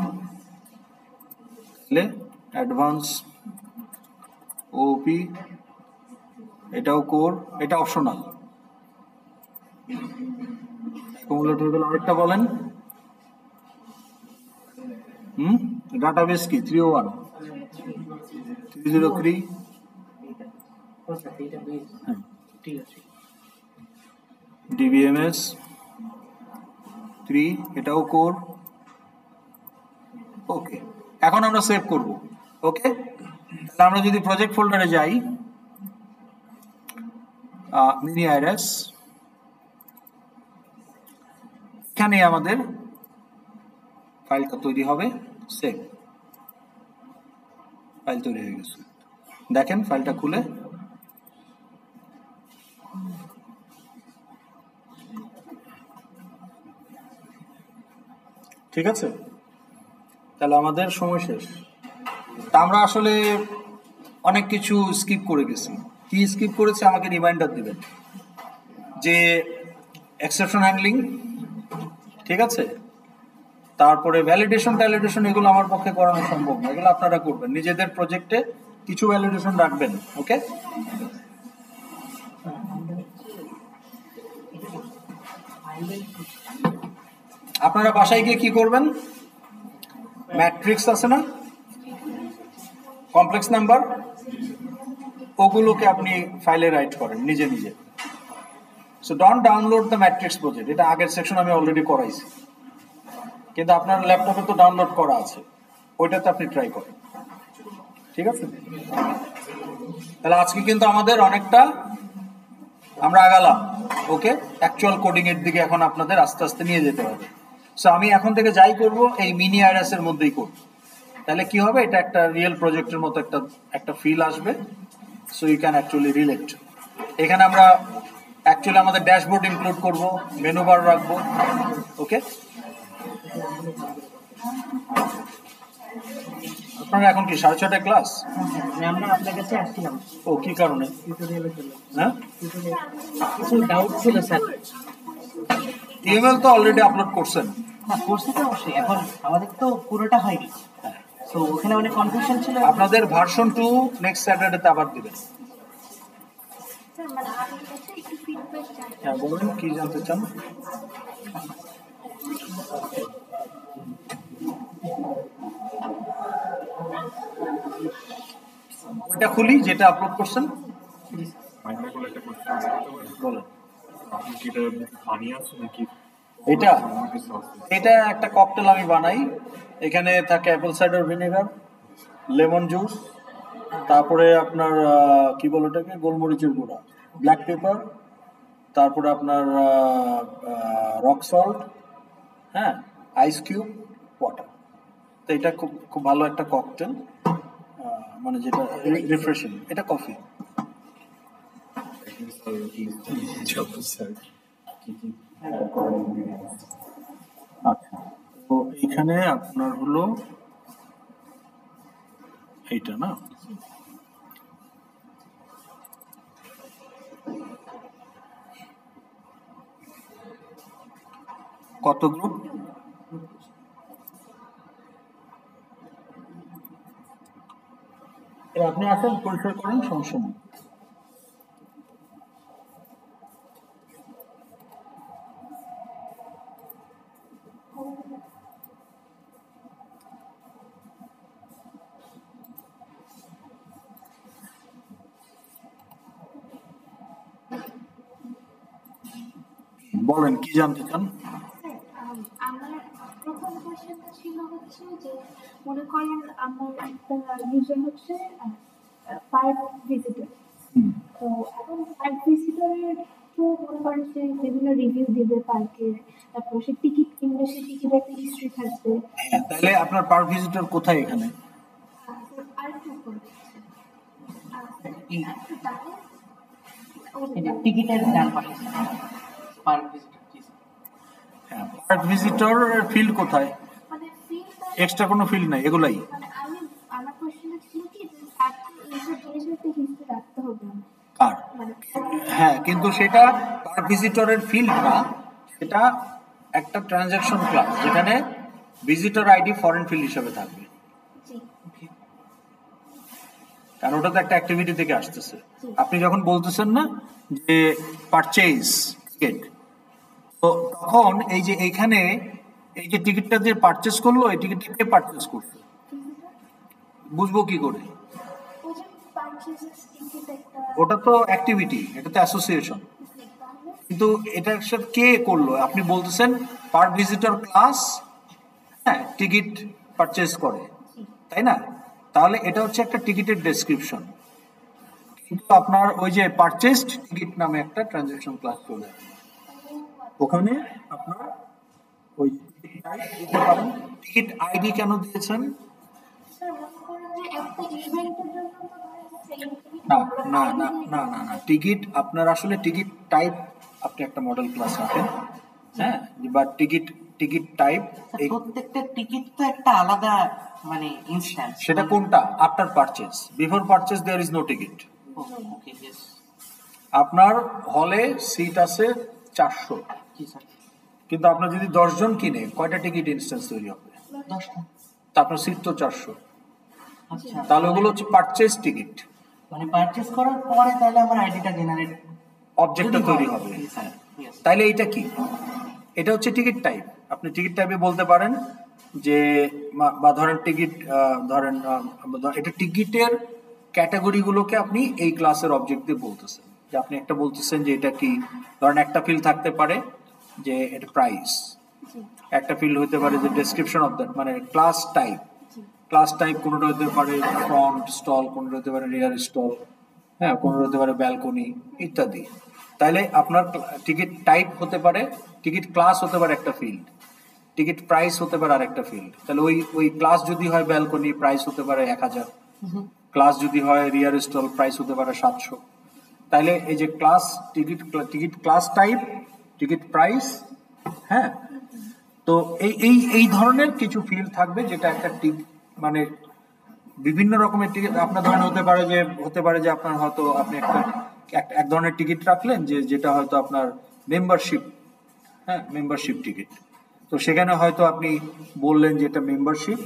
Speaker 1: অ্যাডভান্স ওপি, এটাও কোর, এটা অপশনাল। অ্যাকুমুলেট হয়ে গেল। আরেকটা বলেন। ডাটাবেস কি? 301 303। ডিবিএমএস 3, এটাও কোর। ওকে, এখন আমরা সেভ করব। ওকে, তাহলে আমরা যদি প্রজেক্ট ফোল্ডারে যাই, মিনি আইরাস, এখানে আমাদের ফাইলটা তৈরি হবে। সেভ, ফাইল তৈরি হয়ে গেছে। দেখেন ফাইলটা খুলে, ঠিক আছে। তাহলে আমাদের সময় শেষ। তা আমরা আসলে অনেক কিছু স্কিপ করে গেছি। কি স্কিপ করেছি আমাকে রিমাইন্ডার দিবেন। যে এক্সেপশন হ্যান্ডলিং, ঠিক আছে, তারপরে ভ্যালিডেশন এগুলো আমার পক্ষে করানো সম্ভব না, এগুলো আপনারা করবেন নিজেদের প্রজেক্টে। কিছু ভ্যালিডেশন রাখবেন। ওকে, আপনারা বাসায় গিয়ে কি করবেন? ম্যাট্রিক্স আছে না, কমপ্লেক্স নাম্বার, ওগুলোকে আপনি ফাইলে রাইট করেন নিজে নিজে। So don't download the matrix project, এটা আগের সেকশন আমি অলরেডি করাইছি, কিন্তু আপনার ল্যাপটপে তো ডাউনলোড করা আছে, ওইটাতে আপনি ট্রাই করেন। ঠিক আছে, তাহলে আজকে কিন্তু আমাদের অনেকটা আমরা আগালাম। ওকে, অ্যাকচুয়াল কোডিং এর দিকে এখন আপনাদের আস্তে আস্তে নিয়ে যেতে হবে। সো আমি এখন থেকে যাই করব এই মিনি আইরাস এর মধ্যেই করব। তাহলে কি হবে, এটা একটা রিয়েল প্রজেক্টের মতো একটা ফিল আসবে। So you can actually relate. এখানে আমরা অ্যাকচুয়ালি আমাদের ড্যাশবোর্ড ইনক্লুড করব, মেনু বার রাখবো। ওকে, আপনারা এখন কি 6:30 ক্লাস?
Speaker 2: আমরা আপনার কাছে আসছিলাম।
Speaker 1: ও, কি কারণে?
Speaker 2: টিউটোরিয়ালের জন্য।
Speaker 1: হ্যাঁ,
Speaker 2: কিছু ডাউট ছিল স্যার।
Speaker 1: ইমেল তো অলরেডি আপলোড করছেন।
Speaker 2: না, কোর্সে তো অবশ্যই, এখন আমাদের তো পুরোটা হয়নি, তো ওখানে অনেক কনফিউশন ছিল।
Speaker 1: আপনাদের ভার্সন 2 নেক্সট স্যাটারডেতে আবার দিবেন। হ্যাঁ, বলুন কি জানতে চান। ওইটা খুলি যেটা আপলোড করছেন। বলেন। এটা এটা একটা ককটেল আমি বানাই। এখানে থাকে apple cider vinegar, lemon juice, তারপরে আপনার কি বলে ওটাকে, গোলমরিচের গুঁড়া, ব্ল্যাক পেপার, তারপরে আপনার রক সল্ট, হ্যাঁ, আইস কিউব, ওয়াটার। তো এটা খুব খুব ভালো একটা ককটেল, মানে যেটা রিফ্রেশিং। এটা কফি। আচ্ছা, তো এখানে আপনার হলো এইটা না, কত গ্রুপ? আপনি আসেন, পরিষ্কার করেন, সমস্যা নেই। বলেন কি জানতে চান।
Speaker 3: আমার প্রথম কোশ্চেন বিষয় হচ্ছে পার্ক ভিজিটর। তো এখন পার্ক ভিজিটরের তো মনে করেন যে বিভিন্ন রিভিউ দিবে পার্কের, তারপর সে টিকিট কিনবে, সে টিকিটের একটা হিস্ট্রি থাকবে।
Speaker 1: তাহলে আপনার পার্ক ভিজিটর কোথায় এখানে?
Speaker 3: আরেকটু উপরে
Speaker 2: এটা টিকিটের ডান পাশে পার্ক ভিজিটর।
Speaker 1: হ্যাঁ, পার্ক ভিজিটর ফিল্ড কোথায়?
Speaker 3: মানে ফিল্ডটা
Speaker 1: এক্সট্রা কোনো ফিল্ড নাই, এগুলাই।
Speaker 3: মানে আমার কোশ্চেনটা ছিল কি যে পার্কের এইসব জিনিসের একটা হিস্ট্রি রাখতে হবে আমার।
Speaker 1: কার?
Speaker 3: মানে
Speaker 1: হ্যাঁ, কিন্তু সেটা পার্ক ভিজিটরের ফিল্ড না, এটা একটা ট্রানজাকশন ক্লাস যেখানে ভিজিটর আইডি ফরেন ফিল্ড হিসেবে থাকবে,
Speaker 3: জি
Speaker 1: কারণ ওটা তো একটা অ্যাক্টিভিটি থেকে আসতেছে। আপনি যখন বলতেছেন না যে পারচেজ টিকিট, তো তখন এই যে এইখানে এই যে টিকিটটা যে পারচেজ করলো, এই টিকিটটা কে পারচেজ করছে বুঝবো কি করে?
Speaker 3: ওই যে পারচেজেস টিকিট একটা
Speaker 1: ওটা তো অ্যাক্টিভিটি, এটা তো অ্যাসোসিয়েশন,
Speaker 3: তাহলে
Speaker 1: কিন্তু এটার সাথে কে করলো? আপনি বলতেছেন পার ভিজিটর ক্লাস, হ্যাঁ, টিকিট পারচেজ করে, তাই না? তাহলে এটা হচ্ছে একটা টিকিটের ডেসক্রিপশন, কিন্তু আপনার ওই যে পারচেজড টিকিট নামে একটা ট্রানজাকশন ক্লাস চলে আসে। ওখানে আপনার ওই টিকিট টাইপ দিতে পারেন। টিকিট আইডি কেন দিয়েছেন?
Speaker 3: স্যার মনে করেন যে একটা ইভেন্টের জন্য তো ধরেন যে সেম টিকিট
Speaker 1: না না না না না না, টিকিট আপনার আসলে টিকিট টাইপ, আপনি একটা মডেল ক্লাস রাখেন, হ্যাঁ, বা টিকিট টিকিট টাইপ,
Speaker 2: প্রত্যেকটা টিকিট তো একটা আলাদা মানে ইনস্ট্যান্স।
Speaker 1: সেটা কোনটা? After purchase, before purchase there is no ticket.
Speaker 2: Okay, yes.
Speaker 1: আপনার হলে সিট আছে 400,
Speaker 2: জি স্যার।
Speaker 1: কিন্তু আপনার যদি 10 জন কিনে, কয়টা টিকিট ইনস্ট্যান্স তৈরি হবে?
Speaker 2: 10টা।
Speaker 1: তা আপনার সিট তো 400,
Speaker 2: আচ্ছা,
Speaker 1: তাহলে ওগুলো হচ্ছে পারচেজ টিকিট,
Speaker 2: মানে পারচেজ করার পরে তাহলে আমার আইডিটা জেনারেট
Speaker 1: অবজেক্টটা তৈরি হবে। হ্যাঁ, তাইলে এটা কি? এটা হচ্ছে টিকিট টাইপ। আপনি টিকিট টাইপে বলতে পারেন যে বা ধরেন টিকিট, ধরেন এটা টিকিটের ক্যাটাগরিগুলোকে আপনি এই ক্লাসের অবজেক্ট দিয়ে বলতেছেন, যে আপনি একটা বলতেছেন যে এটা কি, ধরেন একটা ফিল্ড থাকতে পারে যে এটা প্রাইস, একটা ফিল্ড হতে পারে যে ডেসক্রিপশন অফ দ্যাট, মানে ক্লাস টাইপ। ক্লাস টাইপ কোনোটা হতে পারে ফ্রন্ট স্টল, কোনোটা হতে পারে রিয়ার স্টল, হ্যাঁ, কোনোটা হতে পারে ব্যালকনি ইত্যাদি। তাইলে আপনার টিকিট টাইপ হতে পারে, টিকিট ক্লাস হতে পারে একটা ফিল্ড, টিকিট প্রাইস হতে পারে আরেকটা ফিল্ড। তাহলে ওই ক্লাস যদি হয় ব্যালকনি, প্রাইস হতে পারে 1000, ক্লাস যদি হয় রিয়ার স্টল, প্রাইস হতে পারে 700। তাইলে এই যে class ticket, ticket class type, ticket price, হ্যাঁ, তো এই ধরনের কিছু ফিল্ড থাকবে, যেটা একটা মানে বিভিন্ন রকমের টিকিট আপনার ধরেন হতে পারে যে আপনার হয়তো আপনি একটা এক ধরনের টিকিট রাখলেন যেটা হয়তো আপনার মেম্বারশিপ, হ্যাঁ, মেম্বারশিপ টিকিট। তো সেখানে হয়তো আপনি বললেন যে এটা মেম্বারশিপ,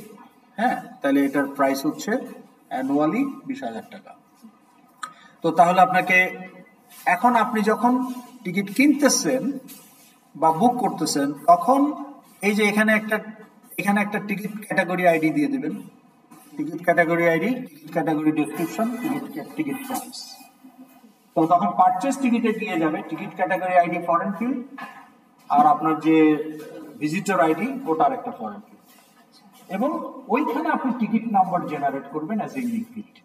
Speaker 1: হ্যাঁ, তাহলে এটার প্রাইস হচ্ছে অ্যানুয়ালি 20,000 টাকা। তো তাহলে আপনাকে, এখন আপনি যখন টিকিট কিনতেছেন বা বুক করতেছেন, তখন এই যে এখানে একটা টিকিট ক্যাটাগরি আইডি দিয়ে দেবেন, ticket category ID, ticket category description, ticket price. তো তখন পারচেজ টিকিটে দিয়ে যাবে ticket category ID foreign field, আর আপনার যে ভিজিটর আইডি ওটা আরেকটা ফরেন ফিল্ড, এবং ওইখানে আপনি টিকিট নাম্বার জেনারেট করবেন as a unique field.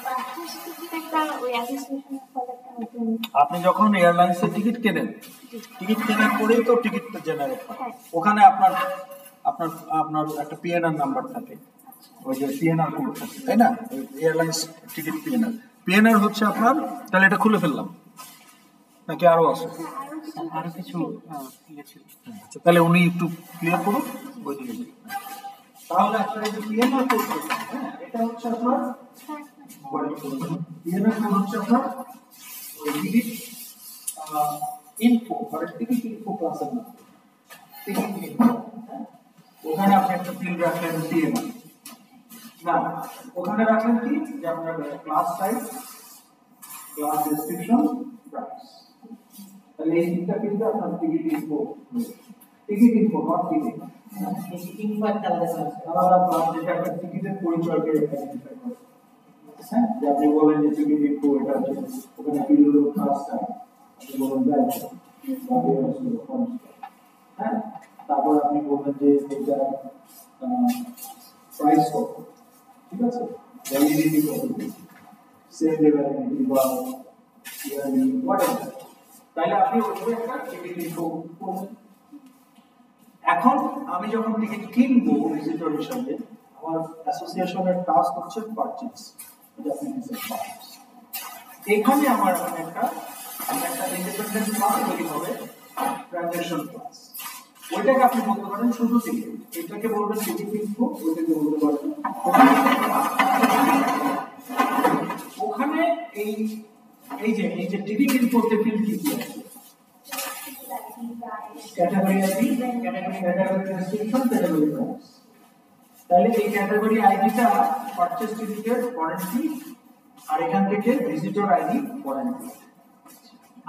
Speaker 3: Purchase ticket একটা ওই অ্যাসোসিয়েশনের ফলে একটা নতুন
Speaker 1: আপনি যখন এয়ারলাইন্সের টিকিট কেনেন, টিকিট কেনার পরেই তো টিকিটটা জেনারেট হয়, ওখানে আপনার আপনার আপনার একটা পিএনআর নাম্বার থাকে, ওই যে পিএনআর কোড থাকে, তাই না? এয়ারলাইন্স টিকিট পিএনআর, পিএনআর হচ্ছে আপনার, তাহলে এটা খুলে ফেললাম নাকি আরো আছে?
Speaker 2: আরো কিছু ইয়ে ছিল।
Speaker 1: আচ্ছা, তাহলে উনি একটু ক্লিয়ার করুন ওই দিকে। তাহলে আপনার এই যে পিএনআর কোড, হ্যাঁ, এটা হচ্ছে আপনার পিএনআর কোড হচ্ছে আপনার ওই টিকিট ইনফো, মানে টিকিট ইনফো ক্লাসের নাম, টিকিট ইনফো। ওখানে আপনি একটা ফিল্ড রাখলেন পিএনআর, না ওখানে রাখলেন কি যে আপনার class type, class description, price. তাহলে এই তিনটা ফিল্ডে আপনার ticket info, not ticket,
Speaker 2: info একটা
Speaker 1: আলাদা ক্লাস, যেটা একটা টিকিটের পরিচয়কে আইডেন্টিফাই করে। হ্যাঁ, যে আপনি বলেন যে টিকিট ইনফো, এটা হচ্ছে ওখানে ফিল্ড হলো ক্লাস টাইপ, আপনি বলেন হ্যাঁ, তারপর আপনি বলবেন যে এটা প্রাইস কত, ঠিক আছে, ভ্যালিডিটি কতটুকু, সেন্ডেবিলিটি বা হোয়াটএভার, তাহলে আপনি ওইভাবে একটা টিকিট ইনফো করবেন। এখন আমি যখন টিকিট কিনবো ভিজিটর হিসাবে, আমার অ্যাসোসিয়েশনের টাস্ক হচ্ছে পারচেজ, এখানে আমার একটা ইন্ডিপেন্ডেন্ট ক্লাস তৈরি হবে, ট্রানজ্যাকশন ক্লাস। ওইটাকে আপনি বলতে পারেন শুধু টিকিট, এটাকে বলবেন টিকিট ইনফো, ওইটাকে বলতে পারেন ওখানে এই যে টিকিট ইনফোতে ফিল্ড কি কি আছে, category ID, category description, category price. তাহলে এই ক্যাটাগরি আইডিটা পারচেজ টিকিটের ওয়ারেন্টি, আর এখান থেকে ভিজিটর আইডি ওয়ারেন্টি,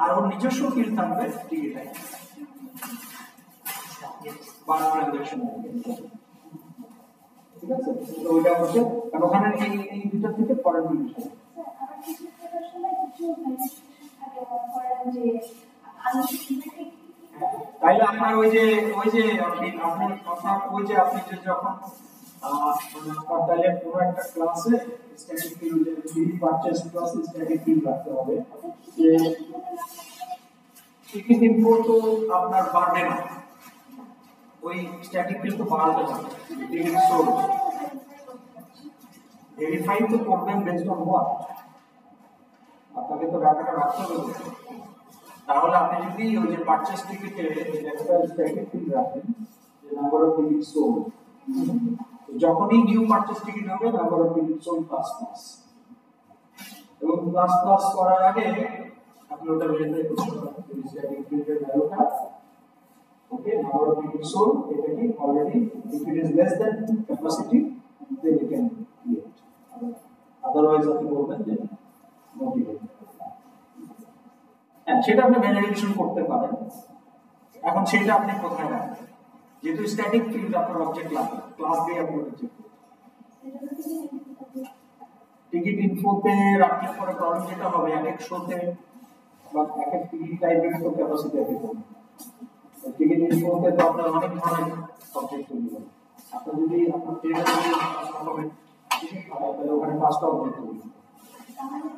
Speaker 1: আর ওর নিজস্ব ফিল্ড থাকবে টিকিট আইডি বা ট্রানজ্যাকশন আইডি। ঠিক আছে, তো ওইটা হচ্ছে কারণ ওখানে এই দুটো থেকে ওয়ারেন্টি বিষয়।
Speaker 3: আমার কিছু সময় কিছু থাকে করেন যে আমি
Speaker 1: তাইলে আপনার ওই যে আপনার ওই যে আপনি যে যখন তাহলে পুরো একটা ক্লাসে স্ট্যাটিক ফিল্ড পারচেজ ক্লাসে স্ট্যাটিক ফিল্ড রাখতে হবে যে টিকিট ইনফো তো আপনার বাড়বে না, ওই স্ট্যাটিক ফিল্ড তো বাড়বে না, টিকিট সোল্ড ভেরিফাই তো করবেন বেসড অন হোয়াট, আপনাকে তো ডাটাটা রাখতে হবে। তাহলে আপনি যদি ওই যে পারচেজ টিকিটে একটা স্ট্যাটিক ফিল্ড রাখেন যে নাম্বার অফ টিকিট সোল্ড, যখনই নিউ পারচেজ টিকিট হবে number of ticket sold plus plus, এবং প্লাস প্লাস করার আগে আপনি ওটা ভেরিফাই করতে পারেন স্ট্যাটিক ফিল্ডের ভ্যালুটা okay, number of ticket sold এটা কি already, if it is less than capacity then you can create, otherwise আপনি বলবেন যে নো টিকিট। হ্যাঁ, সেটা আপনি ভ্যালিডেশন করতে পারেন। এখন সেটা আপনি কোথায় রাখবেন, যেহেতু স্ট্যাটিক ফিল্ড আপনার অবজেক্ট লাগবে, ক্লাস দিয়ে আপনি ওটা চেক করবেন। টিকিট ইনফোতে রাখলে পরে প্রবলেম যেটা হবে, এক এক শোতে বা এক এক টিকিট টাইপের তো ক্যাপাসিটি এক এক হবে। টিকিট ইনফোতে তো আপনার অনেক ধরনের অবজেক্ট তৈরি হবে, আপনার যদি আপনার হবে টিকিট হয় তাহলে ওখানে 5টা অবজেক্ট তৈরি হবে।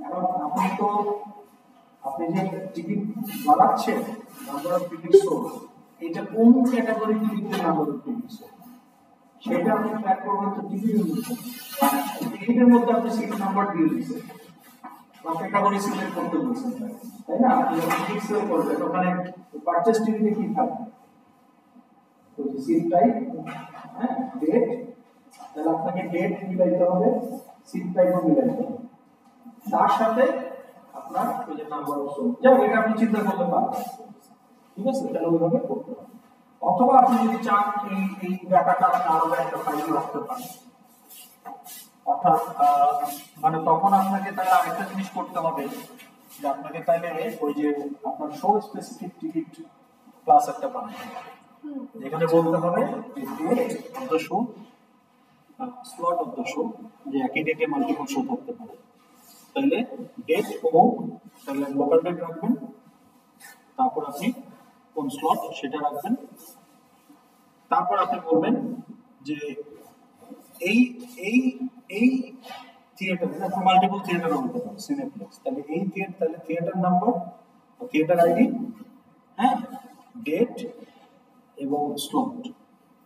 Speaker 1: এখন আপনি যে টিকিট বাড়াচ্ছেন নাম্বার অফ টিকিট সোল্ড, এটা কোন ক্যাটাগরি টিকিটের নাম্বার অফ টিকিট সোল্ড সেটা আপনি ট্র্যাক করবেন। তো টিকিটের মধ্যে আপনি সিট নাম্বার দিয়ে দিচ্ছেন বা ক্যাটাগরি সিলেক্ট করতে বলছেন, তাই না? আপনি যখন টিকিট সেল করবেন ওখানে পারচেজ টিকিটে কি থাকবে, তো সিট টাইপ, হ্যাঁ, ডেট, তাহলে আপনাকে ডেট মিলাইতে হবে, সিট টাইপও মিলাইতে হবে, তার সাথে আপনার ওই যে নাম্বার অফ সোল্ড, যা এটা আপনি চিন্তা করতে পারেন। ঠিক আছে, তাহলে ওইভাবে করতে হবে। অথবা আপনি যদি চান এই ডাটাটা আপনি আরো একটা ফাইলে রাখতে পারেন, অর্থাৎ মানে তখন আপনাকে তাহলে আরেকটা জিনিস করতে হবে যে আপনাকে তাহলে ওই যে আপনার শো স্পেসিফিক টিকিট ক্লাস একটা বানাতে হবে, যেখানে বলতে হবে date of the show, slot of the show, যে একই ডেটে মাল্টিপল শো থাকতে পারে। তাহলে ডেট ও তাহলে লোকাল ডেট রাখবেন, তারপর আপনি কোন স্লট সেটা রাখবেন, তারপর আপনি বলবেন যে এই এই এই থিয়েটার মাল্টিপল থিয়েটার হতে পারে সিনেপ্লেক্স, তাহলে এই তাহলে থিয়েটার নাম্বার, থিয়েটার আইডি, হ্যাঁ, ডেট এবং স্লট,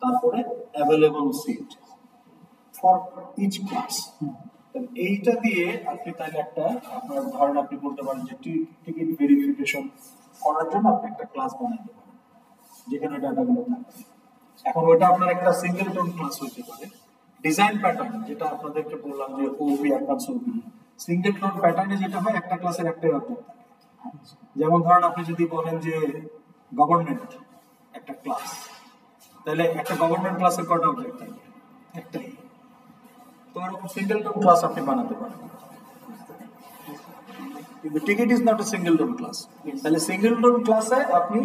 Speaker 1: তারপরে available seat for each class. এইটা দিয়ে আপনি তাহলে একটা আপনার ধরেন আপনি বলতে পারেন যে টিকিট ভেরিফিকেশন করার জন্য আপনি একটা ক্লাস বানাতে পারেন যেখানে ডাটাগুলো থাকবে। এখন ওইটা আপনার একটা সিঙ্গেল টোন ক্লাস হতে পারে। ডিজাইন প্যাটার্ন যেটা আপনাদেরকে বললাম যে ওপি অ্যাডভান্স ওপি, সিঙ্গেল টোন প্যাটার্নে যেটা হয় একটা ক্লাসের একটাই অবজেক্ট থাকে। যেমন ধরেন আপনি যদি বলেন যে গভর্নমেন্ট একটা ক্লাস, তাহলে একটা গভর্নমেন্ট ক্লাসের কটা অবজেক্ট থাকবে? একটাই। তো এরকম সিঙ্গেল টোন ক্লাস আপনি বানাতে পারেন, কিন্তু ticket is not a single tone class. তাহলে সিঙ্গেল টোন ক্লাসে আপনি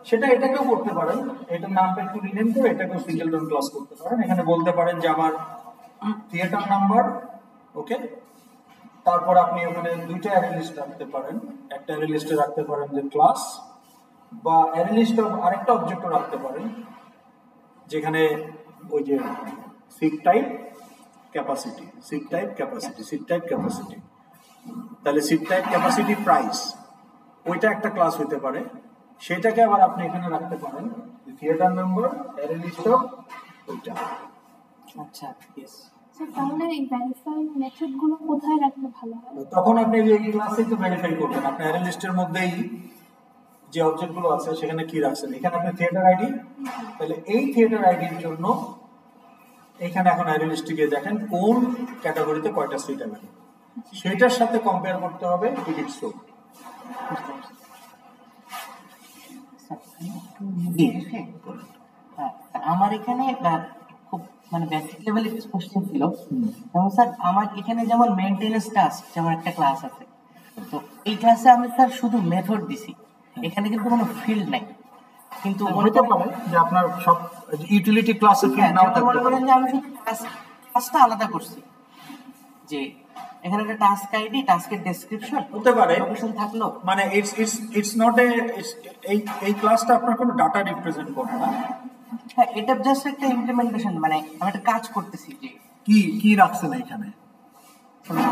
Speaker 1: সেটা এটাকেও করতে পারেন, এটার নামটা একটু রিনেম করে এটাকেও সিঙ্গেল টোন ক্লাস করতে পারেন। এখানে বলতে পারেন যে আমার থিয়েটার নাম্বার, ওকে, তারপর আপনি ওখানে দুইটা অ্যারে লিস্ট রাখতে পারেন, একটা অ্যারে লিস্টে রাখতে পারেন যে ক্লাস, বা অ্যারে লিস্টে আরেকটা অবজেক্টও রাখতে পারেন যেখানে ওই যে seat type capacity, seat type capacity, seat type capacity. তাহলে সিট টাইপ ক্যাপাসিটি প্রাইস ওইটা একটা ক্লাস হতে পারে, সেটাকে আবার আপনি এখানে রাখতে পারেন theatre number, array list of ওইটা।
Speaker 2: আচ্ছা ইয়েস।
Speaker 3: স্যার তাহলে এই ভেরিফাইং মেথডগুলো কোথায় রাখলে ভালো হয়?
Speaker 1: তখন আপনি যে এই ক্লাসেই তো ভেরিফাই করবেন, আপনি অ্যারে লিস্টের মধ্যেই যে অবজেক্টগুলো আছে সেখানে কি রাখছেন, এখানে আপনি থিয়েটার আইডি, তাহলে এই থিয়েটার আইডির জন্য এখানে এখন অ্যারে লিস্টে গিয়ে দেখেন কোন ক্যাটাগরিতে কয়টা সিট অ্যাভেলেবল, সেটার সাথে কম্পেয়ার করতে হবে টিকিট স্টোর।
Speaker 2: হ্যাঁ, আমার এখানে খুব মানে বেসিক লেভেলের কিছু কোশ্চেন ছিল। যেমন স্যার আমার এখানে যেমন মেইনটেনেন্স টাস্ক যেমন একটা ক্লাস আছে, তো এই ক্লাসে আমি স্যার শুধু মেথড দিছি, এখানে কিন্তু কোনো ফিল্ড নাই। কিন্তু
Speaker 1: হতে পারে যে আপনার সব ইউটিলিটি ক্লাসে ফিল্ড নাও থাকতে
Speaker 2: মনে
Speaker 1: পারে।
Speaker 2: করেন যে আমি শুধু টাস্কটা আলাদা করছি, যে এখানে একটা টাস্ক আইডি, টাস্কের ডেসক্রিপশন
Speaker 1: হতে পারে,
Speaker 2: লোকেশন থাকলো।
Speaker 1: মানে ইটস নট এ, এই ক্লাসটা আপনার কোনো ডাটা রিপ্রেজেন্ট করে না।
Speaker 2: হ্যাঁ, এটা জাস্ট একটা ইমপ্লিমেন্টেশন, মানে আমি একটা কাজ করতেছি যে
Speaker 1: কি কি রাখছেন এখানে।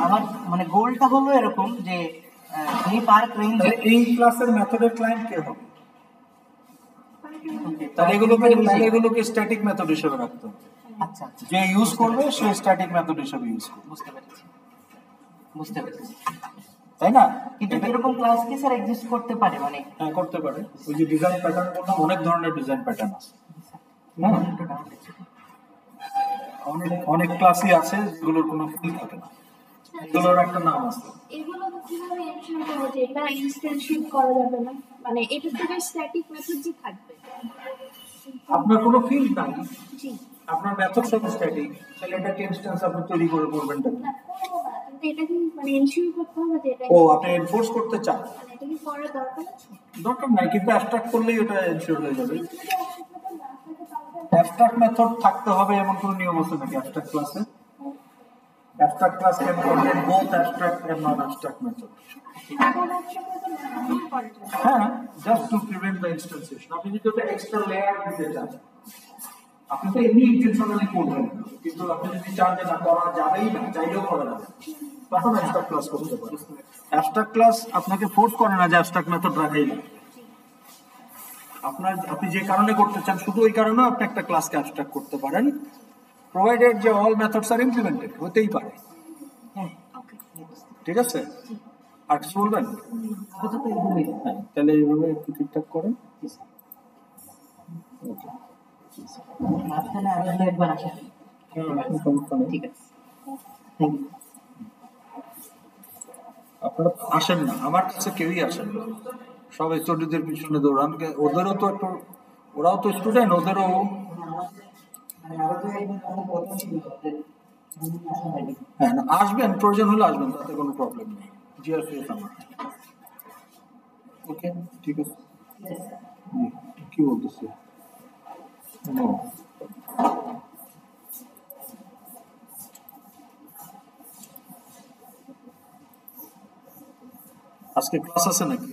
Speaker 2: আমার মানে গোলটা হলো এরকম যে এই পার্ক রেঞ্জ,
Speaker 1: তাহলে এই ক্লাসের মেথডের ক্লায়েন্ট কে হবে? তাহলে এগুলোকে স্ট্যাটিক মেথড হিসেবে রাখতে হবে।
Speaker 2: আচ্ছা আচ্ছা,
Speaker 1: যে ইউজ করবে সে স্ট্যাটিক মেথড হিসেবে ইউজ করবে,
Speaker 2: বুঝতে পেরেছি বুঝতে পেরেছি।
Speaker 1: তাই না?
Speaker 2: কিন্তু এরকম ক্লাস কি স্যার এক্সিস্ট করতে পারে? মানে
Speaker 1: হ্যাঁ, করতে পারে। ওই যে ডিজাইন প্যাটার্ন বললাম, অনেক ধরনের ডিজাইন প্যাটার্ন আছে। হ্যাঁ, অনেক ক্লাসই আছে যেগুলোর কোনো ফিল থাকে না, এগুলোর একটা নাম আছে।
Speaker 3: এগুলো কিভাবে এনশিওর করব যে এটা ইনস্ট্যান্সিয়েট করা যাবে না, মানে এটা তো স্ট্যাটিক মেথড যে থাকবে?
Speaker 1: আপনার কোনো ফিল্ড নাই,
Speaker 3: জি
Speaker 1: আপনার মেথড সব স্ট্যাটিক, তাহলে এটাকে ইনস্ট্যান্স আপনি তৈরি করে করবেন না।
Speaker 3: না, করবো না, কিন্তু এটা কি মানে এনশিওর করতে হবে যে এটা
Speaker 1: ও, আপনি এনফোর্স করতে চান?
Speaker 3: মানে এটা কি করার দরকার আছে?
Speaker 1: দরকার নাই, কিন্তু অ্যাবস্ট্রাক্ট করলেই ওটা এনশিওর হয়ে যাবে।
Speaker 3: কিন্তু যদি অসুবিধা না থাকে তাহলে
Speaker 1: অ্যাবস্ট্রাক্ট মেথড থাকতে হবে এমন কোনো নিয়ম আছে নাকি অ্যাবস্ট্রাক্ট ক্লাসে? Abstract class can contain both abstract and non abstract method.
Speaker 3: এখন একসাথে তো না করা যাবে।
Speaker 1: হ্যাঁ, just to prevent the instantiation. আপনি যদি একটা এক্সট্রা লেয়ার দিতে চান, আপনি তো এমনি ইন্টেনশনালি করবেন, কিন্তু আপনি যদি চান যে না করা যাবেই না, চাইলেও করা যাবে, তখন অ্যাবস্ট্রাক্ট ক্লাস করতে পারেন। অ্যাবস্ট্রাক্ট ক্লাস আপনাকে ফোর্স করে না যে অ্যাবস্ট্রাক্ট মেথড রাখাই না। আপনি যে কারণে করতে চান শুধু ওই কারণে আপনি একটা ক্লাসকে অ্যাবস্ট্রাক্ট করতে পারেন, প্রোভাইডেড যে অল মেথডস আর ইমপ্লিমেন্টেড, হতেই পারে।
Speaker 2: হ্যাঁ ওকে,
Speaker 1: ঠিক আছে, আর কিছু বলবেন?
Speaker 2: আপাতত এগুলোই।
Speaker 1: হ্যাঁ, তাহলে এইভাবে একটু ঠিকঠাক করেন। ওকে,
Speaker 2: মাঝখানে আরো দু একবার আসা।
Speaker 1: সমস্যা নেই।
Speaker 2: ঠিক আছে, থ্যাংক ইউ।
Speaker 1: আপনারা আসেন না, আমার কাছে কেউই আসেন না, সব স্টুডেন্টদের পিছনে দৌড়ান। ওদেরও তো একটু, ওরাও তো স্টুডেন্ট, ওদেরও। হ্যাঁ না, আসবেন, প্রয়োজন হলে আসবেন, তাতে কোনো প্রবলেম নেই। জিআরপিএস আমার। ওকে, ঠিক আছে। কি বলতেছে? No. আজকে ক্লাস আছে নাকি?